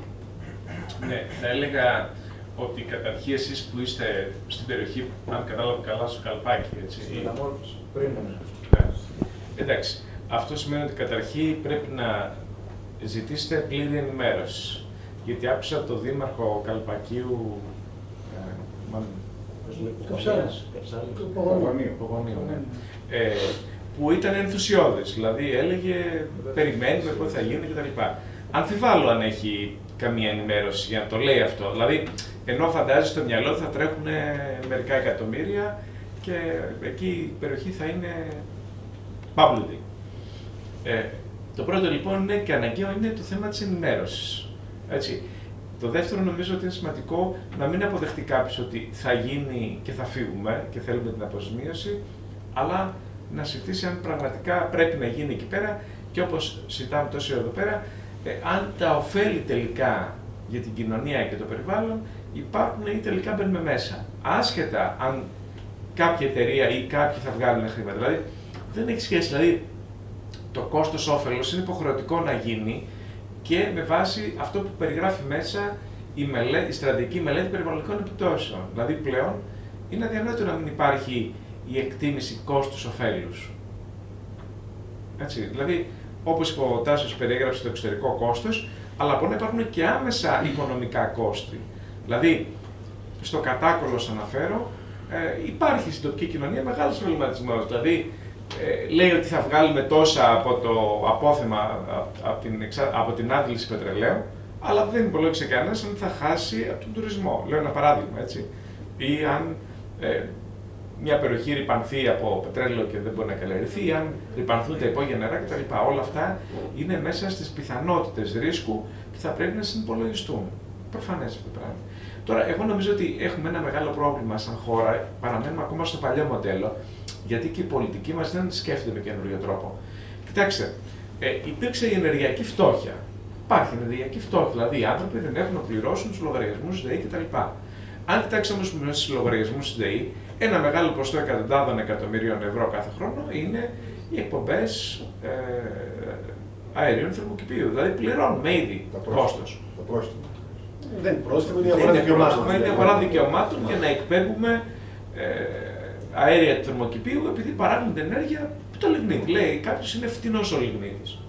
Ναι, θα έλεγα ότι καταρχήν εσείς που είστε στην περιοχή, αν κατάλαβα καλά, στο Καλπάκι, έτσι. Εντάξει, αυτό σημαίνει ότι καταρχήν πρέπει να ζητήσετε πλήρη ενημέρωση. Γιατί άκουσα τον Δήμαρχο Καλπακίου, Πογονίου, ναι. Που ήταν ενθουσιώδης, δηλαδή έλεγε περιμένουμε πότε θα γίνει κτλ. Αμφιβάλλω αν έχει καμία ενημέρωση για να το λέει αυτό. Δηλαδή, ενώ φαντάζει στο μυαλό ότι θα τρέχουν μερικά εκατομμύρια και εκεί η περιοχή θα είναι παύλουτη. Το πρώτο λοιπόν είναι και αναγκαίο είναι το θέμα της ενημέρωσης. Έτσι. Το δεύτερο νομίζω ότι είναι σημαντικό να μην αποδεχτεί κάποιος ότι θα γίνει και θα φύγουμε και θέλουμε την αποζημίωση, αλλά να συζητήσει αν πραγματικά πρέπει να γίνει εκεί πέρα και όπως συζητάμε τόσο εδώ πέρα, αν τα ωφέλη τελικά για την κοινωνία και το περιβάλλον υπάρχουν ή τελικά μπαίνουμε μέσα. Άσχετα αν κάποια εταιρεία ή κάποιοι θα βγάλουν χρήματα. Δηλαδή δεν έχει σχέση. Δηλαδή το κόστος όφελος είναι υποχρεωτικό να γίνει και με βάση αυτό που περιγράφει μέσα η στρατηγική μελέτη περιβαλλοντικών επιπτώσεων. Δηλαδή πλέον είναι αδιανόητο να μην υπάρχει η εκτίμηση κόστους-οφέλους. Έτσι, δηλαδή, όπως είπε ο Τάσος, περιέγραψε το εξωτερικό κόστος, αλλά μπορεί να υπάρχουν και άμεσα οικονομικά κόστη. Δηλαδή, στο κατάκολο, αναφέρω, υπάρχει στην τοπική κοινωνία μεγάλος προβληματισμός. Δηλαδή, λέει ότι θα βγάλουμε τόσα από το απόθεμα από την άντληση πετρελαίου, αλλά δεν υπολόγισε κανένας αν θα χάσει από τον τουρισμό. Λέω ένα παράδειγμα, έτσι. Ή αν μια περιοχή ρυπανθεί από πετρέλαιο και δεν μπορεί να καλλιεργηθεί, ή αν ρυπανθούν τα υπόγεια νερά κτλ. Όλα αυτά είναι μέσα στις πιθανότητες ρίσκου και θα πρέπει να συνυπολογιστούν. Προφανές αυτό το πράγμα. Τώρα, εγώ νομίζω ότι έχουμε ένα μεγάλο πρόβλημα σαν χώρα, παραμένουμε ακόμα στο παλιό μοντέλο, γιατί και οι πολιτικοί μας δεν σκέφτονται με καινούριο τρόπο. Κοιτάξτε, υπήρξε η ενεργειακή φτώχεια. Υπάρχει ενεργειακή φτώχεια, δηλαδή οι άνθρωποι δεν έχουν να πληρώσουν τους λογαριασμούς ΔΕΗ κτλ. Αν κοιτάξουμε όμως στους λογαριασμούς ΔΕΗ, ένα μεγάλο ποσοστό εκατοντάδων εκατομμυρίων ευρώ κάθε χρόνο είναι οι εκπομπές αερίων θερμοκηπίου. Δηλαδή πληρώνουμε ήδη κόστος. Δεν είναι πρόστιμο, είναι αγορά δικαιωμάτων. Είναι αγορά δικαιωμάτων για να εκπέμπουμε αέρια του θερμοκηπίου επειδή παράγουν την ενέργεια που το λιγνίτη. Λέει κάποιος είναι φτηνός ο λιγνίτης.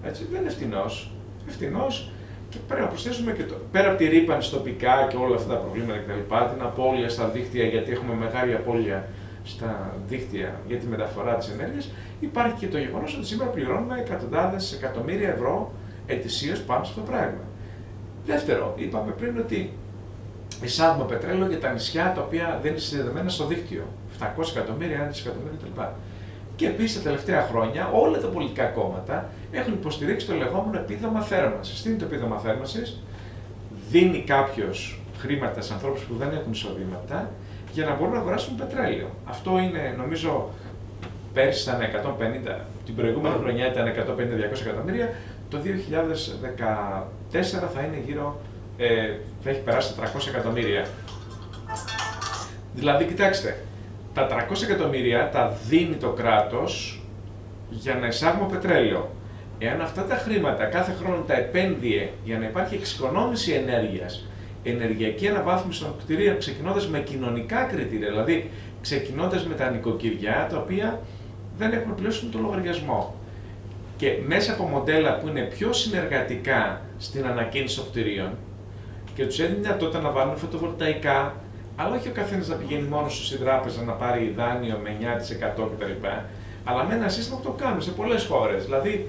Έτσι, δεν είναι φτηνός. Είναι φτηνός και πρέπει να προσθέσουμε και πέρα από τη ρύπανση τοπικά και όλα αυτά τα προβλήματα κτλ. Την απώλεια στα δίκτυα, γιατί έχουμε μεγάλη απώλεια στα δίκτυα για τη μεταφορά της ενέργειας, υπάρχει και το γεγονός ότι σήμερα πληρώνουμε εκατοντάδες εκατομμύρια ευρώ ετησίως πάνω στο πράγμα. Δεύτερο, είπαμε πριν ότι εισάγουμε πετρέλαιο για τα νησιά τα οποία δεν είναι συνδεδεμένα στο δίκτυο. 700 εκατομμύρια, 1 δισεκατομμύρια κτλ. Και επίσης τα τελευταία χρόνια όλα τα πολιτικά κόμματα έχουν υποστηρίξει το λεγόμενο επίδομα θέρμανσης. Τι είναι το επίδομα θέρμανσης? Δίνει κάποιος χρήματα σε ανθρώπους που δεν έχουν εισοδήματα για να μπορούν να αγοράσουν πετρέλαιο. Αυτό είναι, νομίζω, πέρσι ήταν 150, την προηγούμενη χρονιά ήταν 150-200 εκατομμύρια. Το 2014 θα είναι γύρω, θα έχει περάσει τα 300 εκατομμύρια. Δηλαδή, κοιτάξτε, τα 300 εκατομμύρια τα δίνει το κράτος για να εισάγουμε πετρέλαιο. Εάν αυτά τα χρήματα κάθε χρόνο τα επένδυε για να υπάρχει εξοικονόμηση ενέργειας, ενεργειακή αναβάθμιση των κτηρίων, ξεκινώντας με κοινωνικά κριτήρια, δηλαδή ξεκινώντας με τα νοικοκυριά τα οποία δεν έχουν πληρώσει το λογαριασμό. Και μέσα από μοντέλα που είναι πιο συνεργατικά στην ανακαίνιση των κτηρίων και τους έδινε δυνατότητα να βάλουν φωτοβολταϊκά, αλλά όχι ο καθένας να πηγαίνει μόνος του στην τράπεζα να πάρει δάνειο με 9% κτλ. Αλλά με ένα σύστημα που το κάνουν σε πολλές χώρες. Δηλαδή,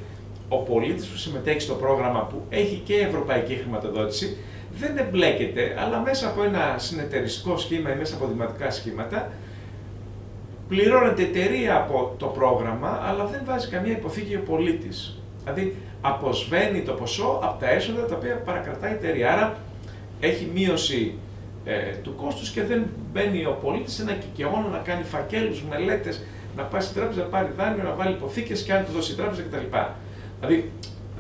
ο πολίτης που συμμετέχει στο πρόγραμμα που έχει και ευρωπαϊκή χρηματοδότηση δεν εμπλέκεται, αλλά μέσα από ένα συνεταιριστικό σχήμα ή μέσα από δημοτικά σχήματα πληρώνεται εταιρεία από το πρόγραμμα, αλλά δεν βάζει καμία υποθήκη ο πολίτης. Δηλαδή, αποσβαίνει το ποσό από τα έσοδα τα οποία παρακρατάει η εταιρεία. Άρα, έχει μείωση του κόστους και δεν μπαίνει ο πολίτης σε ένα κικαιώνα να κάνει φακέλους, μελέτες, να πάει στην τράπεζα, να πάρει δάνειο, να βάλει υποθήκες και αν του δώσει η τράπεζα κτλ. Δηλαδή,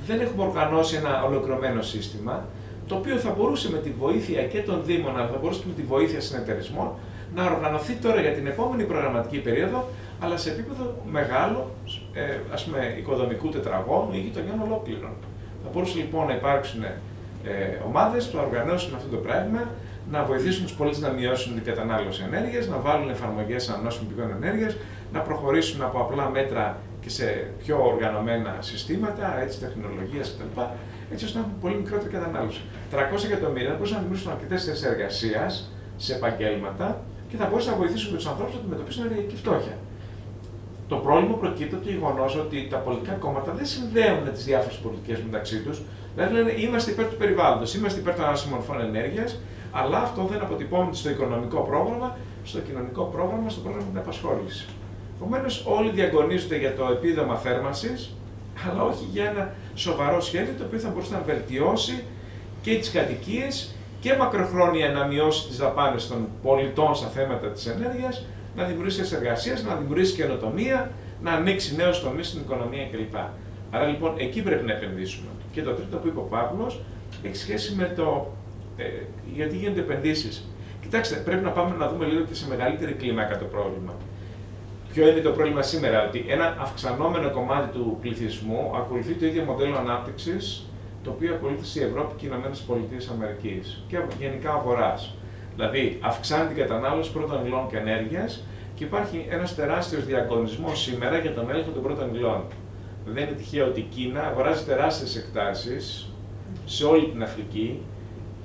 δεν έχουμε οργανώσει ένα ολοκληρωμένο σύστημα, το οποίο θα μπορούσε με τη βοήθεια και των Δήμων, αλλά θα μπορούσε και με τη βοήθεια συνεταιρισμών, να οργανωθεί τώρα για την επόμενη προγραμματική περίοδο, αλλά σε επίπεδο μεγάλο, ας πούμε, οικοδομικού τετραγώνου ή γειτονιών ολόκληρων. Θα μπορούσε λοιπόν να υπάρξουν ομάδες που θα οργανώσουν αυτό το πράγμα, να βοηθήσουν τους πολίτες να μειώσουν την κατανάλωση ενέργειας, να βάλουν εφαρμογές ανανεώσιμων πηγών ενέργειας, να προχωρήσουν από απλά μέτρα και σε πιο οργανωμένα συστήματα, έτσι, τεχνολογίας κτλ. Έτσι ώστε να έχουν πολύ μικρότερη κατανάλωση. 300 εκατομμύρια θα μπορούσαν να δημιουργήσουν αρκετές θέσεις εργασίας σε επαγγέλματα, και θα μπορέσει να βοηθήσουμε τους ανθρώπους να αντιμετωπίσουν ενεργειακή φτώχεια. Το πρόβλημα προκύπτει από το γεγονός ότι τα πολιτικά κόμματα δεν συνδέουν τις διάφορες πολιτικές μεταξύ τους. Δηλαδή λένε είμαστε υπέρ του περιβάλλοντος, είμαστε υπέρ των ανανεώσιμων μορφών ενέργειας, αλλά αυτό δεν αποτυπώνεται στο οικονομικό πρόγραμμα, στο κοινωνικό πρόγραμμα, στο πρόγραμμα την απασχόληση. Επομένως, όλοι διαγωνίζονται για το επίδομα θέρμανσης, αλλά όχι για ένα σοβαρό σχέδιο το οποίο θα μπορούσε να βελτιώσει και τις κατοικίες και μακροχρόνια να μειώσει τις δαπάνες των πολιτών στα θέματα της ενέργειας, να δημιουργήσει θέσεις εργασίας, να δημιουργήσει καινοτομία, να ανοίξει νέους τομείς στην οικονομία κλπ. Άρα λοιπόν εκεί πρέπει να επενδύσουμε. Και το τρίτο που είπε ο Παύλος έχει σχέση με το γιατί γίνονται επενδύσεις. Κοιτάξτε, πρέπει να πάμε να δούμε λίγο και σε μεγαλύτερη κλίμακα το πρόβλημα. Ποιο είναι το πρόβλημα σήμερα, ότι ένα αυξανόμενο κομμάτι του πληθυσμού ακολουθεί το ίδιο μοντέλο ανάπτυξης το οποίο ακολούθησε η Ευρώπη και οι ΗΠΑ και γενικά ο Βορράς. Δηλαδή, αυξάνει την κατανάλωση πρώτων υλών και ενέργειας και υπάρχει ένας τεράστιος διαγωνισμός σήμερα για τον έλεγχο των πρώτων υλών. Δεν είναι τυχαίο ότι η Κίνα αγοράζει τεράστιες εκτάσεις σε όλη την Αφρική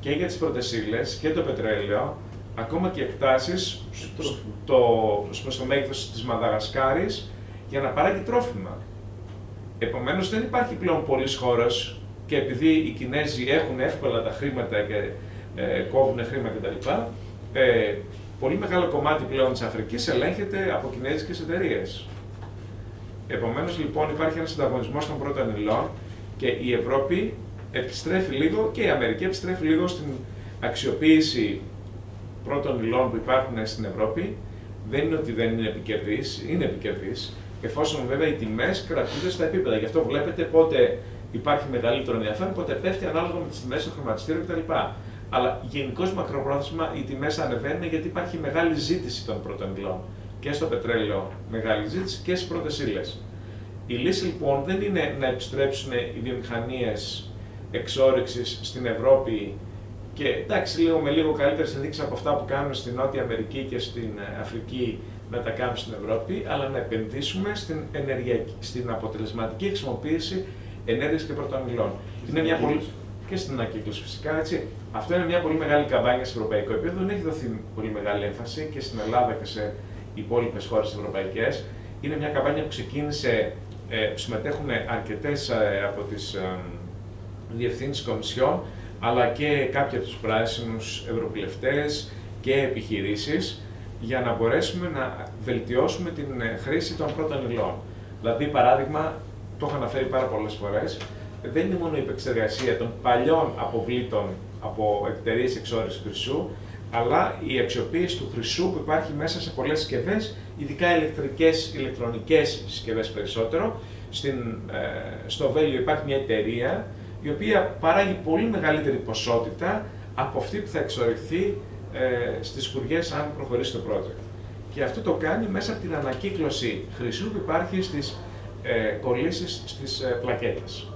και για τις πρώτες ύλες και το πετρέλαιο, ακόμα και εκτάσεις στο μέγεθος της Μαδαγασκάρης για να παράγει τρόφιμα. Επομένως, δεν υπάρχει πλέον πολλής χώρας και επειδή οι Κινέζοι έχουν εύκολα τα χρήματα και κόβουν χρήμα κτλ. Πολύ μεγάλο κομμάτι πλέον της Αφρικής ελέγχεται από κινέζικες εταιρείες. Επομένως, λοιπόν, υπάρχει ένας ανταγωνισμός των πρώτων υλών και η Ευρώπη επιστρέφει λίγο και η Αμερική επιστρέφει λίγο στην αξιοποίηση πρώτων υλών που υπάρχουν στην Ευρώπη. Δεν είναι ότι δεν είναι επικερδής, είναι επικερδής, εφόσον βέβαια οι τιμές κρατούνται στα επίπεδα. Γι' αυτό βλέπετε πότε υπάρχει μεγαλύτερο ενδιαφέρον, πότε πέφτει ανάλογα με τις τιμές στο χρηματιστήριο κτλ. Αλλά γενικώς μακροπρόθεσμα οι τιμές ανεβαίνουν γιατί υπάρχει μεγάλη ζήτηση των πρώτων υλών. Και στο πετρέλαιο μεγάλη ζήτηση και στις πρώτες ύλες. Η λύση λοιπόν δεν είναι να επιστρέψουν οι βιομηχανίες εξόρυξης στην Ευρώπη και εντάξει, λίγο με λίγο καλύτερες συνθήκες από αυτά που κάνουν στην Νότια Αμερική και στην Αφρική να τα κάνουν στην Ευρώπη, αλλά να επενδύσουμε στην αποτελεσματική χρησιμοποίηση ενέργειας και πρώτων υλών. Είναι μια πολύ... και στην ανακύκλωση φυσικά, έτσι. Αυτό είναι μια πολύ μεγάλη καμπάνια σε ευρωπαϊκό επίπεδο, δεν έχει δοθεί πολύ μεγάλη έμφαση και στην Ελλάδα και σε υπόλοιπες χώρες ευρωπαϊκές. Είναι μια καμπάνια που ξεκίνησε, συμμετέχουν αρκετές από τις διευθύνσεις κομισιών, αλλά και κάποιοι από τους πράσινους ευρωβουλευτές και επιχειρήσεις, για να μπορέσουμε να βελτιώσουμε την χρήση των πρώτων υλών. Δηλαδή, παράδειγμα, το έχω αναφέρει πάρα πολλές φορές, δεν είναι μόνο η επεξεργασία των παλιών αποβλήτων από εταιρείες εξόρυξης χρυσού, αλλά η αξιοποίηση του χρυσού που υπάρχει μέσα σε πολλές συσκευές, ειδικά ηλεκτρονικές συσκευές περισσότερο. Στο Βέλγιο υπάρχει μια εταιρεία η οποία παράγει πολύ μεγαλύτερη ποσότητα από αυτή που θα εξορυχθεί στις σκουριές αν προχωρήσει το project. Και αυτό το κάνει μέσα από την ανακύκλωση χρυσού που υπάρχει στις κολλήσεις στις πλακέτες.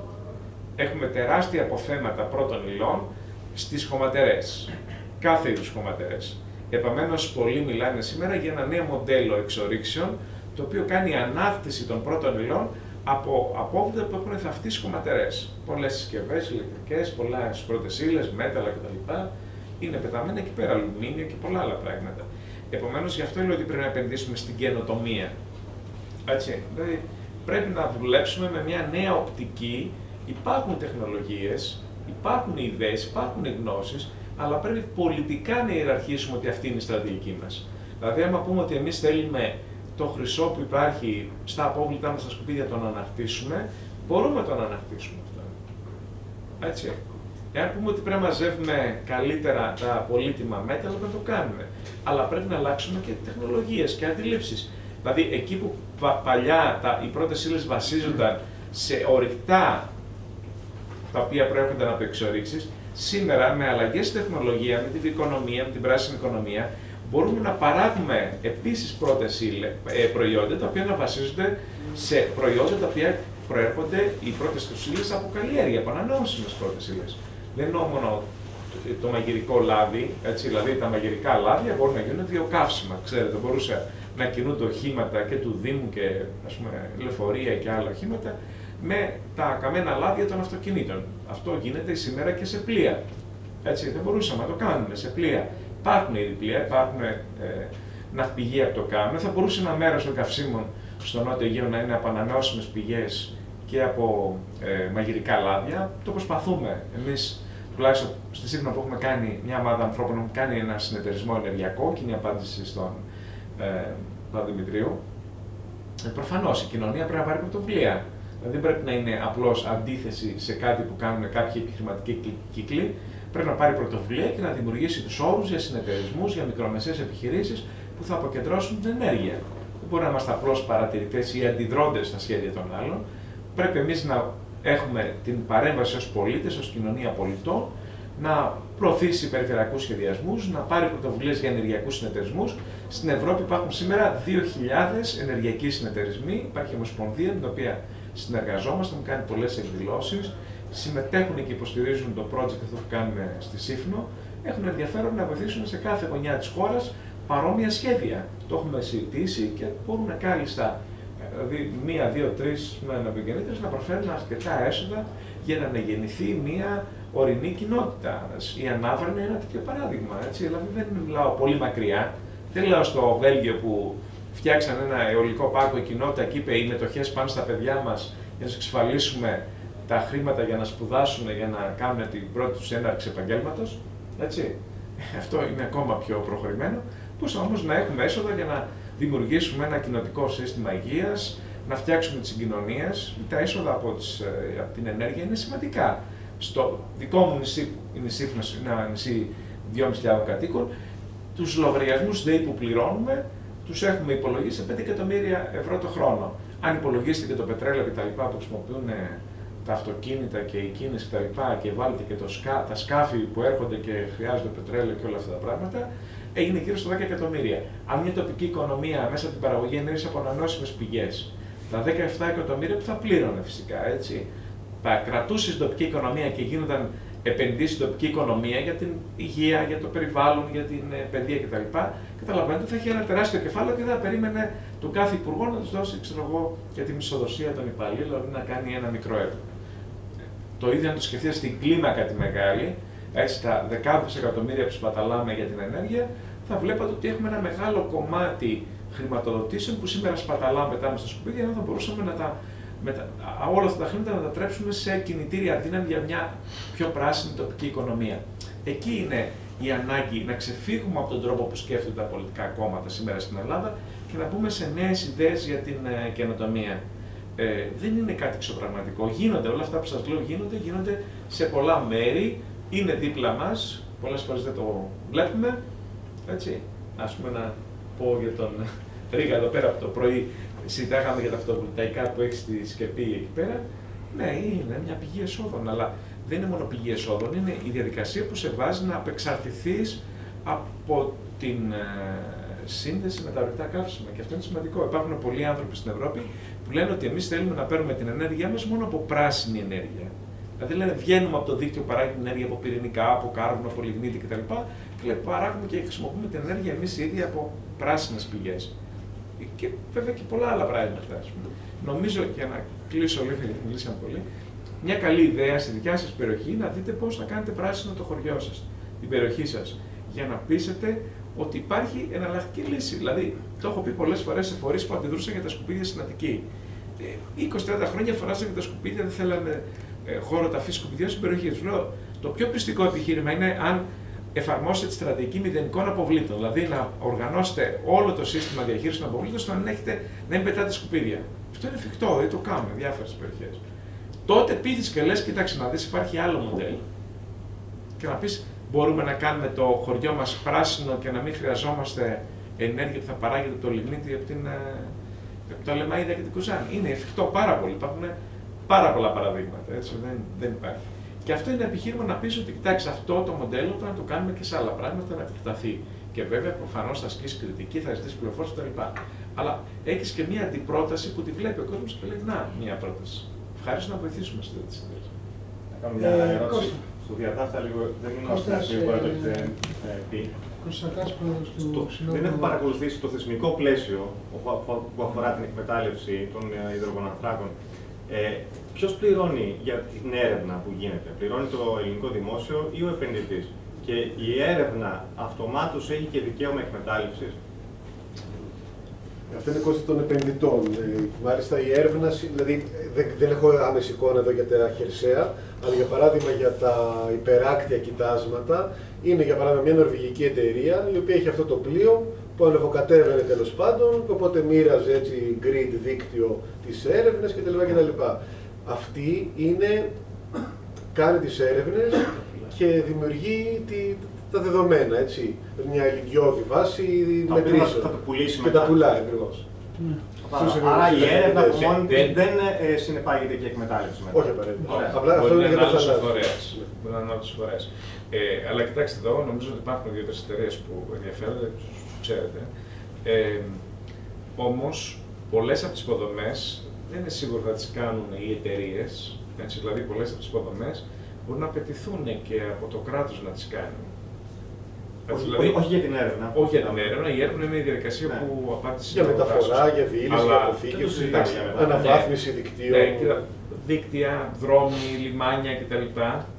Έχουμε τεράστια αποθέματα πρώτων υλών στις χωματερές, κάθε είδους χωματερές. Επομένως, πολλοί μιλάνε σήμερα για ένα νέο μοντέλο εξορίξεων, το οποίο κάνει ανάκτηση των πρώτων υλών από απόβλητα που έχουν θαυτεί στις χωματερές. Πολλές συσκευές, ηλεκτρικές, πολλές πρώτες ύλες, μέταλλα κτλ. Είναι πεταμένα εκεί πέρα, αλουμίνιο και πολλά άλλα πράγματα. Επομένως, γι' αυτό λέω ότι πρέπει να επενδύσουμε στην καινοτομία. Έτσι, δηλαδή, πρέπει να δουλέψουμε με μια νέα οπτική. Υπάρχουν τεχνολογίες, υπάρχουν ιδέες, υπάρχουν γνώσεις, αλλά πρέπει πολιτικά να ιεραρχήσουμε ότι αυτή είναι η στρατηγική μας. Δηλαδή, άμα πούμε ότι εμείς θέλουμε το χρυσό που υπάρχει στα απόβλητά μας, στα σκουπίδια, το να ανακτήσουμε, μπορούμε να το ανακτήσουμε αυτό. Έτσι. Εάν πούμε ότι πρέπει να μαζεύουμε καλύτερα τα πολύτιμα μέταλλα, να το κάνουμε. Αλλά πρέπει να αλλάξουμε και τεχνολογίες και αντιλήψεις. Δηλαδή, εκεί που παλιά οι πρώτες ύλες βασίζονταν σε ορυκτά τα οποία προέρχονταν από εξορίξεις, σήμερα με αλλαγές στη τεχνολογία, με την οικονομία, με την πράσινη οικονομία, μπορούμε να παράγουμε επίσης πρώτες προϊόντα τα οποία να βασίζονται σε προϊόντα τα οποία προέρχονται οι πρώτες τους ύλες από καλλιέργεια, από ανανεώσιμες πρώτες ύλες. Δεν εννοώ μόνο το μαγειρικό λάδι, έτσι, δηλαδή τα μαγειρικά λάδια μπορούν να γίνουν βιοκαύσιμα. Ξέρετε, μπορούσε να κινούνται οχήματα και του Δήμου και ας πούμε, λεωφορεία και άλλα οχήματα με τα καμένα λάδια των αυτοκινήτων. Αυτό γίνεται σήμερα και σε πλοία. Έτσι, δεν μπορούσαμε να το κάνουμε σε πλοία. Υπάρχουν ήδη πλοία, υπάρχουν ναυπηγεία που το κάνουν. Θα μπορούσε ένα μέρος των καυσίμων στο Νότιο Αιγαίο να είναι από ανανεώσιμες πηγές και από μαγειρικά λάδια. Το προσπαθούμε. Εμείς, τουλάχιστον στη Σύφνο που έχουμε κάνει, μια ομάδα ανθρώπων έχουμε κάνει ένα συνεταιρισμό ενεργειακό και είναι η απάντηση στον Παπαδημητρίου. Προφανώς η κοινωνία πρέπει να πάρει πρωτοβουλία. Δηλαδή δεν πρέπει να είναι απλώς αντίθεση σε κάτι που κάνουν κάποιοι επιχειρηματικοί κύκλοι. Πρέπει να πάρει πρωτοβουλία και να δημιουργήσει τους όρους για συνεταιρισμούς, για μικρομεσαίες επιχειρήσεις που θα αποκεντρώσουν την ενέργεια. Δεν μπορεί να είμαστε απλώς παρατηρητές ή αντιδρόντες στα σχέδια των άλλων. Πρέπει εμείς να έχουμε την παρέμβαση ως πολίτες, ως κοινωνία πολιτών, να προωθήσει περιφερειακούς σχεδιασμούς, να πάρει πρωτοβουλίες για ενεργειακούς συνεταιρισμούς. Στην Ευρώπη υπάρχουν σήμερα 2.000 ενεργειακοί συνεταιρισμοί. Υπάρχει ομοσπονδία με την οποία συνεργαζόμαστε, έχουν κάνει πολλές εκδηλώσεις. Συμμετέχουν και υποστηρίζουν το project αυτό που κάνουμε στη Σύφνο. Έχουν ενδιαφέρον να βοηθήσουν σε κάθε γωνιά της χώρας παρόμοια σχέδια. Το έχουμε συζητήσει και μπορούν κάλλιστα, δηλαδή 1, 2, 3 ναυπηγενήτρες να προσφέρουν αρκετά έσοδα για να αναγεννηθεί μια ορεινή κοινότητα. Η Ανάβρα είναι ένα τέτοιο παράδειγμα. Έτσι. Δηλαδή δεν μιλάω πολύ μακριά. Δεν λέω στο Βέλγιο που φτιάξαν ένα αιωλικό πάρκο η κοινότητα και είπε οι μετοχές πάνε στα παιδιά μας για να εξασφαλίσουμε τα χρήματα για να σπουδάσουν, για να κάνουν την πρώτη τους έναρξη επαγγέλματος. Έτσι. Αυτό είναι ακόμα πιο προχωρημένο. Πώς όμως να έχουμε έσοδα για να δημιουργήσουμε ένα κοινοτικό σύστημα υγείας, να φτιάξουμε τις συγκοινωνίες. Τα έσοδα από την ενέργεια είναι σημαντικά. Στο δικό μου νησί, η Νησίφνος, είναι ένα νησί 2.500 κατοίκων, τους λογαριασμούς ΔΕΗ που πληρώνουμε, τους έχουμε υπολογίσει σε 5 εκατομμύρια ευρώ το χρόνο. Αν υπολογίσετε και το πετρέλαιο και τα λοιπά που χρησιμοποιούν τα αυτοκίνητα και η κίνηση κτλ. Και βάλετε και τα σκάφη που έρχονται και χρειάζονται πετρέλαιο και όλα αυτά τα πράγματα, έγινε γύρω στα 10 εκατομμύρια. Αν μια τοπική οικονομία μέσα από την παραγωγή ενέργειας από ανανεώσιμες πηγές, τα 17 εκατομμύρια που θα πλήρωνε φυσικά, έτσι, τα κρατούσε στην τοπική οικονομία και γίνονταν επενδύσεις στην τοπική οικονομία για την υγεία, για το περιβάλλον, για την παιδεία κτλ. Καταλαβαίνετε ότι θα είχε ένα τεράστιο κεφάλαιο και θα περίμενε τον κάθε υπουργό να του δώσει, ξέρω εγώ, για τη μισθοδοσία των υπαλλήλων ή να κάνει ένα μικρό έργο. Το ίδιο αν το σκεφτείτε στην κλίμακα τη μεγάλη, έτσι τα δεκάδες εκατομμύρια που σπαταλάμε για την ενέργεια, θα βλέπατε ότι έχουμε ένα μεγάλο κομμάτι χρηματοδοτήσεων που σήμερα σπαταλάμε, πετάμε στα σκουπίδια, ενώ θα μπορούσαμε όλα αυτά τα χρήματα να τα τρέψουμε σε κινητήρια δύναμη για μια πιο πράσινη τοπική οικονομία. Εκεί είναι η ανάγκη να ξεφύγουμε από τον τρόπο που σκέφτονται τα πολιτικά κόμματα σήμερα στην Ελλάδα και να μπούμε σε νέες ιδέες για την καινοτομία. Δεν είναι κάτι εξωπραγματικό. Γίνονται όλα αυτά που σας λέω, γίνονται σε πολλά μέρη, είναι δίπλα μας, πολλές φορές δεν το βλέπουμε. Έτσι. Ας πούμε να πω για τον Ρίγα εδώ πέρα από το πρωί, συζητάγαμε για τα φωτοβολταϊκά που έχει στη Σκεπή εκεί πέρα. Ναι, είναι μια πηγή εσόδων, αλλά δεν είναι μόνο πηγή εσόδων, είναι η διαδικασία που σε βάζει να απεξαρτηθείς από την σύνδεση με τα ορυκτά καύσιμα. Και αυτό είναι σημαντικό. Υπάρχουν πολλοί άνθρωποι στην Ευρώπη που λένε ότι εμείς θέλουμε να παίρνουμε την ενέργειά μας μόνο από πράσινη ενέργεια. Δηλαδή λένε βγαίνουμε από το δίκτυο που παράγει την ενέργεια από πυρηνικά, από κάρβουνο, από λιγνίτη κτλ. Και παράγουμε και χρησιμοποιούμε την ενέργεια εμείς οι ίδιοι από πράσινες πηγές. Και βέβαια και πολλά άλλα πράγματα. Νομίζω, για να κλείσω λίγο, γιατί μιλήσαμε πολύ, μια καλή ιδέα στη δικιά σας περιοχή να δείτε πώς να κάνετε πράσινο το χωριό σας, την περιοχή σας, για να πείσετε ότι υπάρχει εναλλακτική λύση. Δηλαδή, το έχω πει πολλές φορές σε φορείς που αντιδρούσαν για τα σκουπίδια στην Αττική. 20-30 χρόνια φωνάζαν για τα σκουπίδια, δεν θέλανε χώρο ταφής σκουπιδιών στην περιοχή τους. Λέω, το πιο πιστικό επιχείρημα είναι αν εφαρμόσετε τη στρατηγική μηδενικών αποβλήτων. Δηλαδή, να οργανώσετε όλο το σύστημα διαχείρισης των αποβλήτων ώστε να μην πετάτε σκουπίδια. Αυτό είναι εφικτό, δεν το κάνουμε διάφορες περιοχές. Τότε πείθεις και λες, κοίταξε να δεις, υπάρχει άλλο μοντέλο. Και να πεις, μπορούμε να κάνουμε το χωριό μας πράσινο και να μην χρειαζόμαστε ενέργεια που θα παράγεται από το λιγνίτη, από τα Λεμαΐδα και την Κουζάνη. Είναι εφικτό πάρα πολύ. Υπάρχουν πάρα πολλά παραδείγματα. Έτσι, δεν υπάρχει. Και αυτό είναι επιχείρημα να πεις ότι, κοιτάξτε, αυτό το μοντέλο πρέπει να το κάνουμε και σε άλλα πράγματα, να επεκταθεί. Και βέβαια, προφανώς θα ασκήσει κριτική, θα ζητήσει πληροφόρηση κτλ. Αλλά έχεις και μια αντιπρόταση που τη βλέπει ο κόσμος και λέει, να, μια πρόταση. Ευχαριστώ να βοηθήσουμε σε τέτοιες ιδέες. Να κάνω μια ερώτηση. Στο διατάφτα λίγο, δεν ήμουν στην αρχή που το έχετε πει. Δεν έχω παρακολουθήσει το θεσμικό πλαίσιο που αφορά την εκμετάλλευση των υδρογονανθράκων. Ποιος πληρώνει για την έρευνα που γίνεται, πληρώνει το ελληνικό δημόσιο ή ο επενδυτής? και η έρευνα αυτομάτως έχει και δικαίωμα εκμετάλλευσης. Αυτό είναι κόστη των επενδυτών. Μάλιστα η έρευνα, δηλαδή δεν έχω άμεση εικόνα εδώ για τα χερσαία, αλλά για παράδειγμα για τα υπεράκτια κοιτάσματα, είναι για παράδειγμα μια νορβηγική εταιρεία η οποία έχει αυτό το πλοίο που ανεβοκατέβαινε τέλος πάντων, οπότε μοίραζε έτσι grid δίκτυο της έρευνας κτλ. Αυτή κάνει τις έρευνες και δημιουργεί τα δεδομένα, έτσι, μια ηλικιώδη βάση μετρήσεων. Θα το πουλήσει και τα πουλάει ακριβώς. Άρα η έρευνα από μόνη της δεν συνεπάγεται και εκμετάλλευση μετά. Όχι απαραίτητα. Απλά αυτό είναι για το θαλάσσιο. Μπορεί να είναι άλλος φορές. Αλλά κοιτάξτε εδώ, νομίζω ότι υπάρχουν 2-3 εταιρείες που ενδιαφέρονται, ξέρετε. Όμως, πολλές από τις υποδομές δεν είναι σίγουρο θα τις κάνουν οι εταιρείες. Δηλαδή, πολλές από τις υποδομές μπορούν να απαιτηθούν και από το κράτος να τις κάνει. Όχι για την έρευνα. Όχι για την έρευνα. Η έρευνα είναι η διαδικασία που απάντησε. Για μεταφορά, για διήλυση, για αποθήκευση, αναβάθμιση δικτύων. Δίκτυα, δρόμοι, λιμάνια κτλ.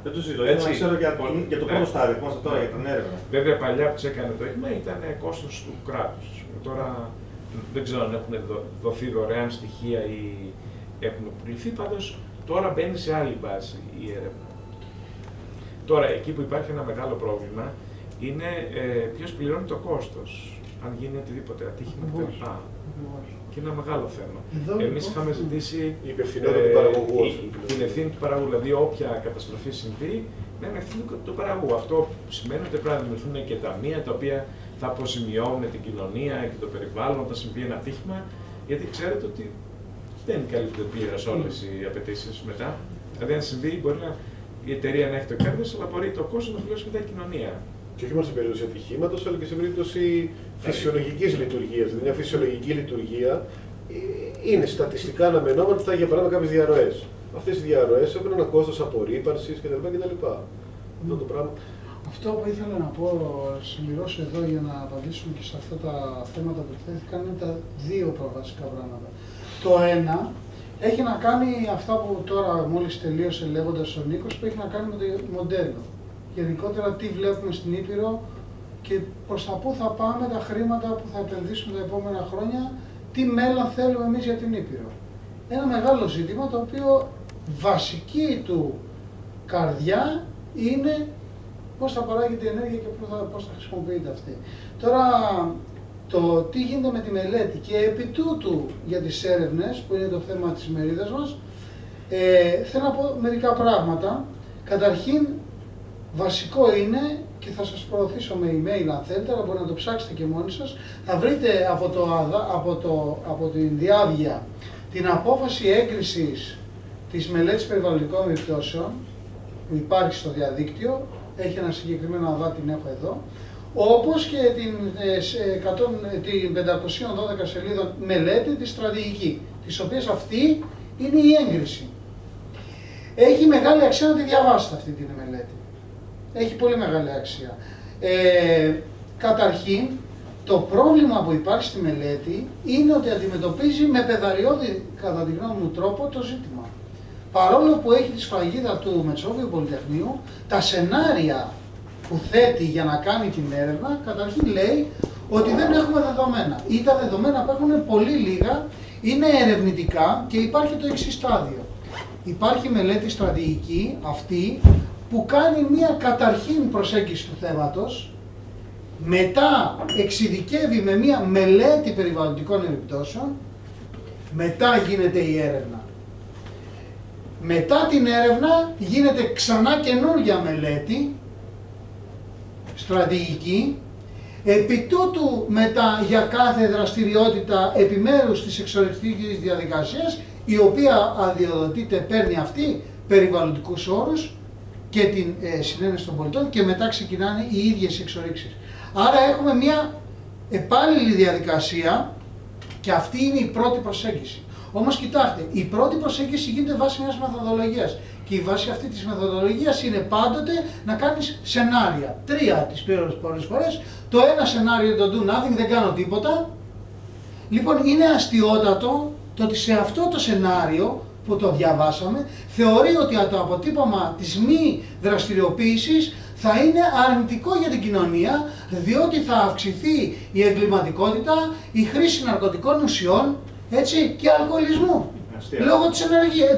Δεν το συζητώ. Έτσι, ξέρω για το πρώτο στάδιο, είμαστε τώρα για την έρευνα. Βέβαια, παλιά που έκανε το έγκλημα ήταν κόστος του κράτους. Τώρα δεν ξέρω αν έχουν δοθεί δωρεάν στοιχεία ή έχουν πουληθεί. Πάντως τώρα μπαίνει σε άλλη βάση η έρευνα. Τώρα, εκεί που υπάρχει ένα μεγάλο πρόβλημα είναι ποιος πληρώνει το κόστος, αν γίνει οτιδήποτε ατύχημα κτλ. Και είναι ένα μεγάλο θέμα. Εμείς είχαμε ζητήσει την ευθύνη του παραγωγού, δηλαδή όποια καταστροφή συμβεί, να είναι ευθύνη του παραγωγού. Αυτό σημαίνει ότι πρέπει να δημιουργηθούν και ταμεία τα οποία θα αποζημιώνουν την κοινωνία και το περιβάλλον όταν συμβεί ένα ατύχημα, γιατί ξέρετε ότι δεν καλύπτεται πλήρως όλες οι απαιτήσεις μετά. Δηλαδή, αν συμβεί, μπορεί η εταιρεία να έχει το κέρδος, αλλά μπορεί το κόστος να πληρώσει μετά η κοινωνία. Και όχι μόνο σε περίπτωση ατυχήματος, αλλά και σε περίπτωση φυσιολογικής λειτουργίας. Δηλαδή, μια φυσιολογική λειτουργία είναι στατιστικά αναμενόμενο ότι θα έχει για παράδειγμα κάποιες διαρροές. Αυτές οι διαρροές έχουν ένα κόστος απορρίπανσης κτλ. Αυτό το πράγμα. Αυτό που ήθελα να πω, συμπληρώσω εδώ για να απαντήσουμε και σε αυτά τα θέματα που θέθηκαν, είναι τα δύο βασικά πράγματα. Το ένα έχει να κάνει αυτά που τώρα μόλις τελείωσε λέγοντας ο Νίκος, που έχει να κάνει με το μοντέλο. Γενικότερα τι βλέπουμε στην Ήπειρο και προς τα πού θα πάμε τα χρήματα που θα επενδύσουμε τα επόμενα χρόνια, τι μέλλον θέλουμε εμείς για την Ήπειρο. Ένα μεγάλο ζήτημα το οποίο βασική του καρδιά είναι πώς θα παράγεται η ενέργεια και πώς θα χρησιμοποιείται αυτή. Τώρα, το τι γίνεται με τη μελέτη και επί τούτου για τις έρευνες, που είναι το θέμα της μερίδας μας, θέλω να πω μερικά πράγματα. Καταρχήν, βασικό είναι, και θα σας προωθήσω με email αν θέλετε, αλλά μπορείτε να το ψάξετε και μόνοι σας, θα βρείτε από την διάβγεια την απόφαση έγκρισης της μελέτης περιβαλλοντικών επιπτώσεων, που υπάρχει στο διαδίκτυο, έχει ένα συγκεκριμένο ΑΔΑ, την έχω εδώ, όπως και την 512 σελίδων μελέτη τη στρατηγική, της οποίας αυτή είναι η έγκριση. Έχει μεγάλη αξία να τη διαβάσετε αυτή τη μελέτη. Έχει πολύ μεγάλη αξία. Καταρχήν, το πρόβλημα που υπάρχει στη μελέτη είναι ότι αντιμετωπίζει με πεδαριώδη, κατά τη γνώμη μου, τρόπο το ζήτημα. Παρόλο που έχει τη σφραγίδα του Μετσόβιου Πολυτεχνείου, τα σενάρια που θέτει για να κάνει την έρευνα, καταρχήν λέει ότι δεν έχουμε δεδομένα. Ή τα δεδομένα που έχουν πολύ λίγα, είναι ερευνητικά και υπάρχει το εξής στάδιο. Υπάρχει μελέτη στρατηγική, αυτή, που κάνει μια καταρχήν προσέγγιση του θέματος, μετά εξειδικεύει με μια μελέτη περιβαλλοντικών επιπτώσεων, μετά γίνεται η έρευνα. Μετά την έρευνα γίνεται ξανά καινούργια μελέτη, στρατηγική, επί τούτου μετά για κάθε δραστηριότητα επιμέρους της εξορρυκτικής διαδικασίας, η οποία αδειοδοτείται, παίρνει αυτή περιβαλλοντικούς όρους και την συνένεση των πολιτών και μετά ξεκινάνε οι ίδιες εξορίξεις. Άρα έχουμε μια επάλληλη διαδικασία και αυτή είναι η πρώτη προσέγγιση. Όμως κοιτάξτε, η πρώτη προσέγγιση γίνεται βάσει μιας μεθοδολογίας και η βάση αυτή της μεθοδολογίας είναι πάντοτε να κάνεις σενάρια. 3 τις πολλές φορές. Το ένα σενάριο το do nothing, δεν κάνω τίποτα. Λοιπόν, είναι αστιότατο το ότι σε αυτό το σενάριο που το διαβάσαμε, θεωρεί ότι το αποτύπωμα της μη δραστηριοποίησης θα είναι αρνητικό για την κοινωνία, διότι θα αυξηθεί η εγκληματικότητα, η χρήση ναρκωτικών ουσιών, έτσι, και αλκοολισμού, λόγω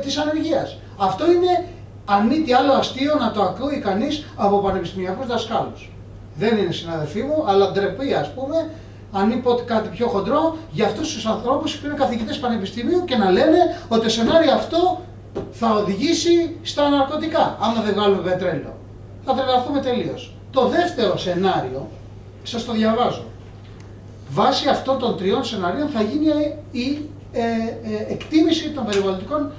της ανεργίας. Αυτό είναι, αν μη τι άλλο, αστείο να το ακούει κανείς από πανεπιστημιακούς δασκάλους. Δεν είναι συναδελφοί μου, αλλά ντρεπή, ας πούμε, αν μη πω κάτι πιο χοντρό, για αυτούς τους ανθρώπους που είναι καθηγητές πανεπιστημίου και να λένε ότι το σενάριο αυτό θα οδηγήσει στα ναρκωτικά, άμα δεν βγάλουμε πετρέλαιο. Θα τρελαθούμε τελείως. Το δεύτερο σενάριο, σας το διαβάζω. Βάσει αυτών των τριών σενάριων θα γίνει η εκτίμηση των περιβαλλοντικών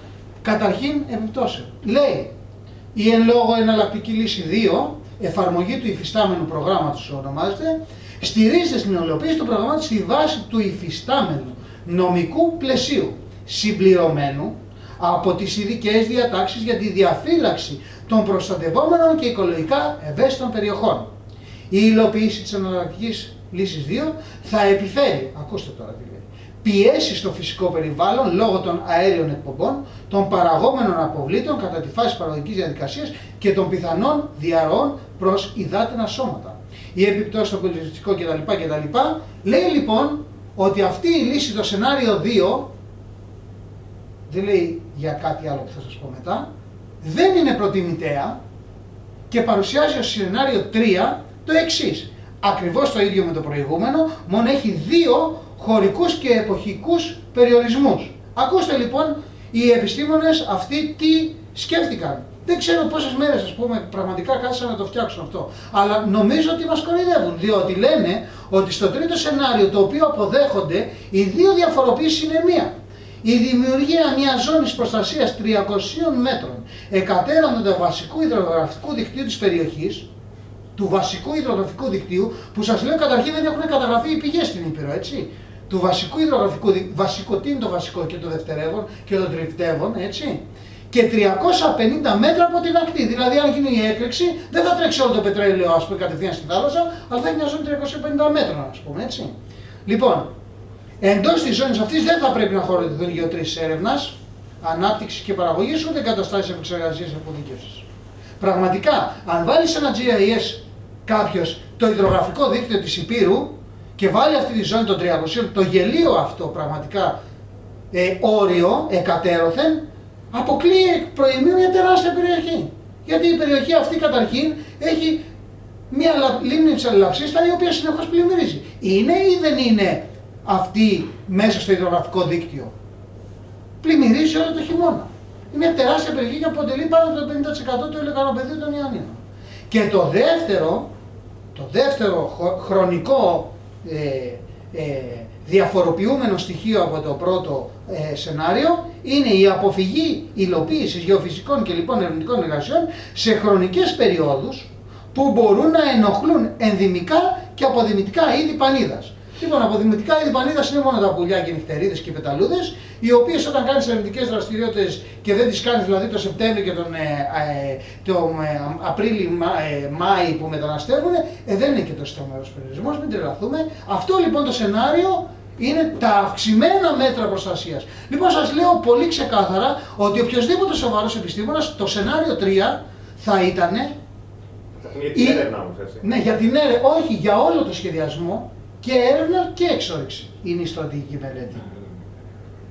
καταρχήν επιπτώσεων. Λέει, η εν λόγω εναλλακτική λύση 2, εφαρμογή του υφιστάμενου προγράμματος ονομάζεται, στηρίζεται στην υλοποίηση του προγράμματος στη βάση του υφιστάμενου νομικού πλαισίου, συμπληρωμένου από τις ειδικές διατάξεις για τη διαφύλαξη των προστατευόμενων και οικολογικά ευαίσθητων περιοχών. Η υλοποίηση της εναλλακτικής λύσης 2 θα επιφέρει, ακούστε τώρα τι λέει, πιέσει στο φυσικό περιβάλλον λόγω των αέριων εκπομπών, των παραγόμενων αποβλήτων κατά τη φάση παραγωγικής διαδικασίας και των πιθανών διαρροών προς υδάτινα σώματα. Η επιπτώση στο πολιτιστικό κτλ. Λέει λοιπόν ότι αυτή η λύση, το σενάριο 2, δεν λέει για κάτι άλλο που θα σας πω μετά, δεν είναι προτιμητέα και παρουσιάζει ως σενάριο 3 το εξής. Ακριβώς το ίδιο με το προηγούμενο, μόνο έχει δύο χωρικούς και εποχικούς περιορισμούς. Ακούστε λοιπόν οι επιστήμονες αυτοί τι σκέφτηκαν. Δεν ξέρω πόσες μέρες, ας πούμε, πραγματικά κάθισαν να το φτιάξουν αυτό. Αλλά νομίζω ότι μας κοροϊδεύουν, διότι λένε ότι στο τρίτο σενάριο, το οποίο αποδέχονται, οι δύο διαφοροποίησεις είναι μία. Η δημιουργία μιας ζώνης προστασίας 300 μέτρων εκατέρωθεν του βασικού υδρογραφικού δικτύου της περιοχής, του βασικού υδρογραφικού δικτύου, που σας λέω καταρχήν δεν έχουν καταγραφεί οι πηγές στην Ήπειρο, έτσι. Του βασικού υδρογραφικού δικτύου, βασικό, τι είναι το βασικό και το δευτερεύον και το τριπτεύον, έτσι. Και 350 μέτρα από την ακτή. Δηλαδή, αν γίνει η έκρηξη, δεν θα τρέξει όλο το πετρέλαιο, ας πούμε, κατευθείαν στη θάλασσα, αλλά θα έχει μια ζώνη 350 μέτρων, ας πούμε, έτσι. Λοιπόν, εντός της ζώνης αυτής δεν θα πρέπει να χωρηθούν γεωτρήσεις έρευνας, ανάπτυξης και παραγωγής, ούτε εγκαταστάσεις επεξεργασίας και αποθήκευσης. Πραγματικά, αν βάλει σε ένα GIS κάποιος το υδρογραφικό δίκτυο της Ηπείρου και βάλει αυτή τη ζώνη των 300, το γελίο αυτό πραγματικά όριο εκατέρωθεν, αποκλείει εκ προημίου μια τεράστια περιοχή. Γιατί η περιοχή αυτή καταρχήν έχει μια λίμνη της αλληλαυσίστα η οποία συνεχώς πλημμυρίζει. Είναι ή δεν είναι αυτή μέσα στο υδρογραφικό δίκτυο? Πλημμυρίζει όλο το χειμώνα. Είναι μια τεράστια περιοχή και αποτελεί πάνω από το 50% του ηλεκανοπεδίου των Ιωαννίνων. Και το δεύτερο χρονικό διαφοροποιούμενο στοιχείο από το πρώτο σενάριο είναι η αποφυγή υλοποίησης γεωφυσικών και λοιπόν ερευνητικών εργασιών σε χρονικές περιόδους που μπορούν να ενοχλούν ενδυμικά και αποδημητικά είδη πανίδας. Λοιπόν, αποδημητικά είδη πανίδας είναι μόνο τα πουλιά και οι νυχτερίδες και οι πεταλούδες, οι οποίες όταν κάνεις ερευνητικές δραστηριότητες και δεν τις κάνεις δηλαδή το Σεπτέμβριο και τον Απρίλιο-Μάη που μεταναστεύουν, δεν είναι και τόσο θεμερός περιορισμός, μην τρελαθούμε. Αυτό λοιπόν το σενάριο είναι τα αυξημένα μέτρα προστασίας. Λοιπόν, σας λέω πολύ ξεκάθαρα ότι οποιοδήποτε σοβαρός επιστήμονας, το σενάριο 3 θα ήταν. Για την έρευνα όμως, έτσι. Ναι, για την έρευνα, όχι, για όλο το σχεδιασμό και έρευνα και εξόρυξη είναι η στρατηγική μελέτη.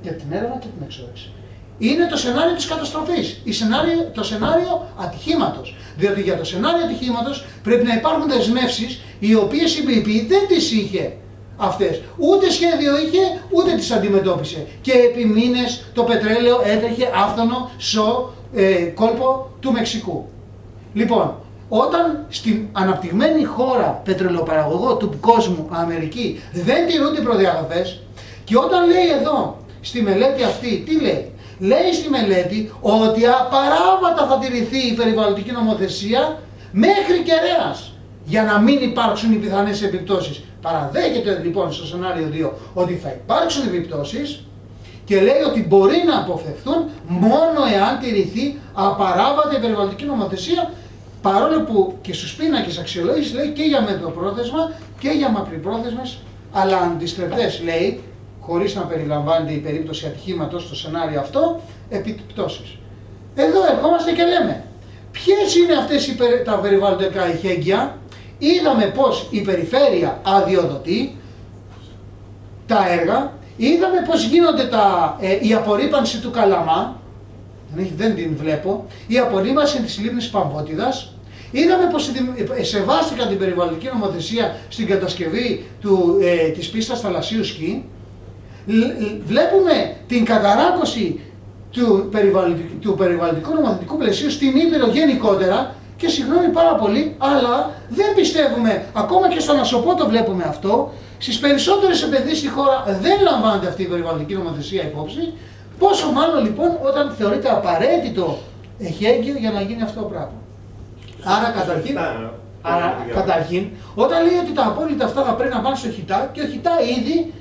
Για την έρευνα και την εξόρυξη. Είναι το σενάριο της καταστροφής, το σενάριο ατυχήματος. Διότι για το σενάριο ατυχήματος πρέπει να υπάρχουν δεσμεύσεις οι οποίες η BP δεν τις είχε αυτές. Ούτε σχέδιο είχε, ούτε τις αντιμετώπισε. Και επί μήνες το πετρέλαιο έτρεχε άφθονο στο κόλπο του Μεξικού. Λοιπόν, όταν στην αναπτυγμένη χώρα πετρελαιοπαραγωγό του κόσμου, Αμερική, δεν τηρούνται οι προδιαγραφές, και όταν λέει εδώ στη μελέτη αυτή, τι λέει? Λέει στη μελέτη ότι απαράβατα θα τηρηθεί η περιβαλλοντική νομοθεσία μέχρι κεραίας για να μην υπάρξουν οι πιθανές επιπτώσεις. Παραδέχεται λοιπόν στο σενάριο 2 ότι θα υπάρξουν επιπτώσεις και λέει ότι μπορεί να αποφευθούν μόνο εάν τηρηθεί απαράβατα η περιβαλλοντική νομοθεσία, παρόλο που και στους πίνακες αξιολόγησης λέει και για μεσοπρόθεσμα και για μακρυπρόθεσμες αλλά αντιστρεπτές, λέει, χωρίς να περιλαμβάνεται η περίπτωση ατυχήματος στο σενάριο αυτό, επιπτώσεις. Εδώ ερχόμαστε και λέμε, Ποιες είναι αυτές τα περιβαλλοντικά ειχέγγυα? Είδαμε πως η περιφέρεια αδειοδοτεί τα έργα, είδαμε πως γίνεται η απορρίπανση του Καλαμά, δεν την βλέπω, η απορρίπανση της λίμνης Παμβότιδας, είδαμε πως σεβάστηκαν την περιβαλλοντική νομοθεσία στην κατασκευή της πίστας θαλασσίου σκι, βλέπουμε την καταράκωση του περιβαλλοντικού νομοθετικού πλαισίου στην Ήπειρο γενικότερα και συγγνώμη πάρα πολύ, αλλά δεν πιστεύουμε, ακόμα και στον Ασοπό το βλέπουμε αυτό, στις περισσότερες επενδύσεις στη χώρα δεν λαμβάνεται αυτή η περιβαλλοντική νομοθεσία υπόψη, πόσο μάλλον λοιπόν όταν θεωρείται απαραίτητο εχέγγυο για να γίνει αυτό το πράγμα. Άρα καταρχήν, όταν λέει ότι τα απόλυτα αυτά θα πρέπει να πάνε στο ΧΙΤΑ, και ο ΧΙΤΑ ήδη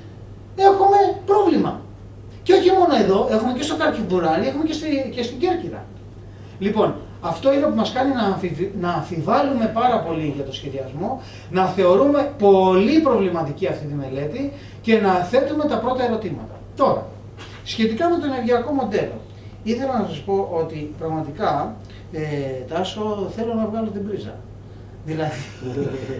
έχουμε πρόβλημα. Και όχι μόνο εδώ, έχουμε και στο Καρκιμπουράλι, έχουμε και στην Κέρκυρα. Λοιπόν, αυτό είναι που μας κάνει να αμφιβάλλουμε πάρα πολύ για το σχεδιασμό, να θεωρούμε πολύ προβληματική αυτή τη μελέτη και να θέτουμε τα πρώτα ερωτήματα. Τώρα, σχετικά με το ενεργειακό μοντέλο, ήθελα να σας πω ότι πραγματικά, Τάσο, θέλω να βγάλω την πρίζα. Δηλαδή,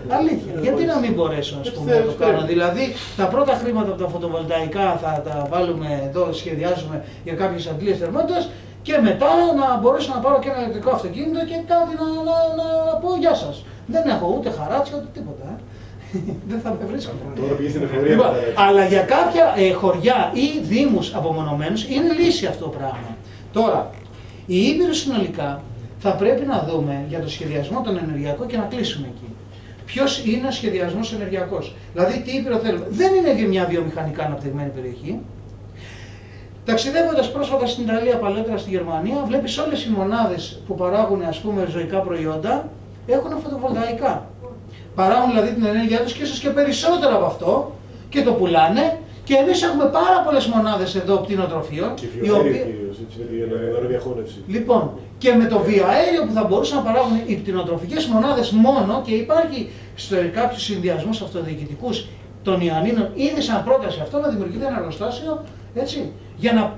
αλήθεια, γιατί να μην μπορέσω να το κάνω? Δηλαδή, τα πρώτα χρήματα από τα φωτοβολταϊκά θα τα βάλουμε εδώ, σχεδιάζουμε για κάποιες αντλίες θερμότητας και μετά να μπορέσω να πάρω και ένα ηλεκτρικό αυτοκίνητο και κάτι να πω γεια σας. Δεν έχω ούτε χαράτσια ούτε τίποτα. Δεν θα με βρίσκω. Αλλά για κάποια χωριά ή δήμους απομονωμένους είναι λύση αυτό το πράγμα. Τώρα, η Ήπειρος συνολικά θα πρέπει να δούμε για το σχεδιασμό των ενεργειακών και να κλείσουμε εκεί. Ποιος είναι ο σχεδιασμός ενεργειακός? Δηλαδή, τι Ήπειρο θέλουμε? Δεν είναι μια βιομηχανικά αναπτυγμένη περιοχή. Ταξιδεύοντας πρόσφατα στην Ιταλία, παλαιότερα στη Γερμανία, βλέπεις όλες οι μονάδες που παράγουν, ας πούμε, ζωικά προϊόντα έχουν φωτοβολταϊκά. Παράγουν δηλαδή την ενέργειά τους και ίσως και περισσότερο από αυτό και το πουλάνε. Και εμείς έχουμε πάρα πολλές μονάδες εδώ κτηνοτροφίων. Και βιοαέριο κυρίως, έτσι, με την διαχώνευση. Λοιπόν, και με το βιοαέριο που θα μπορούσαν να παράγουν οι κτηνοτροφικές μονάδες μόνο, και υπάρχει στο κάποιους συνδυασμούς αυτοδιοικητικούς των Ιωαννίνων ήδη σαν πρόταση αυτό, να δημιουργείται ένα εργοστάσιο, έτσι,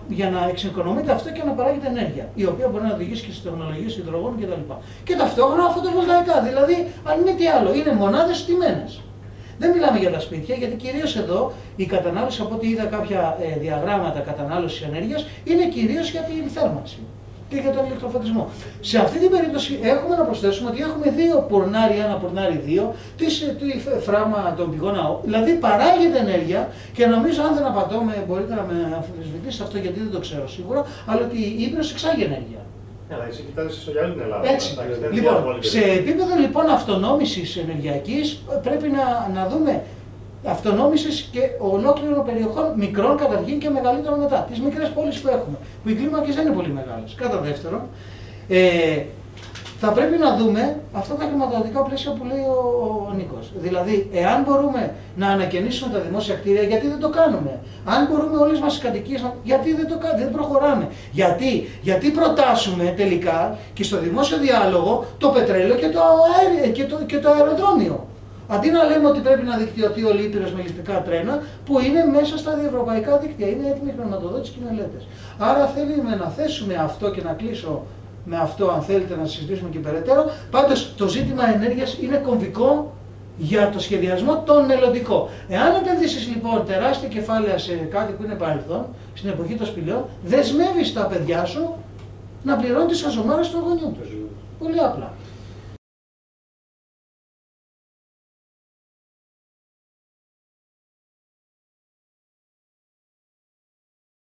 για να εξοικονομείται αυτό και να παράγεται ενέργεια, η οποία μπορεί να οδηγήσει και στις τεχνολογίες υδρογόνου κτλ. Και ταυτόχρονα φωτοβολταϊκά, δηλαδή, αν μη τι άλλο, είναι μονάδες στημένες. Δεν μιλάμε για τα σπίτια, γιατί κυρίως εδώ η κατανάλωση, από ό,τι είδα κάποια διαγράμματα κατανάλωσης ενέργειας, είναι κυρίως για την θέρμανση και για τον ηλεκτροφωτισμό. Σε αυτή την περίπτωση έχουμε να προσθέσουμε ότι έχουμε δύο πορνάρι 1, πορνάρι 2, τη φράγμα των πηγών ΑΟ, δηλαδή παράγεται ενέργεια και νομίζω, αν δεν απατώμε, μπορείτε να με αμφισβητήσετε αυτό γιατί δεν το ξέρω σίγουρα, αλλά ότι η Ήπειρος εξάγει ενέργεια. Αλλά εσύ κοιτάζεις για όλη την Ελλάδα. Έτσι. Λοιπόν, σε επίπεδο λοιπόν αυτονόμησης ενεργειακής πρέπει να δούμε αυτονόμησης και ολόκληρων περιοχών, μικρών καταρχήν και μεγαλύτερων μετά. Τις μικρές πόλεις που έχουμε, που οι κλίμακες δεν είναι πολύ μεγάλες. Κατά δεύτερον, θα πρέπει να δούμε αυτά τα χρηματοδοτικά πλαίσια που λέει ο Νίκος. Δηλαδή, εάν μπορούμε να ανακαινήσουμε τα δημόσια κτίρια, γιατί δεν το κάνουμε? Αν μπορούμε όλες μας τις κατοικίες, γιατί δεν προχωράμε? Γιατί προτάσουμε τελικά και στο δημόσιο διάλογο το πετρέλαιο και το αεροδρόμιο? Αντί να λέμε ότι πρέπει να δικτυωθεί όλη η Ήπειρος με ηλεκτρικά τρένα, που είναι μέσα στα διευρωπαϊκά δίκτυα, είναι έτοιμη χρηματοδότηση και μελέτες. Άρα θέλουμε να θέσουμε αυτό και να κλείσω με αυτό, αν θέλετε να συζητήσουμε και περαιτέρω. Πάντως το ζήτημα ενέργειας είναι κομβικό για το σχεδιασμό τον μελλοντικό. Εάν επενδύσεις λοιπόν τεράστια κεφάλαια σε κάτι που είναι παρελθόν, στην εποχή των σπηλαίων, δεσμεύεις τα παιδιά σου να πληρώνουν τις χαζομάρες των γονιών τους. Πολύ απλά.